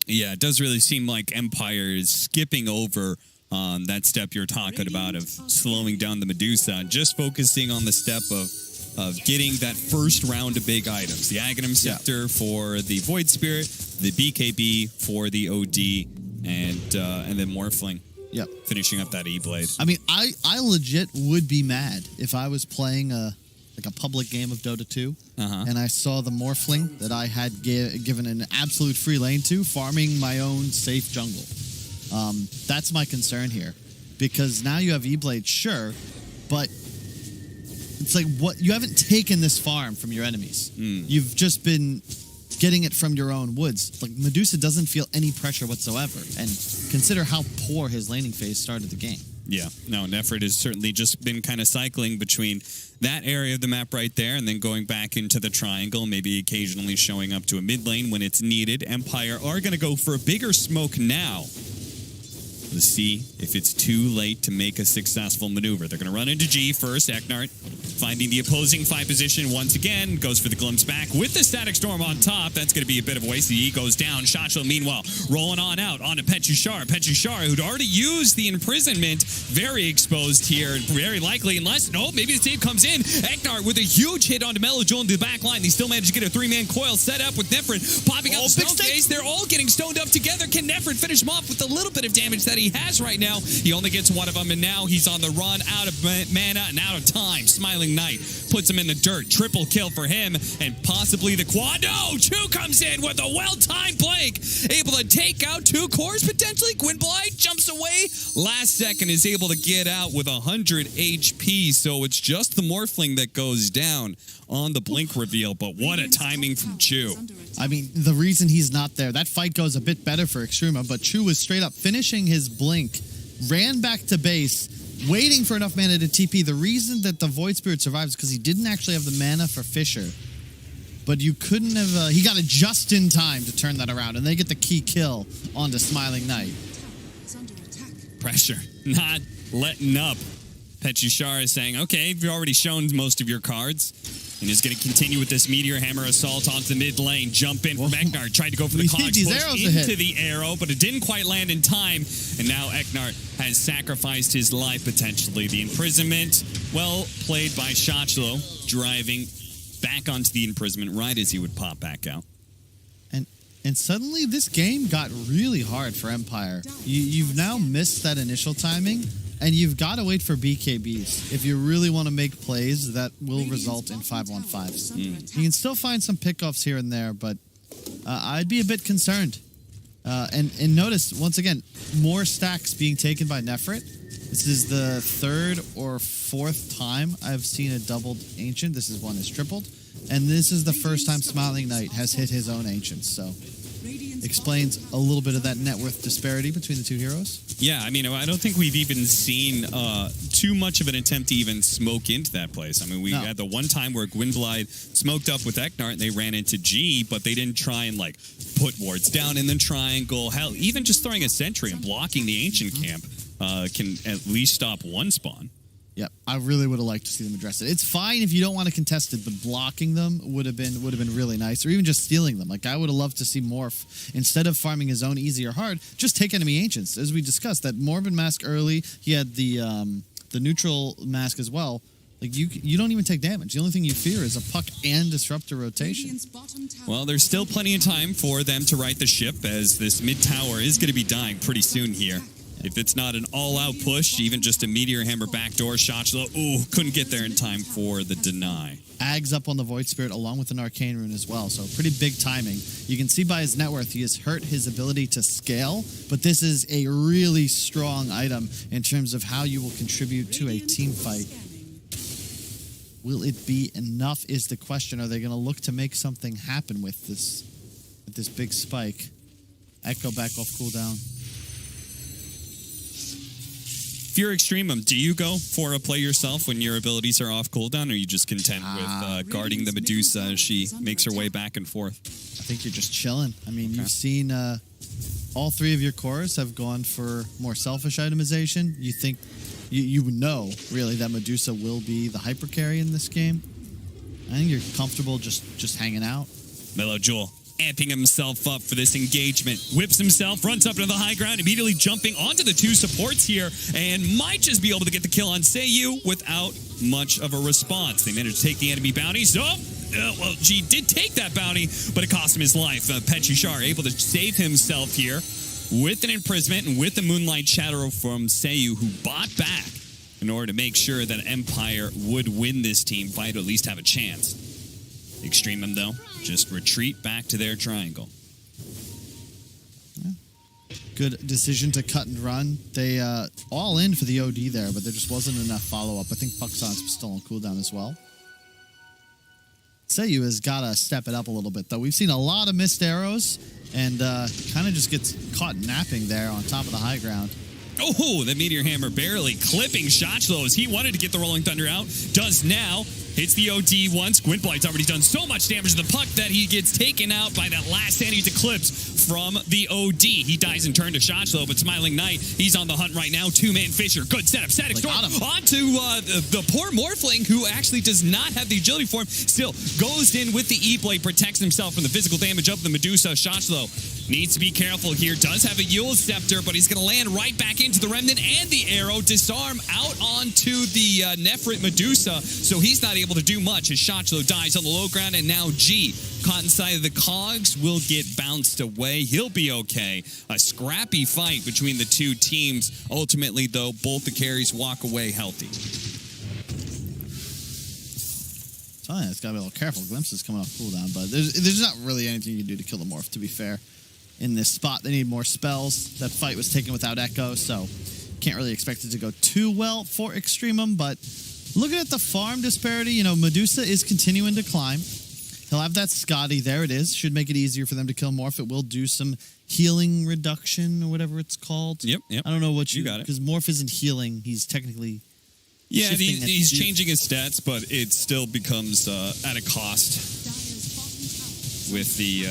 Yeah, it does really seem like Empire is skipping over that step you're talking about of slowing down the Medusa, just focusing on the step of getting that first round of big items. The Aghanim Scepter for the Void Spirit, the BKB for the OD, and then Morphling. Yep. Finishing up that E-Blade. I mean, I legit would be mad if I was playing a public game of Dota 2, and I saw the Morphling that I had given an absolute free lane to, farming my own safe jungle. That's my concern here, because now you have E-Blade, sure, but it's like, what, you haven't taken this farm from your enemies. You've just been getting it from your own woods. Like, Medusa doesn't feel any pressure whatsoever, and consider how poor his laning phase started the game. Yeah, no, nefrit has certainly just been kind of cycling between that area of the map right there and then going back into the triangle, maybe occasionally showing up to a mid lane when it's needed. Empire are going to go for a bigger smoke now. Let's see if it's too late to make a successful maneuver. They're going to run into G first. EcNart finding the opposing fight position once again. Goes for the glimpse back with the Static Storm on top. That's going to be a bit of a waste. The E goes down. Shachlo, meanwhile, rolling on out onto Petushara. Petushara, who'd already used the imprisonment, very exposed here. Very likely, unless, no, maybe the save comes in. EcNart with a huge hit onto mellojul into the back line. They still managed to get a three-man coil set up with nefrit popping up the snow case. They're all getting stoned up together. Can nefrit finish him off with a little bit of damage that he has right now? He only gets one of them, and now he's on the run, out of mana and out of time. Smiling Knight puts him in the dirt. Triple kill for him, and possibly the quad. No! Chu comes in with a well-timed blink, able to take out two cores potentially. gwynbleidd jumps away. Last second is able to get out with 100 HP, so it's just the Morphling that goes down on the blink reveal, but what a timing from Chu. I mean, the reason he's not there, that fight goes a bit better for EXTREMUM, but Chu was straight up finishing his blink, ran back to base, waiting for enough mana to TP. The reason that the Void Spirit survives is because he didn't actually have the mana for Fisher. But you couldn't have... he got it just in time to turn that around, and they get the key kill onto Smiling Knight. Pressure, not letting up. Petushara is saying, okay, you've already shown most of your cards, and is going to continue with this Meteor Hammer assault onto the mid lane. Jump in from EcNart. Tried to go for the Cogs push into the arrow, but it didn't quite land in time. And now EcNart has sacrificed his life, potentially. The imprisonment, well played by Shachlo, driving back onto the imprisonment right as he would pop back out. And suddenly this game got really hard for Empire. You've now missed that initial timing, and you've got to wait for BKBs if you really want to make plays that will result in 5-on-5s. You can still find some pickoffs here and there, but I'd be a bit concerned. And notice, once again, more stacks being taken by nefrit. This is the third or fourth time I've seen a doubled Ancient. This is one is tripled. And this is the first time Smiling Knight has hit his own Ancients, so explains a little bit of that net worth disparity between the two heroes. Yeah, I mean, I don't think we've even seen too much of an attempt to even smoke into that place. I mean, we had the one time where gwynbleidd smoked up with EcNart and they ran into G, but they didn't try and, like, put wards down in the triangle. Hell, even just throwing a sentry and blocking the Ancient camp can at least stop one spawn. Yep, I really would have liked to see them address it. It's fine if you don't want to contest it, but blocking them would have been really nice, or even just stealing them. Like, I would have loved to see Morph, instead of farming his own easy or hard, just take enemy Ancients. As we discussed, that Morbid mask early, he had the neutral mask as well. Like you don't even take damage. The only thing you fear is a puck and disruptor rotation. Radiant's bottom tower Well, there's still plenty of time for them to right the ship, as this mid tower is going to be dying pretty soon here. If it's not an all-out push, even just a Meteor Hammer backdoor, Shachlo, ooh, couldn't get there in time for the deny. Ags up on the Void Spirit along with an Arcane Rune as well, so pretty big timing. You can see by his net worth he has hurt his ability to scale, but this is a really strong item in terms of how you will contribute to a team fight. Will it be enough is the question. Are they going to look to make something happen with this big spike? Echo back off cooldown. If you're Extremum, do you go for a play yourself when your abilities are off cooldown, or are you just content with guarding the Medusa as she makes her way back and forth? I think you're just chilling. I mean, you've seen all three of your cores have gone for more selfish itemization. You think, you know, really, that Medusa will be the hyper carry in this game. I think you're comfortable just hanging out. mellojul amping himself up for this engagement. Whips himself, runs up to the high ground, immediately jumping onto the two supports here, and might just be able to get the kill on sayuw without much of a response. They managed to take the enemy bounties. Well, G did take that bounty, but it cost him his life. Petushara able to save himself here with an imprisonment and with the Moonlight Shadow from sayuw, who bought back in order to make sure that Empire would win this team fight, or at least have a chance. Extremum, though, just retreat back to their triangle. Yeah. Good decision to cut and run. They all in for the OD there, but there just wasn't enough follow-up. I think Puckson's still on cooldown as well. sayuw has got to step it up a little bit, though. We've seen a lot of missed arrows, and kind of just gets caught napping there on top of the high ground. Oh, the Meteor Hammer barely clipping Shachlo as he wanted to get the Rolling Thunder out. Does now. Hits the OD once. Gwynbleidd's already done so much damage to the puck that he gets taken out by that last Sandy's Eclipse from the OD. He dies in turn to Shachlo, but Smiling Knight, he's on the hunt right now. Two-man Fisher. Good setup. Static Storm onto the poor Morphling, who actually does not have the agility for him. Still goes in with the E-Blade, protects himself from the physical damage of the Medusa. Shachlo needs to be careful here. Does have a Yule Scepter, but he's going to land right back into the Remnant and the arrow. Disarm out onto the Nefrit Medusa, so he's not able to do much as Shachlo dies on the low ground, and now G, caught inside of the cogs, will get bounced away. He'll be okay. A scrappy fight between the two teams. Ultimately, though, both the carries walk away healthy. It's got to be a little careful. Glimpse is coming off cooldown, but there's not really anything you can do to kill the Morph, to be fair. In this spot, they need more spells. That fight was taken without Echo, so can't really expect it to go too well for Extremum, but looking at the farm disparity, you know, Medusa is continuing to climb. He'll have that Scotty. There it is. Should make it easier for them to kill Morph. It will do some healing reduction or whatever it's called. Yep. I don't know what you got it. Because Morph isn't healing. He's technically... Yeah, he's changing his stats, but it still becomes at a cost with the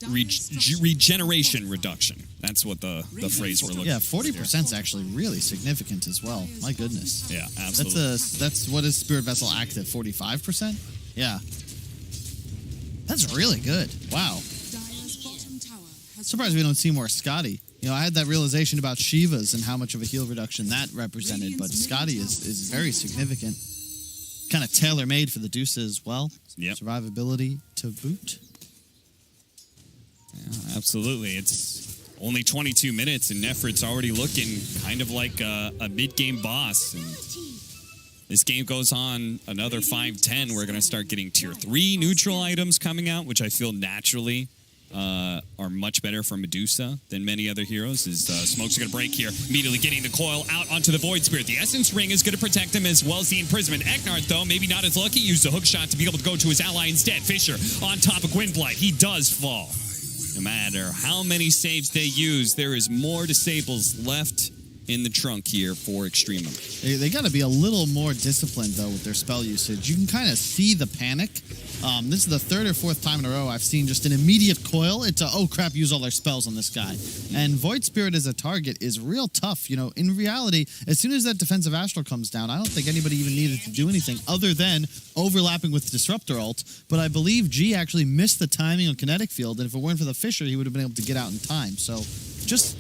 regeneration reduction. That's what the phrase we're looking for. Yeah, 40% is actually really significant as well. My goodness. Yeah, absolutely. That's what is Spirit Vessel active? 45%? Yeah. That's really good. Wow. Surprised we don't see more Scotty. You know, I had that realization about Shiva's and how much of a heal reduction that represented, but Scotty is very significant. Kind of tailor-made for the Deuce as well. Yep. Survivability to boot. Yeah, absolutely. It's only 22 minutes, and Nefrit's already looking kind of like a mid-game boss. And this game goes on another 5-10. We're going to start getting Tier 3 neutral items coming out, which I feel naturally are much better for Medusa than many other heroes. His smokes are going to break here. Immediately getting the coil out onto the Void Spirit. The Essence Ring is going to protect him as well as the imprisonment. EcNart, though, maybe not as lucky. Used a hook shot to be able to go to his ally instead. Fisher on top of Gwynbleidd. He does fall. No matter how many saves they use, there is more disables left in the trunk here for Extremum. They got to be a little more disciplined, though, with their spell usage. You can kind of see the panic. This is the third or fourth time in a row I've seen just an immediate coil. It's a, oh crap, use all their spells on this guy. And Void Spirit as a target is real tough. You know, in reality, as soon as that defensive Astral comes down, I don't think anybody even needed to do anything other than overlapping with Disruptor ult. But I believe G actually missed the timing on Kinetic Field, and if it weren't for the Fisher, he would have been able to get out in time. So just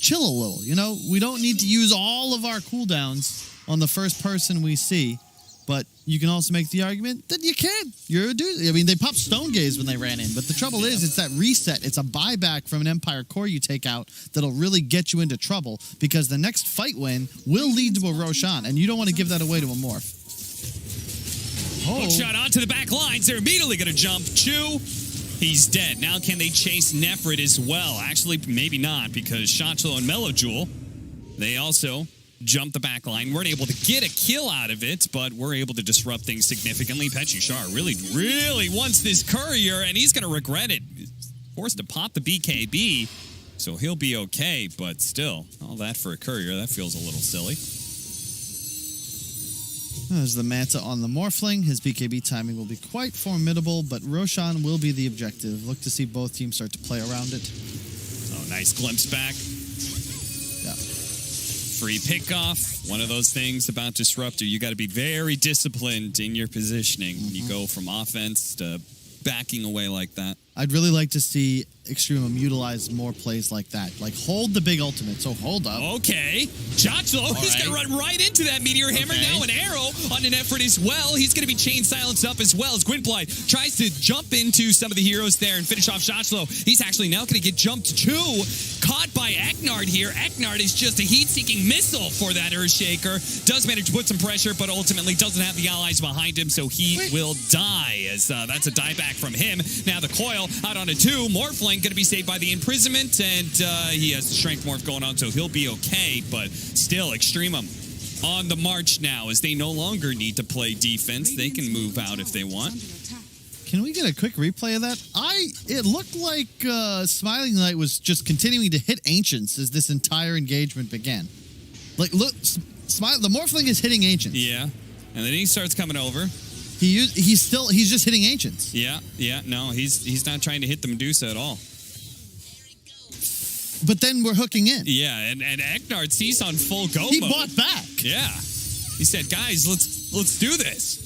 chill a little, you know? We don't need to use all of our cooldowns on the first person we see. But you can also make the argument that you can't. You're a dude. I mean, they popped Stone Gaze when they ran in. But the trouble is, it's that reset. It's a buyback from an Empire core you take out that'll really get you into trouble because the next fight win will lead to a Roshan, and you don't want to give that away to a Morph. Hook shot onto the back lines. They're immediately going to jump. Chew. He's dead. Now can they chase Nefrit as well? Actually, maybe not because Shachlo and mellojul, they also jump the back line. Weren't able to get a kill out of it, but we're able to disrupt things significantly. Petushara really wants this courier, and he's going to regret it. Forced to pop the BKB, so he'll be okay, but still, all that for a courier, that feels a little silly. There's the Manta on the Morphling. His BKB timing will be quite formidable, but Roshan will be the objective. Look to see both teams start to play around it. Oh, nice glimpse back. Yeah. Free pickoff, one of those things about Disruptor. You got to be very disciplined in your positioning when you go from offense to backing away like that. I'd really like to see EXTREMUM utilize more plays like that. Like, hold the big ultimate, so hold up. Okay. Shachlo, he's going to run right into that Meteor Hammer. Now an arrow on an effort as well. He's going to be chain silenced up as well as gwynbleidd tries to jump into some of the heroes there and finish off Shachlo. He's actually now going to get jumped too. Caught by EcNart here. EcNart is just a heat-seeking missile for that Earthshaker. Does manage to put some pressure, but ultimately doesn't have the allies behind him, so he will die as that's a dieback from him. Now the coil out on a 2. Morphling going to be saved by the imprisonment, and he has the strength morph going on, so he'll be okay, but still, EXTREMUM on the march now as they no longer need to play defense. They can move out if they want. Can we get a quick replay of that? It looked like Smiling Light was just continuing to hit Ancients as this entire engagement began. Like, look, the Morphling is hitting Ancients. Yeah, and then he starts coming over. He's just hitting Ancients. Yeah, no, he's not trying to hit the Medusa at all. But then we're hooking in. Yeah, and EcNart sees on full go He mode. bought back. Yeah. He said, guys, let's do this.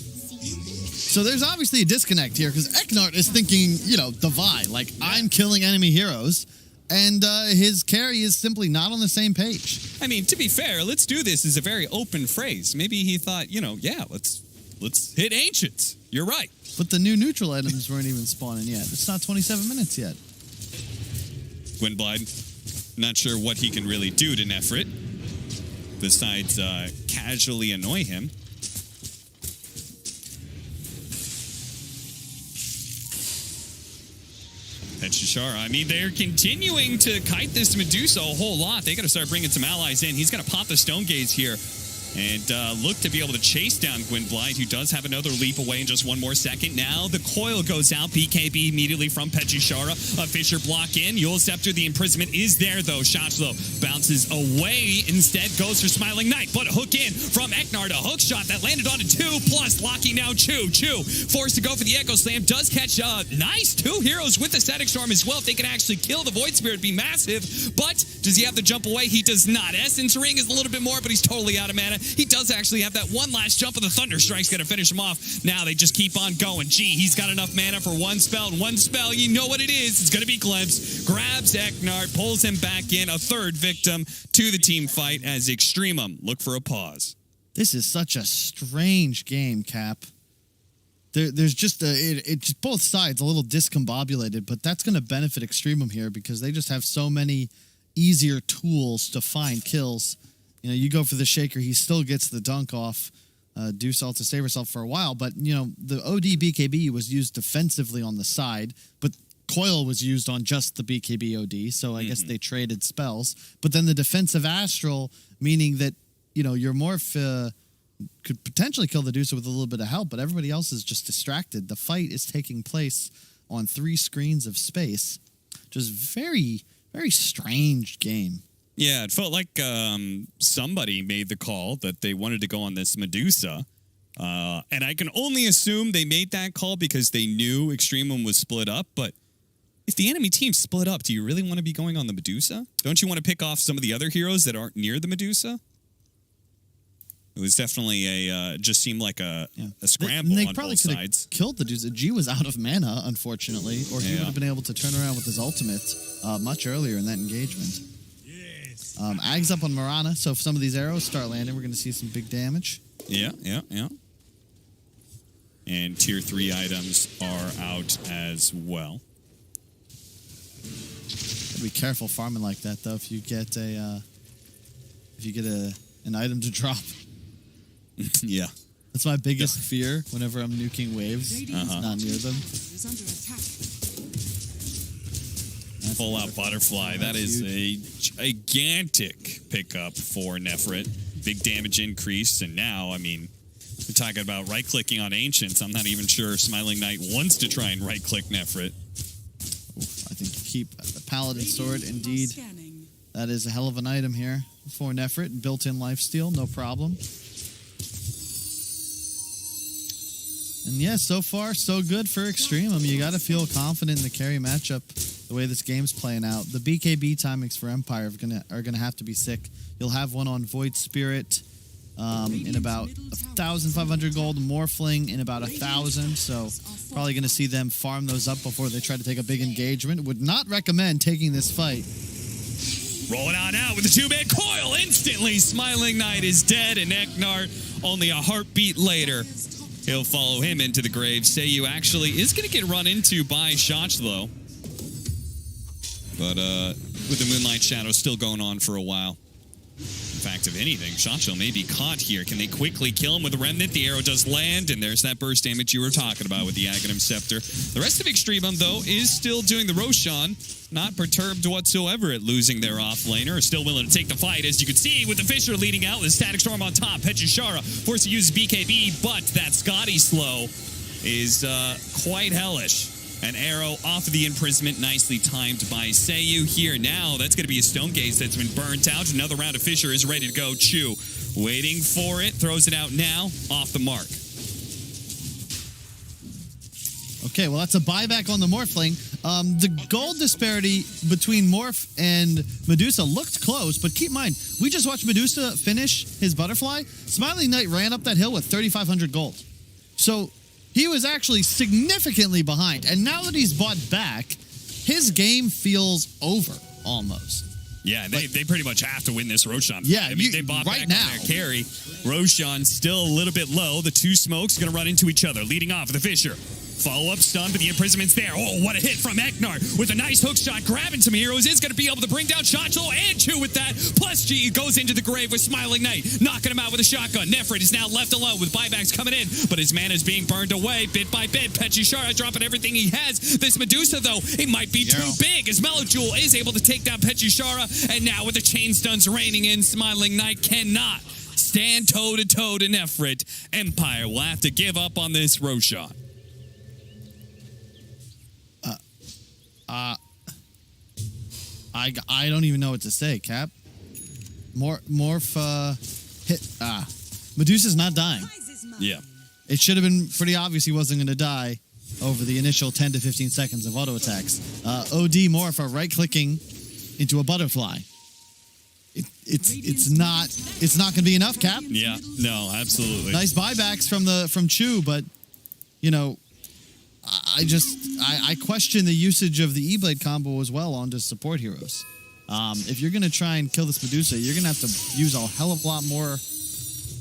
So there's obviously a disconnect here because EcNart is thinking, divide. Like, I'm killing enemy heroes, and his carry is simply not on the same page. I mean, to be fair, let's do this is a very open phrase. Maybe he thought, let's hit Ancients. You're right. But the new neutral items weren't even spawning yet. It's not 27 minutes yet. gwynbleidd, not sure what he can really do to Nefrit besides casually annoy him. Petushara, I mean, they're continuing to kite this Medusa a whole lot. They got to start bringing some allies in. He's going to pop the Stone Gaze here and look to be able to chase down gwynbleidd, who does have another leap away in just one more second. Now the coil goes out. BKB immediately from Petushara. A Fisher block in. Yule Scepter, the imprisonment is there, though. Shachlo bounces away. Instead goes for Smiling Knight, but a hook in from EcNart. A hook shot that landed on a 2, plus locking now Chew. Forced to go for the Echo Slam. Does catch nice 2 heroes with the Static Storm as well. If they can actually kill the Void Spirit, it'd be massive. But does he have the jump away? He does not. Essence Ring is a little bit more, but he's totally out of mana. He does actually have that one last jump of the Thunder Strike's going to finish him off. Now they just keep on going. He's got enough mana for one spell, and one spell, you know what it is. It's going to be Glimpse. Grabs EcNart, pulls him back in. A third victim to the team fight as EXTREMUM look for a pause. This is such a strange game, Cap. There's just just both sides a little discombobulated, but that's going to benefit EXTREMUM here because they just have so many easier tools to find kills. You go for the Shaker, he still gets the dunk off. Deuce all to save herself for a while, but, the OD BKB was used defensively on the side, but Coil was used on just the BKB OD, so I guess they traded spells. But then the defensive Astral, meaning that, your Morph could potentially kill the Deuce with a little bit of help, but everybody else is just distracted. The fight is taking place on 3 screens of space. Just very, very strange game. Yeah, it felt like somebody made the call that they wanted to go on this Medusa. And I can only assume they made that call because they knew EXTREMUM was split up. But if the enemy team split up, do you really want to be going on the Medusa? Don't you want to pick off some of the other heroes that aren't near the Medusa? It was definitely just seemed like a scramble on both sides. Killed the dudes. G was out of mana, unfortunately, or he would have been able to turn around with his ultimate much earlier in that engagement. Ag's up on Marana, so if some of these arrows start landing, we're going to see some big damage. Yeah. And tier 3 items are out as well. Be careful farming like that, though. If you get an item to drop. Yeah. That's my biggest fear whenever I'm nuking waves. Not near them. Is under attack. Full out butterfly. That is a gigantic pickup for Nefrit. Big damage increase. And now, I mean, we're talking about right-clicking on Ancients. I'm not even sure Smiling Knight wants to try and right-click Nefrit. I think you keep the Paladin Sword, indeed. Scanning. That is a hell of an item here for Nefrit. Built-in lifesteal, no problem. And yeah, so far, so good for EXTREMUM. You got to feel confident in the carry matchup, the way this game's playing out. The BKB timings for Empire are gonna have to be sick. You'll have one on Void Spirit in about 1,500 gold, Morphling in about 1,000, so probably going to see them farm those up before they try to take a big engagement. Would not recommend taking this fight. Rolling on out with the 2-man coil. Instantly, Smiling Knight is dead, and EcNart only a heartbeat later. He'll follow him into the grave. Sayuw actually is going to get run into by Shachlo. But with the Moonlight Shadow still going on for a while. In fact, if anything, Shachlo may be caught here. Can they quickly kill him with a Remnant? The arrow does land, and there's that burst damage you were talking about with the Aghanim Scepter. The rest of EXTREMUM, though, is still doing the Roshan. Not perturbed whatsoever at losing their off-laner. Still willing to take the fight, as you can see, with the Fisher leading out with Static Storm on top. Petushara forced to use BKB, but that Scotty slow is quite hellish. An arrow off of the imprisonment, nicely timed by Sayuw here. Now, that's going to be a Stone Gaze that's been burnt out. Another round of Fisher is ready to go. Chew, waiting for it, throws it out now, off the mark. Okay, well, that's a buyback on the Morphling. The gold disparity between Morph and Medusa looked close, but keep in mind, we just watched Medusa finish his butterfly. Smiling Knight ran up that hill with 3,500 gold. So he was actually significantly behind. And now that he's bought back, his game feels over, almost. Yeah, they pretty much have to win this Roshan. Yeah, I mean, they bought right back now. on their carry. Roshan still a little bit low. The two smokes going to run into each other, leading off with the Fisher. Follow-up stun, but the imprisonment's there. Oh, what a hit from EcNart with a nice hook shot. Grabbing some heroes is going to be able to bring down Shachlo and Chew with that. Plus G goes into the grave with Smiling Knight, knocking him out with a shotgun. Nefrit is now left alone with buybacks coming in, but his mana is being burned away bit by bit. Petushara dropping everything he has. This Medusa, though, it might be too big, as mellojul is able to take down Petushara, and now with the chain stuns raining in, Smiling Knight cannot stand toe-to-toe to Nefrit. Empire will have to give up on this Roshan. I don't even know what to say, Cap. Morph hit. Medusa's not dying. Yeah. It should have been pretty obvious he wasn't going to die over the initial 10 to 15 seconds of auto attacks. OD Morph are right-clicking into a butterfly. It's not going to be enough, Cap. Yeah. No, absolutely. Nice buybacks from Chew, but you know, I question the usage of the E-Blade combo as well onto support heroes. If you're going to try and kill this Medusa, you're going to have to use a hell of a lot more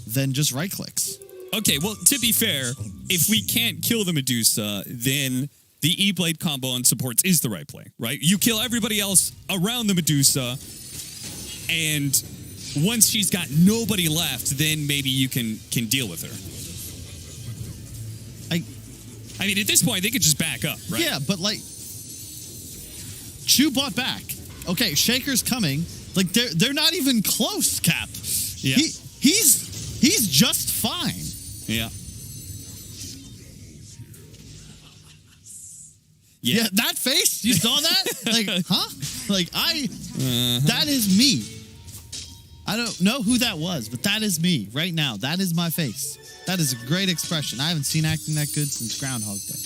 than just right clicks. Okay, well, to be fair, if we can't kill the Medusa, then the E-Blade combo on supports is the right play, right? You kill everybody else around the Medusa, and once she's got nobody left, then maybe you can deal with her. I mean, at this point, they could just back up, right? Yeah, but like, Chew bought back. Okay, Shaker's coming. Like, they're not even close, Cap. Yeah. He's just fine. Yeah. Yeah, that face? You saw that? Like, huh? Like, that is me. I don't know who that was, but that is me right now. That is my face. That is a great expression. I haven't seen acting that good since Groundhog Day.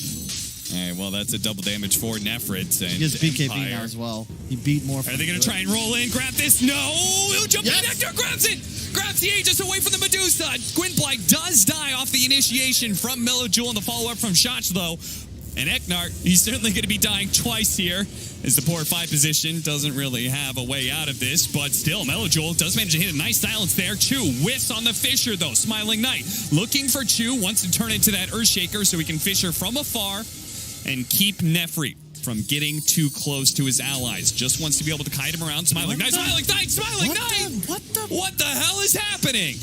All right, well, that's a double damage for Nefrit. And He gets BKB Empire. now as well. He beat more. Are they going to try and roll in? Grab this? No! He'll jump in. Hector grabs it! Grabs the Aegis away from the Medusa. Gwynbleidd does die off the initiation from mellojul and the follow-up from Shachlo. And EcNart, he's certainly going to be dying twice here, as the poor 5 position doesn't really have a way out of this. But still, mellojul does manage to hit a nice silence there. Chew whiffs on the Fisher, though. Smiling Knight looking for Chew, wants to turn into that Earthshaker so he can Fisher from afar and keep nefrit from getting too close to his allies. Just wants to be able to kite him around. Smiling Knight, Smiling Knight, Smiling Knight! What the hell is happening?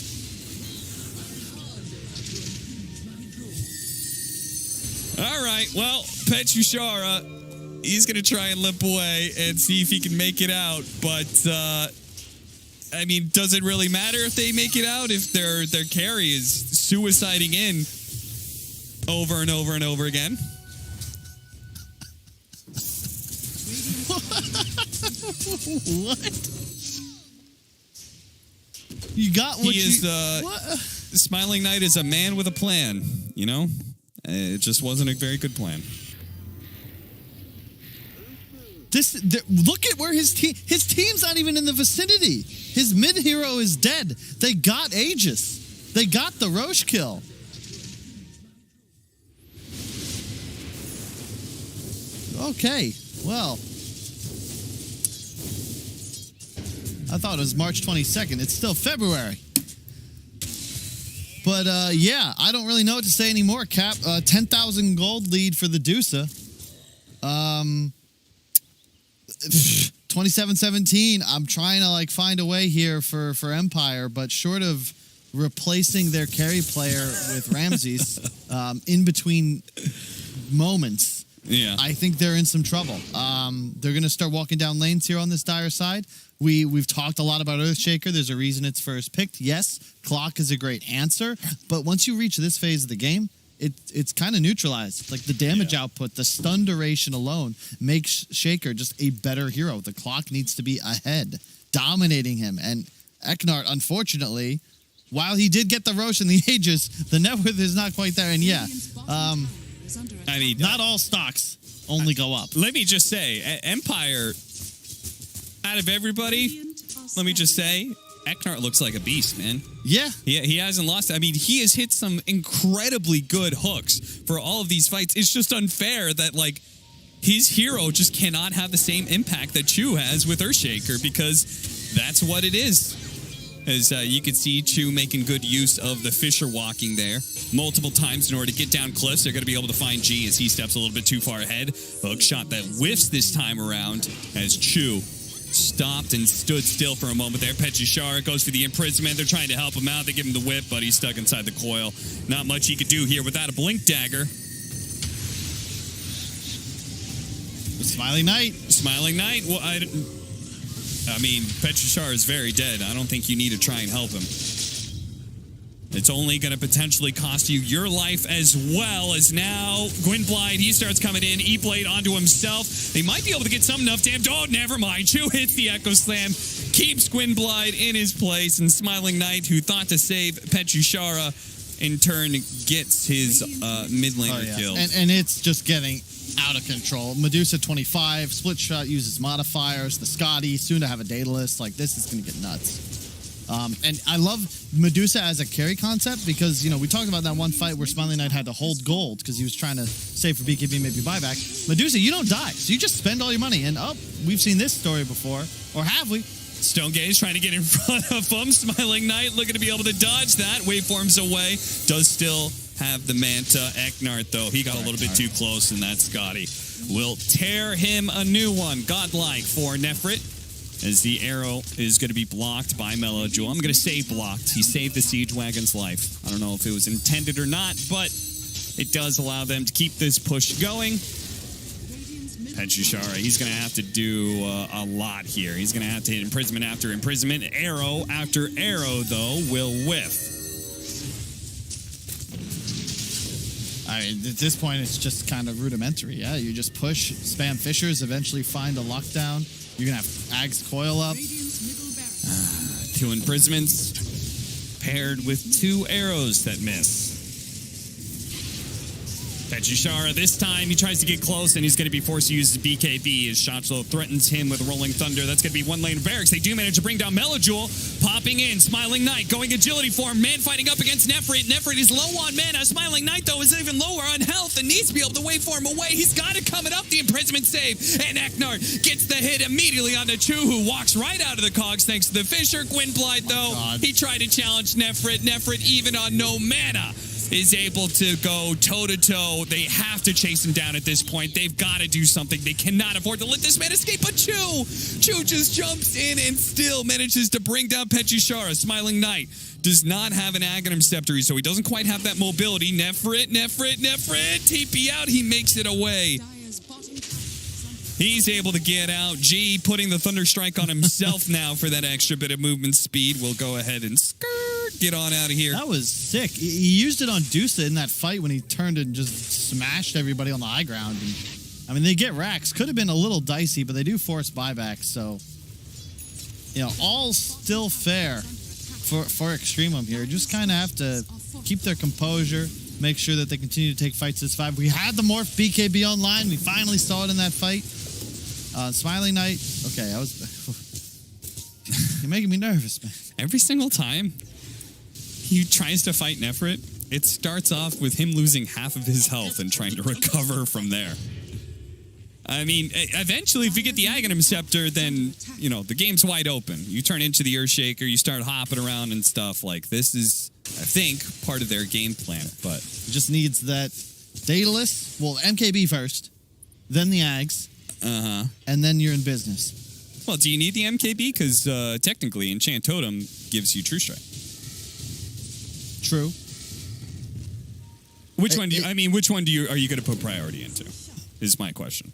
All right, well, Petushara, he's going to try and limp away and see if he can make it out. But, I mean, does it really matter if they make it out if their carry is suiciding in over and over and over again? What? You got what Smiling Knight is a man with a plan, you know? It just wasn't a very good plan. Look at where his team's not even in the vicinity. His mid hero is dead. They got Aegis. They got the Roche kill. Okay, well. I thought it was March 22nd. It's still February. But, yeah, I don't really know what to say anymore, Cap. 10,000 gold lead for the Dusa. 27-17. I'm trying to, like, find a way here for Empire, but short of replacing their carry player with Ramses in between moments, yeah, I think they're in some trouble. They're going to start walking down lanes here on this dire side. We've talked a lot about Earthshaker. There's a reason it's first picked. Yes, Clock is a great answer, but once you reach this phase of the game, it's kind of neutralized. Like the damage output, the stun duration alone makes Shaker just a better hero. The Clock needs to be ahead, dominating him. And EcNart, unfortunately, while he did get the Roche and the Aegis, the net worth is not quite there. And yeah, I mean, not all stocks only go up. Let me just say, Empire, out of everybody, let me just say, EcNart looks like a beast, man. Yeah. He hasn't lost. I mean, he has hit some incredibly good hooks for all of these fights. It's just unfair that, like, his hero just cannot have the same impact that Chew has with Earthshaker, because that's what it is. As you can see, Chew making good use of the Fisher walking there multiple times in order to get down cliffs. They're going to be able to find G as he steps a little bit too far ahead. Hook shot that whiffs this time around as Chew stopped and stood still for a moment there. Petushara goes for the imprisonment. They're trying to help him out. They give him the whip, but he's stuck inside the coil. Not much he could do here without a blink dagger. Smiling Knight. Smiling Knight. Well, I mean, Petushara is very dead. I don't think you need to try and help him. It's only going to potentially cost you your life as well, as now Gwynbleidd, he starts coming in, E-Blade onto himself. They might be able to get some enough damage. Oh, never mind. Chew hits the Echo Slam, keeps Gwynbleidd in his place, and Smiling Knight, who thought to save Petushara, in turn gets his mid laner killed. And it's just getting out of control. Medusa 25, Split Shot uses modifiers, the Scotty, soon to have a Daedalus. Like, this is going to get nuts. And I love Medusa as a carry concept because, you know, we talked about that one fight where Smiling Knight had to hold gold because he was trying to save for BKB, maybe buyback. Medusa, you don't die, so you just spend all your money. And, we've seen this story before. Or have we? Stonegaze trying to get in front of him. Smiling Knight looking to be able to dodge that. Waveform's away. Does still have the Manta. EcNart, though, he got a little bit too close, and that Scotty will tear him a new one. Godlike for nefrit, as the arrow is going to be blocked by mellojul. I'm going to say blocked. He saved the Siege Wagon's life. I don't know if it was intended or not, but it does allow them to keep this push going. Petushara, he's going to have to do a lot here. He's going to have to hit imprisonment after imprisonment. Arrow after arrow, though, will whiff. I mean, at this point, it's just kind of rudimentary. Yeah, you just push, spam Fishers, eventually find a lockdown. You're going to have Ag's coil up. 2 imprisonments paired with 2 arrows that miss. Petushara, this time he tries to get close, and he's going to be forced to use his BKB as Shachlo threatens him with Rolling Thunder. That's going to be one lane of barracks. They do manage to bring down mellojul, popping in. Smiling Knight going agility form. Man fighting up against nefrit. Nefrit is low on mana. Smiling Knight, though, is even lower on health and needs to be able to waveform away. He's got it coming up, the imprisonment save. And EcNart gets the hit immediately on the Chu, who walks right out of the cogs thanks to the Fisher. Gwynbleidd, though, he tried to challenge nefrit. Nefrit, even on no mana, is able to go toe-to-toe. They have to chase him down at this point. They've got to do something. They cannot afford to let this man escape. But Chu just jumps in and still manages to bring down Petushara. Smiling Knight does not have an Aghanim Scepter, so he doesn't quite have that mobility. Nefrit, TP out. He makes it away. He's able to get out. G putting the Thunder Strike on himself now for that extra bit of movement speed. We'll go ahead and get on out of here. That was sick. He used it on Dusa in that fight when he turned and just smashed everybody on the high ground. And, I mean, they get racks. Could have been a little dicey, but they do force buybacks. So, you know, all still fair for EXTREMUM here. Just kind of have to keep their composure, make sure that they continue to take fights this 5. We had the Morph BKB online. We finally saw it in that fight. Smiling Knight. Okay, you're making me nervous, man. Every single time he tries to fight nefrit, it starts off with him losing half of his health and trying to recover from there. I mean, eventually, if you get the Aghanim Scepter, then, you know, the game's wide open. You turn into the Earthshaker, you start hopping around and stuff. Like, this is, I think, part of their game plan. But it just needs that Daedalus. Well, MKB first, then the Ags. And then you're in business. Well, do you need the MKB? Because technically, Enchant Totem gives you True Strike. True. Which one do you? I mean, which one are you going to put priority into? Is my question.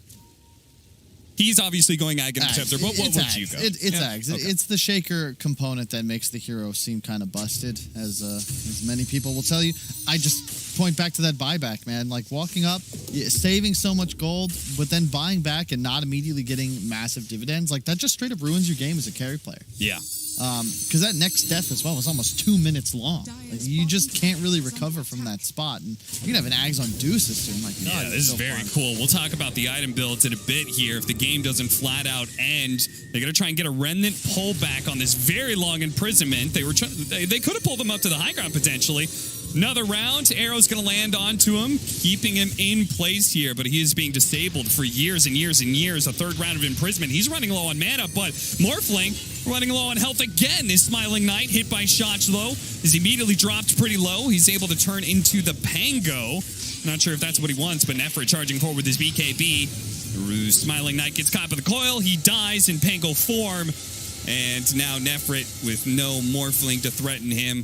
He's obviously going Aghanim Scepter, but what would you go? It's Ags. Okay. It's the Shaker component that makes the hero seem kind of busted, as many people will tell you. I just point back to that buyback, man. Like walking up, saving so much gold, but then buying back and not immediately getting massive dividends, like that just straight up ruins your game as a carry player. Yeah. Because that next death as well was almost 2 minutes long. Like, you just can't really recover from that spot. And you can have an Ags on Deuces too. My God, yeah, this is very cool. We'll talk about the item builds in a bit here. If the game doesn't flat out end, they're going to try and get a remnant pullback on this very long imprisonment. They could have pulled them up to the high ground potentially. Another round, arrow's going to land onto him, keeping him in place here, but he is being disabled for years and years and years. A third round of imprisonment. He's running low on mana, but Morphling running low on health again. This Smiling Knight hit by Shachlo is immediately dropped pretty low. He's able to turn into the Pango. Not sure if that's what he wants, but Nefrit charging forward with his BKB. Smiling Knight gets caught by the coil. He dies in Pango form, and now Nefrit with no Morphling to threaten him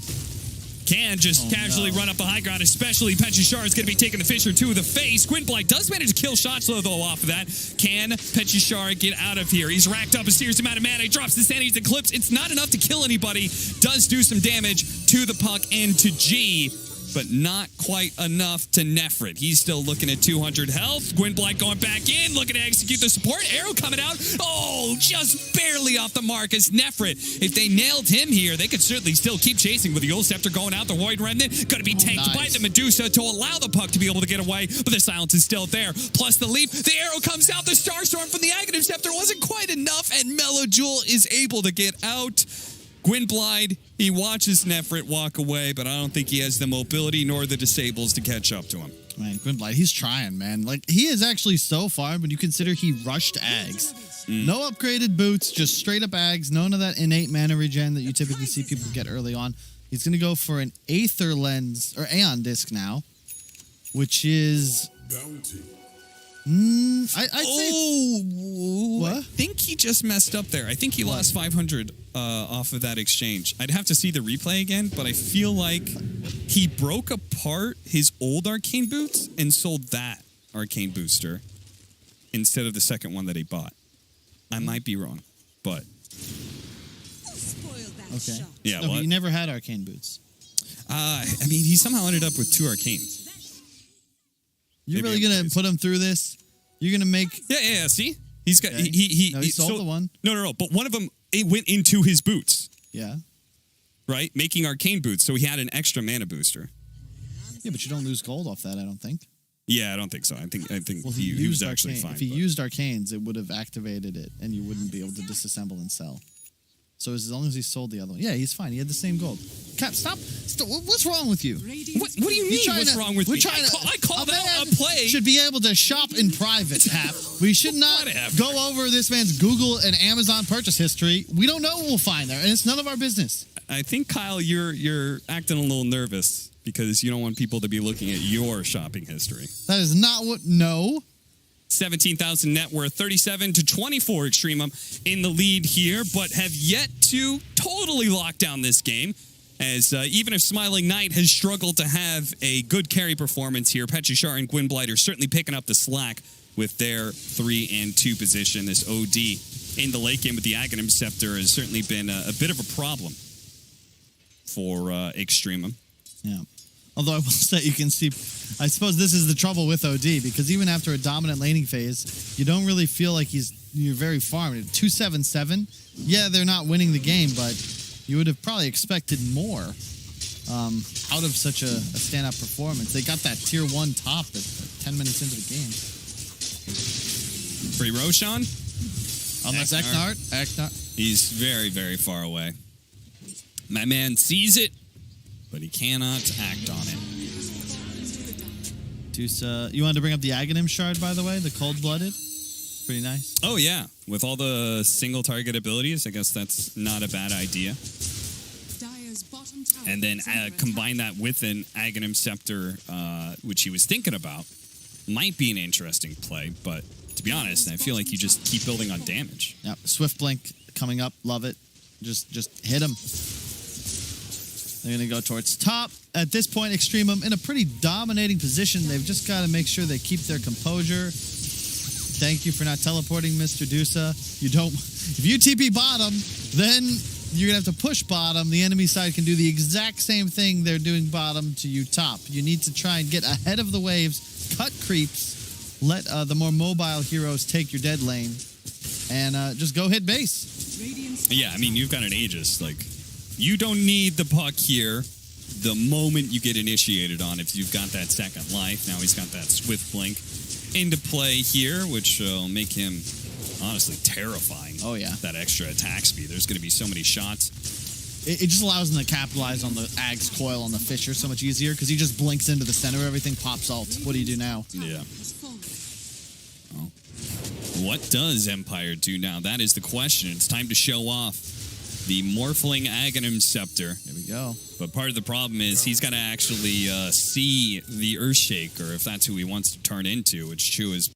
can just casually run up the high ground, especially Petushara is going to be taking the Fisher to the face. Gwynbleidd does manage to kill Shachlo, though, off of that. Can Petushara get out of here? He's racked up a serious amount of mana. He drops the Sanity's Eclipse. It's not enough to kill anybody. Does do some damage to the puck and to G, but not quite enough to Nefrit. He's still looking at 200 health. Gwynbleidd going back in, looking to execute the support. Arrow coming out. Oh, just barely off the mark as Nefrit. If they nailed him here, they could certainly still keep chasing with the Yule Scepter going out. The Void Remnant going to be tanked by the Medusa to allow the puck to be able to get away, but the silence is still there. Plus the leap. The arrow comes out. The Starstorm from the Aghanim Scepter wasn't quite enough, and mellojul is able to get out. Gwynbleidd, he watches Nefrit walk away, but I don't think he has the mobility nor the disables to catch up to him. Man, Gwynbleidd, he's trying, man. Like, he is actually so far when you consider he rushed Ags. No upgraded boots, just straight up Ags. None of that innate mana regen that you typically see people get early on. He's going to go for an Aether Lens, or Aeon Disc now, which is... I'd say... What? I think he just messed up there. I think he lost 500 off of that exchange. I'd have to see the replay again, but I feel like he broke apart his old Arcane Boots and sold that Arcane Booster instead of the second one that he bought. I might be wrong, but... Okay. Yeah, so what? he never had Arcane Boots. I mean, he somehow ended up with 2 Arcanes. You're really going to put him through this? You're going to make... Yeah, see? He's got... Okay. He sold the one. No. But one of them, it went into his boots. Yeah. Right? Making Arcane Boots, so he had an extra mana booster. Yeah, but you don't lose gold off that, I don't think. Yeah, I don't think so. I think Well, he was actually Arcane. fine. If he but- used Arcanes, it would have activated it, and you wouldn't be able to disassemble and sell. So as long as he sold the other one, yeah, he's fine. He had the same gold. Cap, stop! What's wrong with you? What do you mean? What's wrong with me? I called out a play. Should be able to shop in private, Cap. We should not Whatever. go over this man's Google and Amazon purchase history. We don't know what we'll find there, and it's none of our business. I think, Kyle, you're acting a little nervous because you don't want people to be looking at your shopping history. That is not what. No. 17,000 net worth, 37 to 24 EXTREMUM in the lead here, but have yet to totally lock down this game. As even if Smiling Knight has struggled to have a good carry performance here, Petushara and gwynbleidd are certainly picking up the slack with their 3 and 2 position. This OD in the late game with the Aghanim Scepter has certainly been a bit of a problem for EXTREMUM. Yeah. Although I will say, you can see, I suppose this is the trouble with OD, because even after a dominant laning phase, you don't really feel like you're very farmed. 2-7-7, yeah, they're not winning the game, but you would have probably expected more out of such a stand-up performance. They got that tier 1 top at 10 minutes into the game. Free Roshan? Unless EcNart. He's very, very far away. My man sees it, but he cannot act on it. You wanted to bring up the Aghanim shard, by the way, the cold-blooded? Pretty nice. Oh, yeah. With all the single target abilities, I guess that's not a bad idea. Dire's bottom tower And then is under combine that with an Aghanim Scepter, which he was thinking about, might be an interesting play. But to be honest, I feel like you just keep building on damage. Yep. Swift Blink coming up. Love it. Just hit him. They're going to go towards top. At this point, EXTREMUM in a pretty dominating position. They've just got to make sure they keep their composure. Thank you for not teleporting, Mr. Dusa. You don't. If you TP bottom, then you're going to have to push bottom. The enemy side can do the exact same thing they're doing bottom to you top. You need to try and get ahead of the waves, cut creeps, let the more mobile heroes take your dead lane, and just go hit base. Yeah, I mean, you've got an Aegis. Like, you don't need the puck here the moment you get initiated on if you've got that second life. Now he's got that Swift Blink into play here, which will make him honestly terrifying. Oh, yeah. That extra attack speed. There's going to be so many shots. It just allows him to capitalize on the Ag's coil on the Fisher so much easier because he just blinks into the center of everything, pops ult. What do you do now? Yeah. Well, what does Empire do now? That is the question. It's time to show off the Morphling Aghanim Scepter. There we go. But part of the problem is he's got to actually see the Earthshaker if that's who he wants to turn into, which Chu is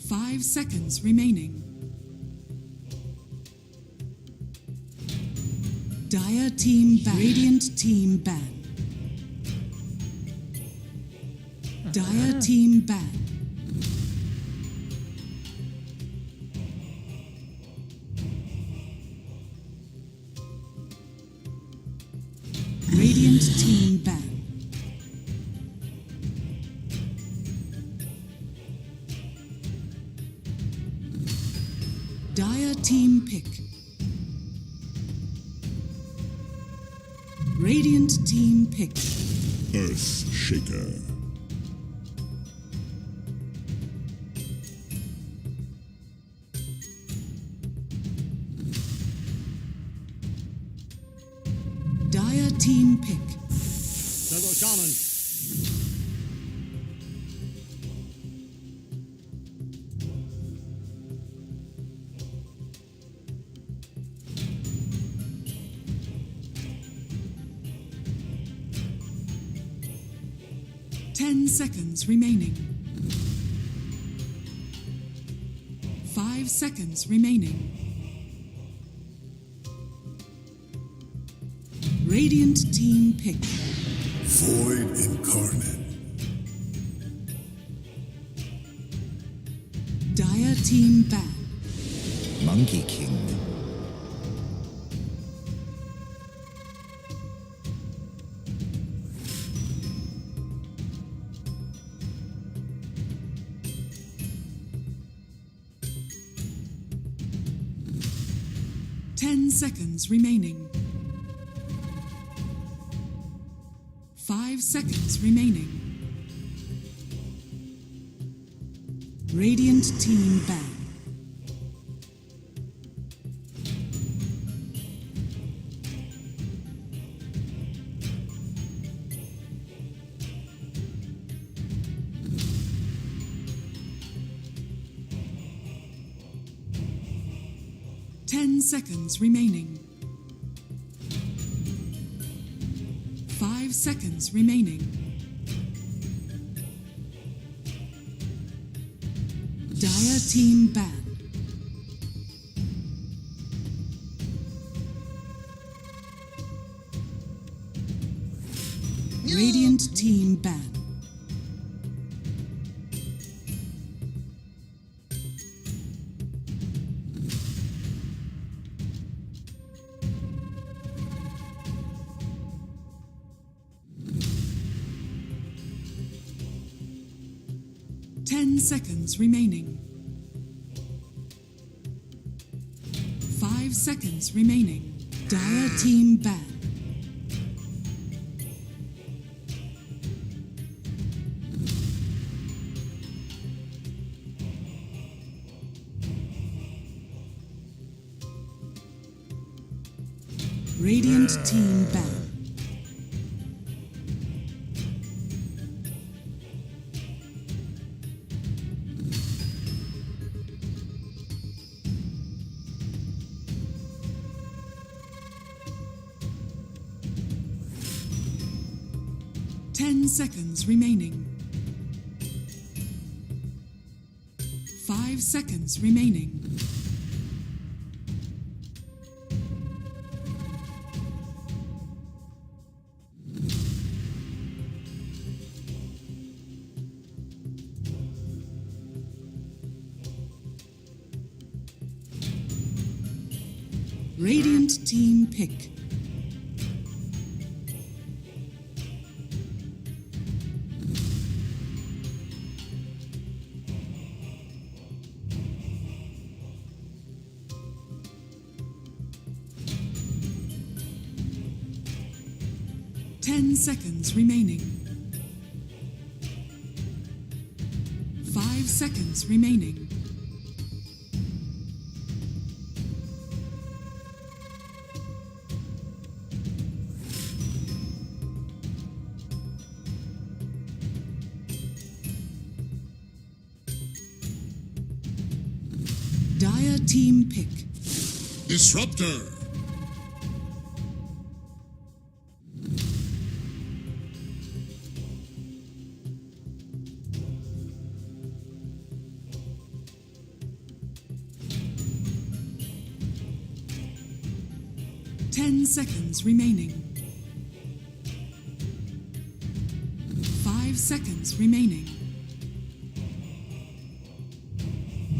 5 seconds remaining. Dire team ban. Radiant team ban. Dire team ban. Radiant team ban. Dire team pick. Radiant team pick. Earth Shaker. Dire team pick. Jungle Shaman. Seconds remaining. 5 seconds remaining. Radiant team pick. Void Incarnate. Dire team ban. Monkey King. Seconds remaining. 5 seconds remaining. Radiant team ban. Seconds remaining. 5 seconds remaining. Dire team ban. Radiant team ban. Seconds remaining. 5 seconds remaining. Dire team ban. Radiant team ban. 10 seconds remaining. 5 seconds remaining. Radiant team pick. Seconds remaining. 5 seconds remaining. Dire team pick. Disruptor. Seconds remaining. 5 seconds remaining.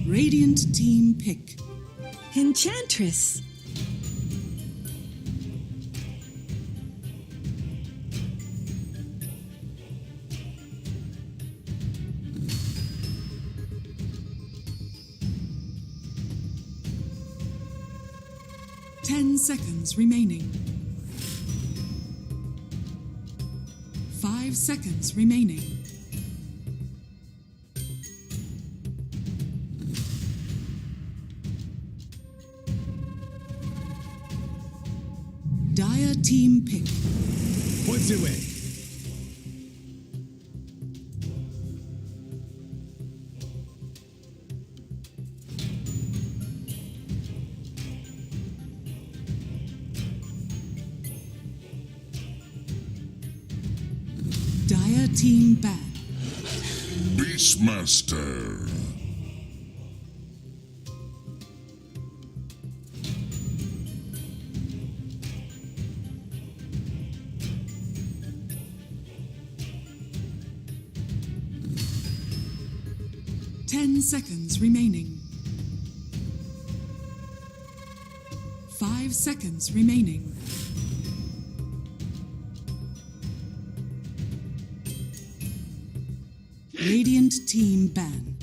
Radiant team pick. Enchantress. Seconds remaining. 5 seconds remaining. Dire team pick. Points away. Team bad. Beastmaster. Seconds remaining. 5 seconds remaining. Radiant team ban.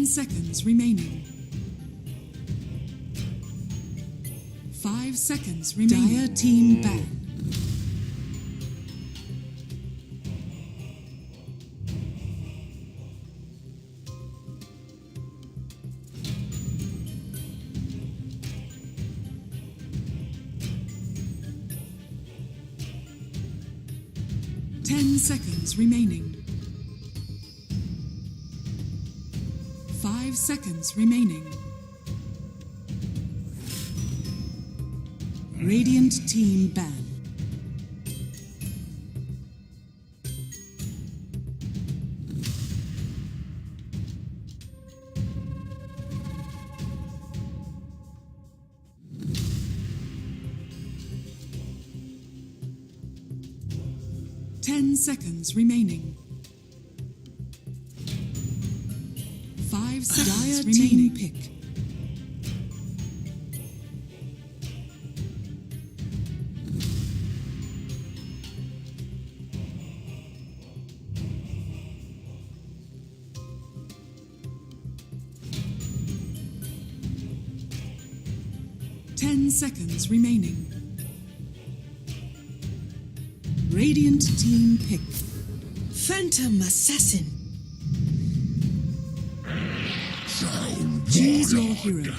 Seconds remaining. 5 seconds remaining. Dire team ban. Seconds remaining. 5 seconds remaining. Radiant team ban. Seconds remaining. 5 seconds remaining. Pick. Seconds remaining. Radiant team pick. Phantom Assassin. Choose your hero.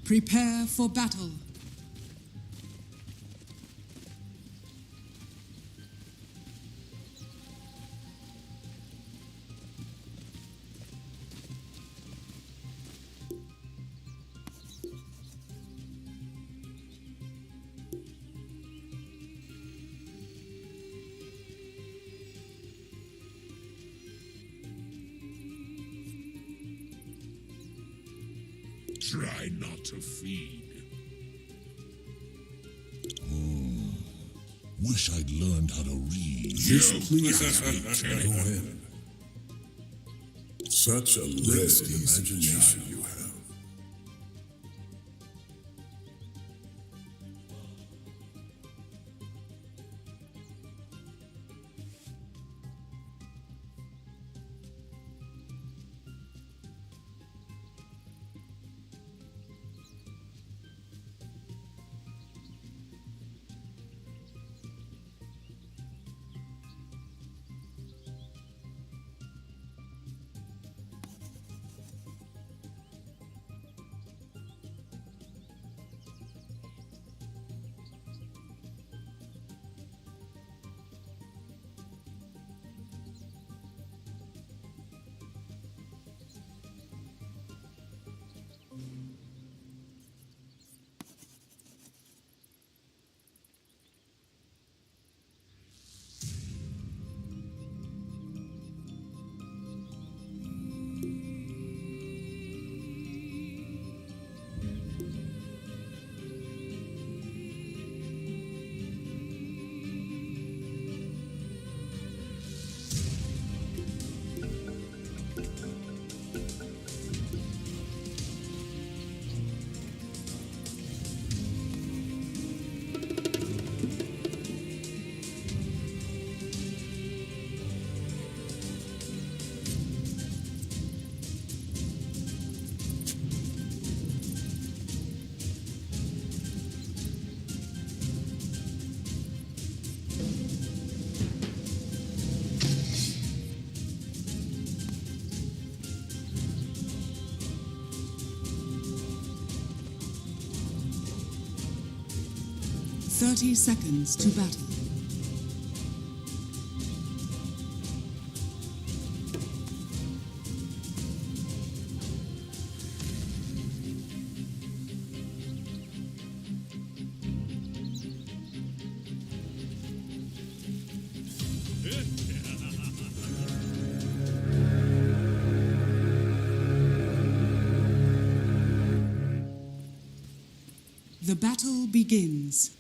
Prepare for battle. Try not to feed. Wish I'd learned how to read. This pleases me. Go ahead. Such a limited imagination you have. Thirty seconds to battle. The battle begins.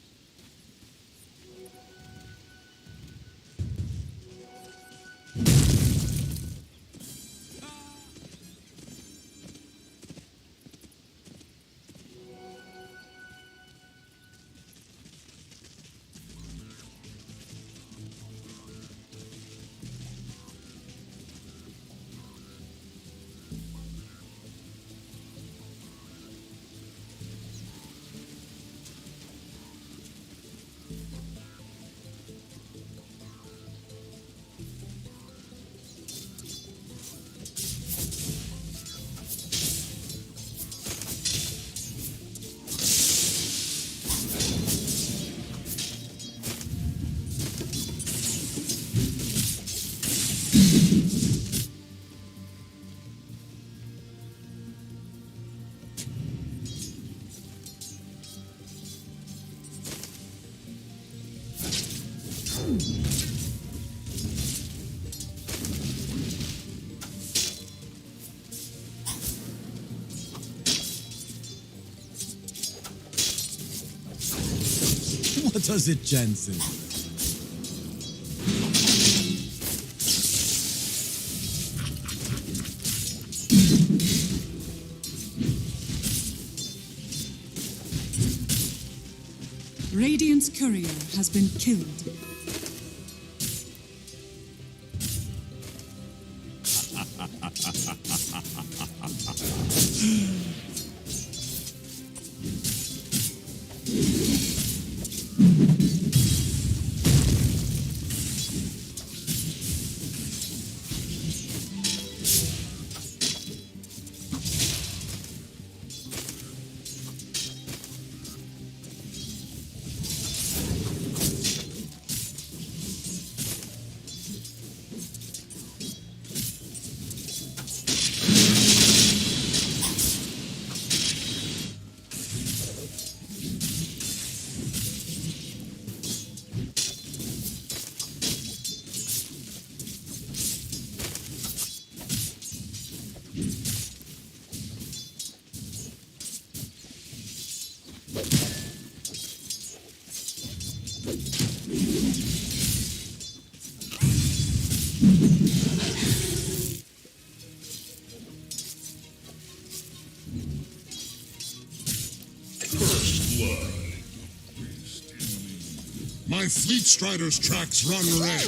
What does it, Jensen? Radiant's courier has been killed. blood. My fleet strider's tracks run red.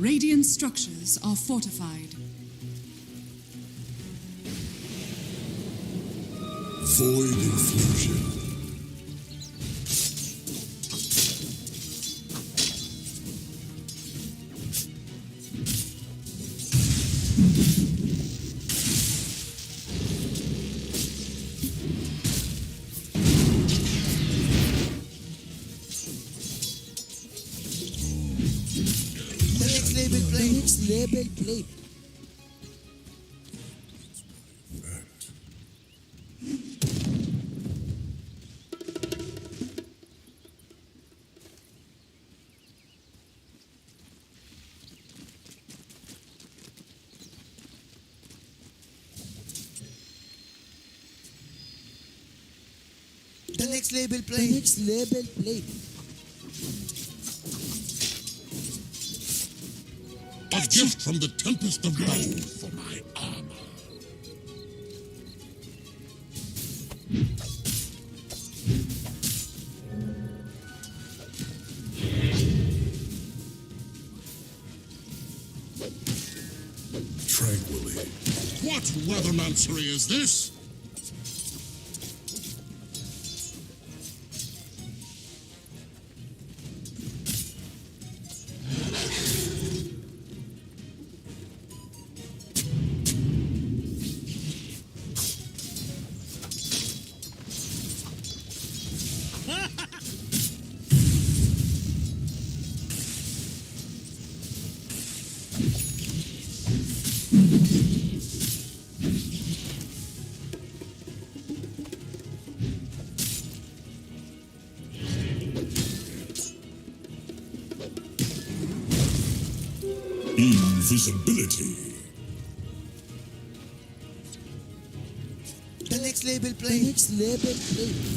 Radiant structures are fortified. Void infusion. Label plate. The next label plate. The next label plate. A gift from the Tempest of Battle for my armor. Tranquilly. What weathermancery is this? Invisibility. The next label plate. The next label plate.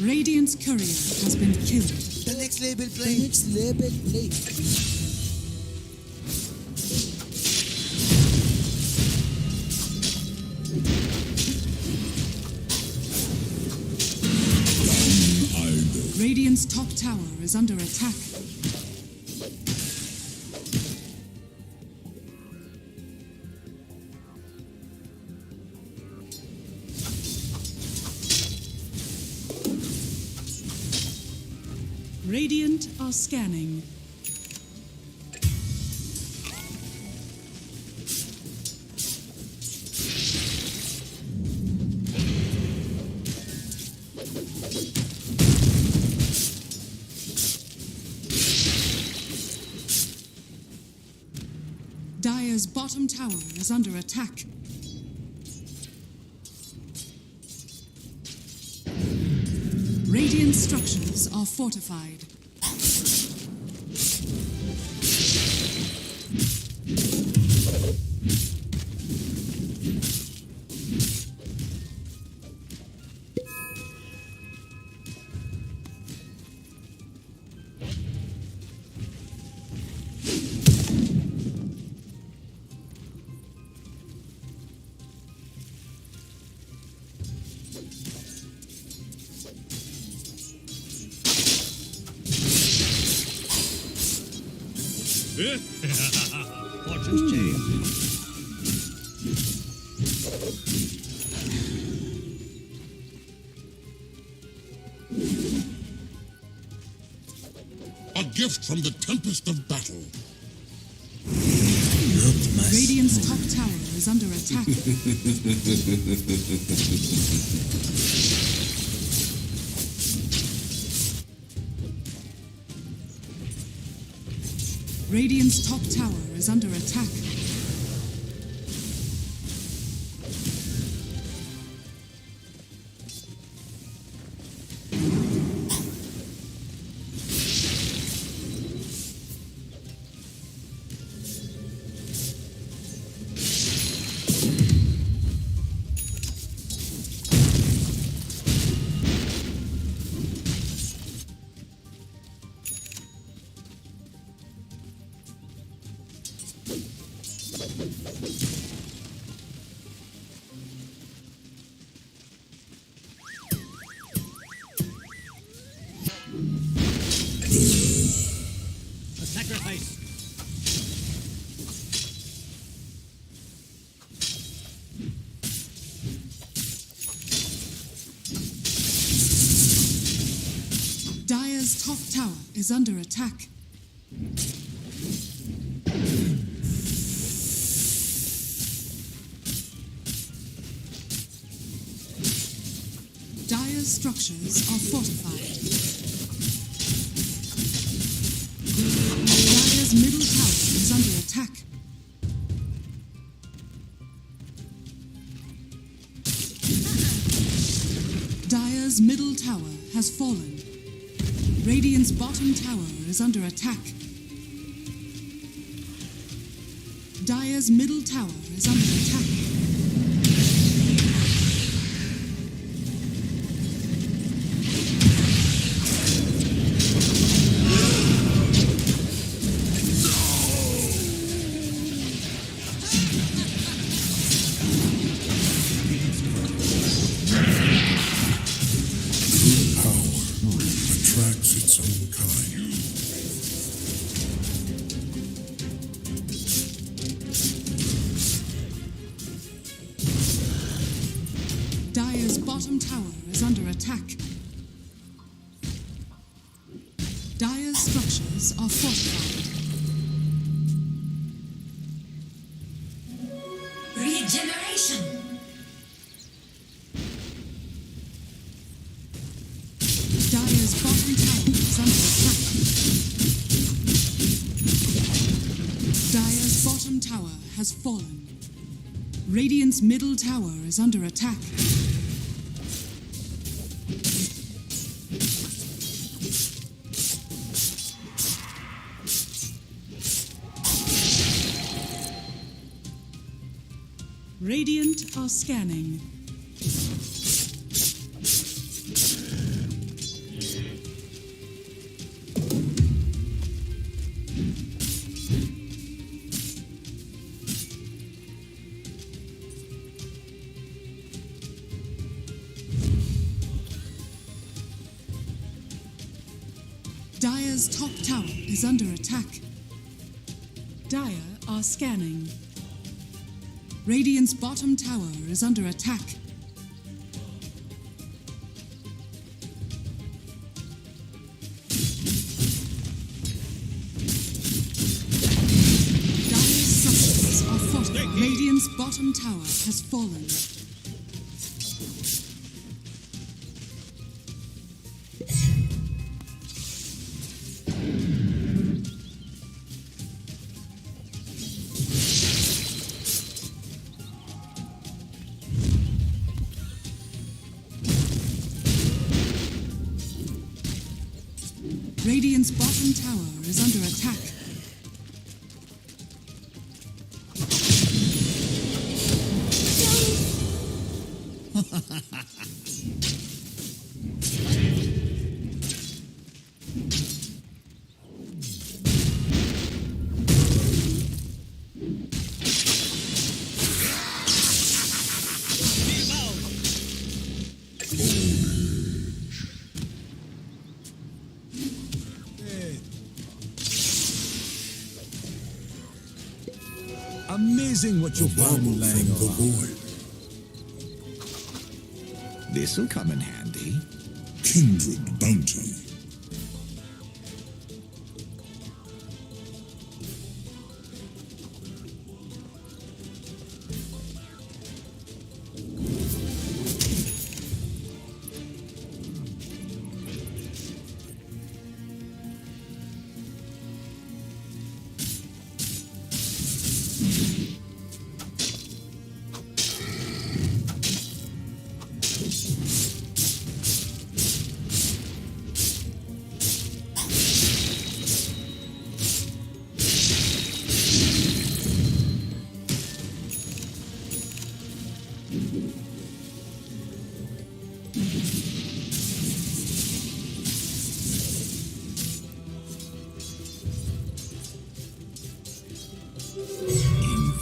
Radiant's courier has been killed. The next label The play. next label play. Radiant's top tower is under attack. Radiant are scanning. Dire's bottom tower is under attack. Radiant structures are fortified. Fortune's change. A gift from the tempest of battle. Radiant's top tower is under attack. Radiant's top tower is under attack. A sacrifice. Dire's top tower is under attack. Dire's structures are fortified. Dire's middle tower is under attack. Dire's middle tower has fallen. Radiant's bottom tower is under attack. Dire's middle tower is under attack. Attracts its own kind. Dire's bottom tower is under attack. Dire's structures are fortified. Regeneration. Dire's bottom tower is under attack. Dire's bottom tower has fallen. Radiant's middle tower is under attack. Radiant are scanning. Dire's top tower is under attack. Dire are scanning. Radiant's bottom tower is under attack. Dire's structures are fortified. Radiant's bottom tower has fallen. Radiant's bottom tower is under attack. Amazing what you've been laying the on. void. This'll come in handy. Kindred bounty.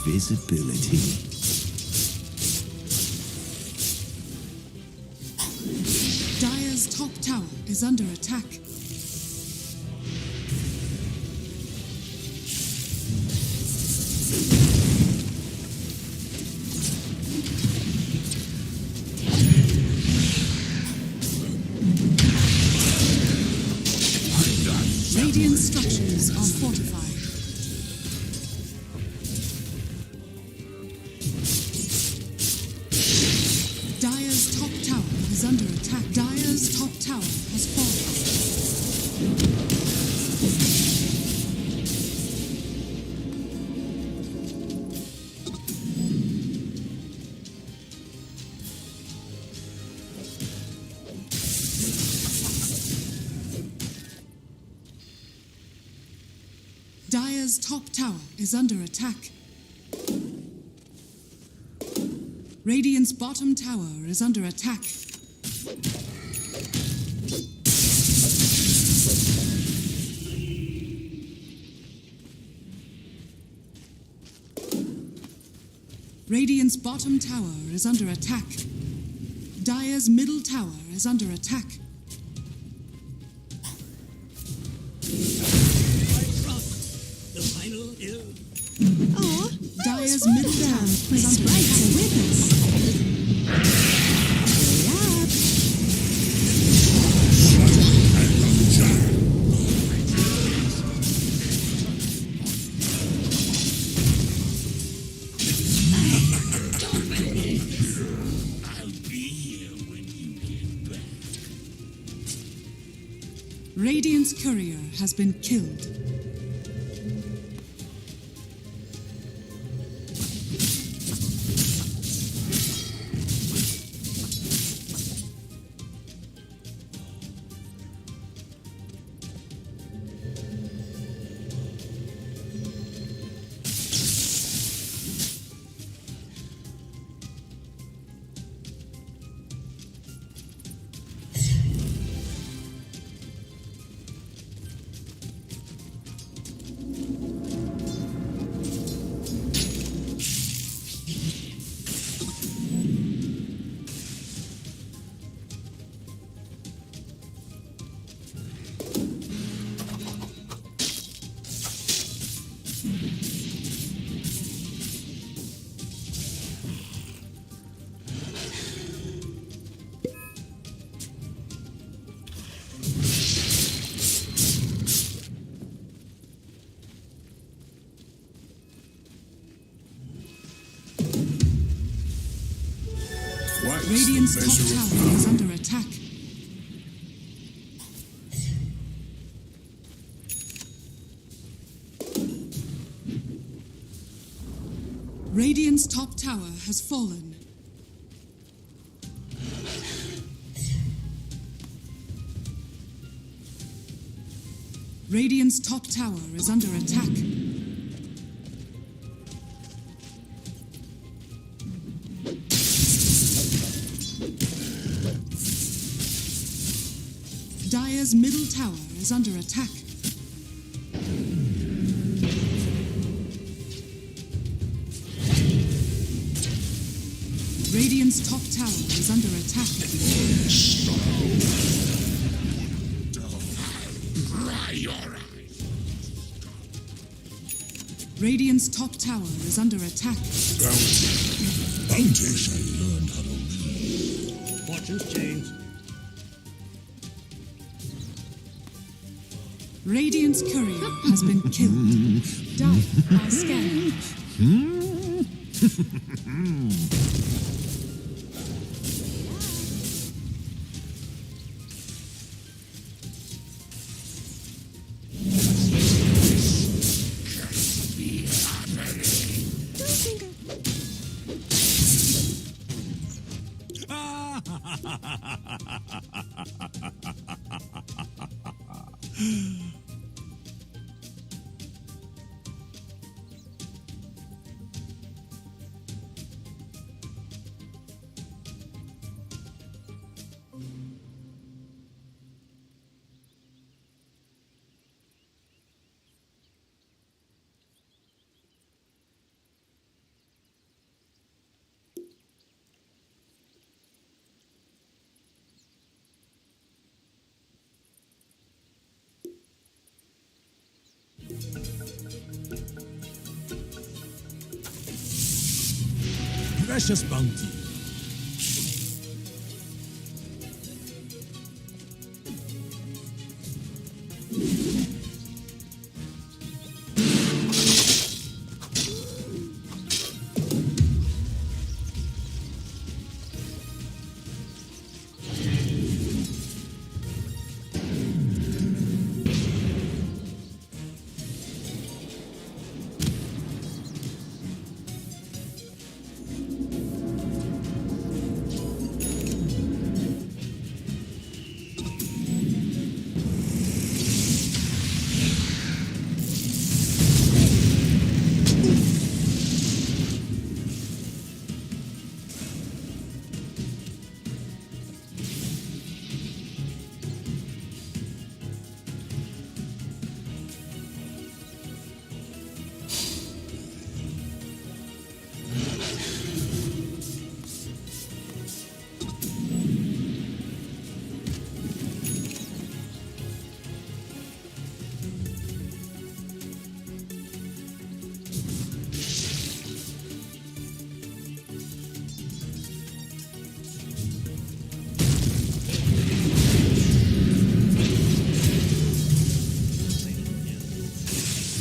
Invisibility. Dire's top tower is under attack. Radiant structures are fortified. Dire's top tower is under attack. Dire's top tower has fallen. Dire's top tower is under attack. Radiant's bottom tower is under attack. Radiant's bottom tower is under attack. Dire's middle tower is under attack. The final ill. Oh, Dire's middle tower is under attack. Radiant's courier has been killed. Radiant's top tower is under attack. Radiant's top tower has fallen. Radiant's top tower is under attack. Dire's middle tower is under attack. Radiant's top tower is under attack. Radiant's top tower is under attack. Bounty shall learn how to lead. Fortune's change. Radiant's courier has been killed. Dire are scanning. Precious bounty.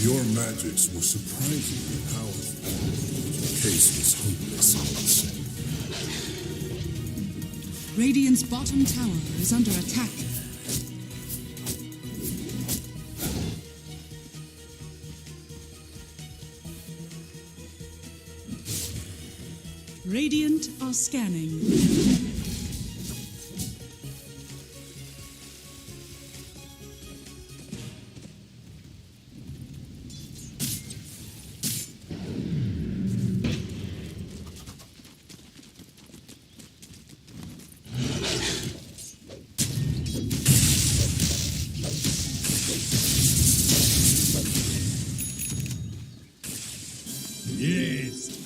Your magics were surprisingly powerful. The case was hopeless, I would say. Radiant's bottom tower is under attack. Radiant are scanning. Yes.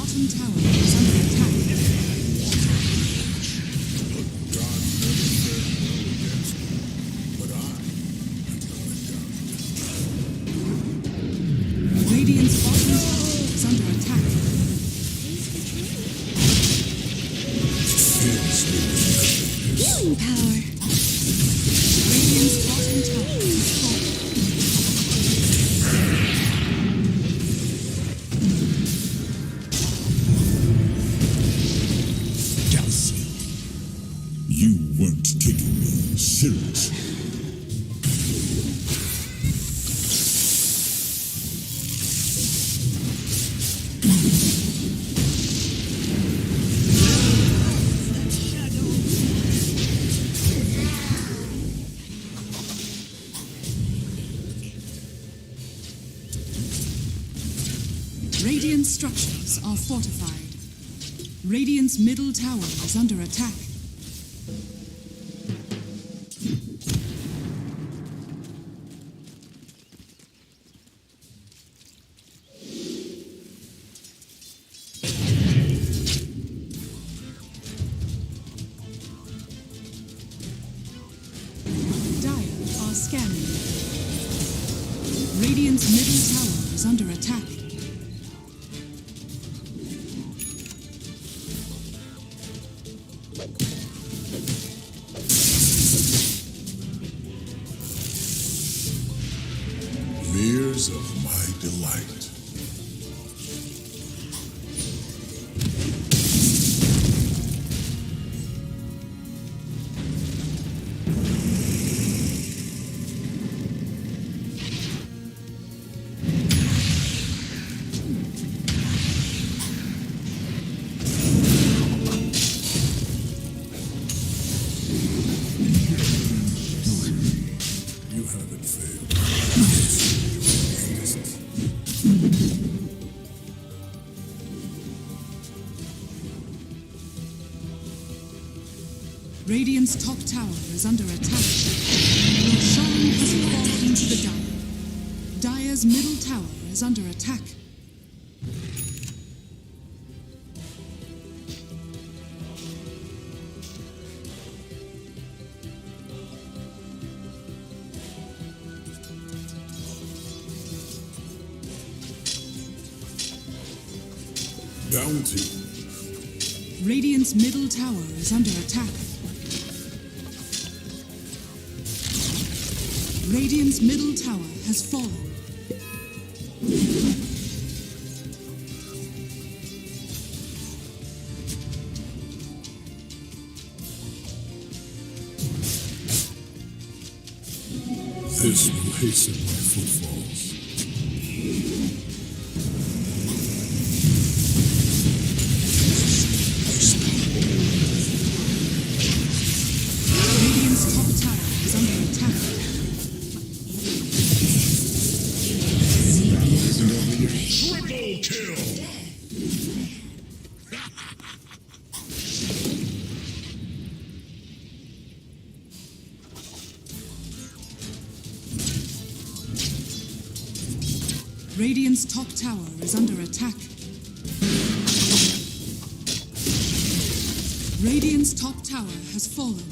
bottom tower is under attack. God never fared well against me, but I am going down. Radiant's bottom tower is under attack. Healing power. Radiant's bottom tower is falling. You weren't taking me seriously. Radiant structures are fortified. Radiant's middle tower is under attack. Dire are scanning. Radiant's middle tower is under attack. Years of my delight. You haven't failed. Radiant's top tower is under attack. Your Shan has fallen to the Dire. Dire's middle tower is under attack. Bounty. Radiant's middle tower is under attack. Radiant's middle tower has fallen. This will hasten my footfalls. Radiant's top tower is under attack. Triple kill! Radiant's top tower is under attack. Radiant's top tower has fallen.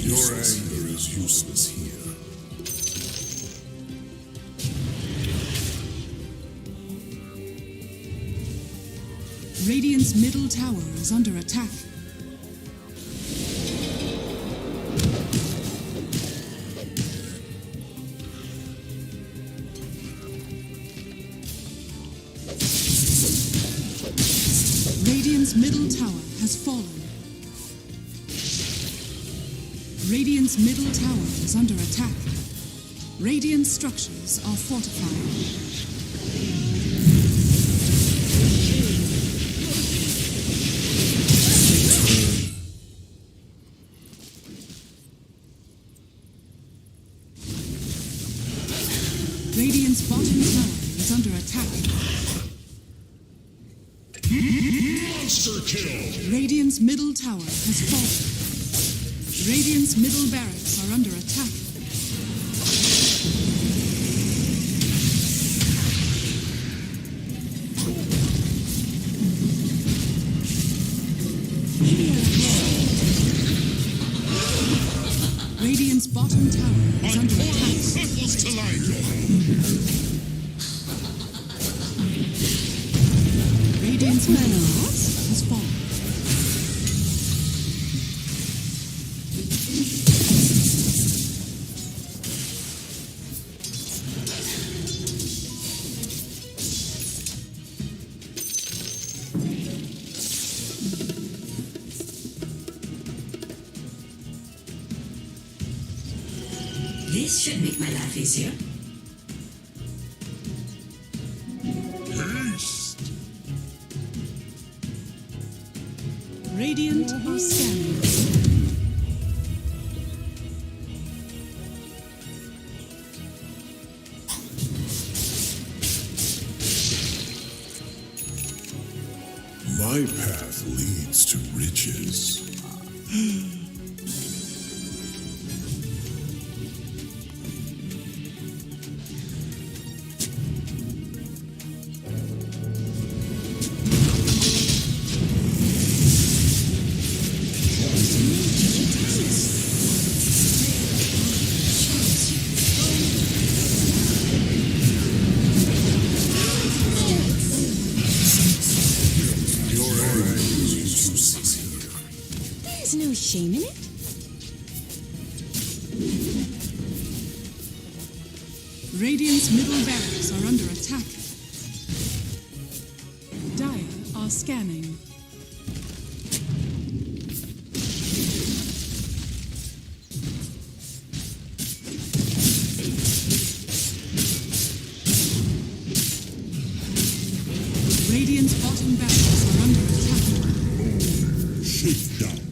Your anger is useless here. Radiant's middle tower is under attack. Radiant's middle tower has fallen. Radiant's middle tower is under attack. Radiant structures are fortified. Radiant's bottom tower is under attack. Monster kill! Radiant's middle tower has fallen. Radiant's middle barracks are under attack. Radiant's bottom tower is under attack. Circles to life! Radiant's middle barracks has fallen. This should make my life easier. Haste! Radiant are scanning. My path leads to riches. There's no shame in it. Radiant's middle barracks are under attack. Dire are scanning. Radiant's bottom barracks are under attack. Shakedown.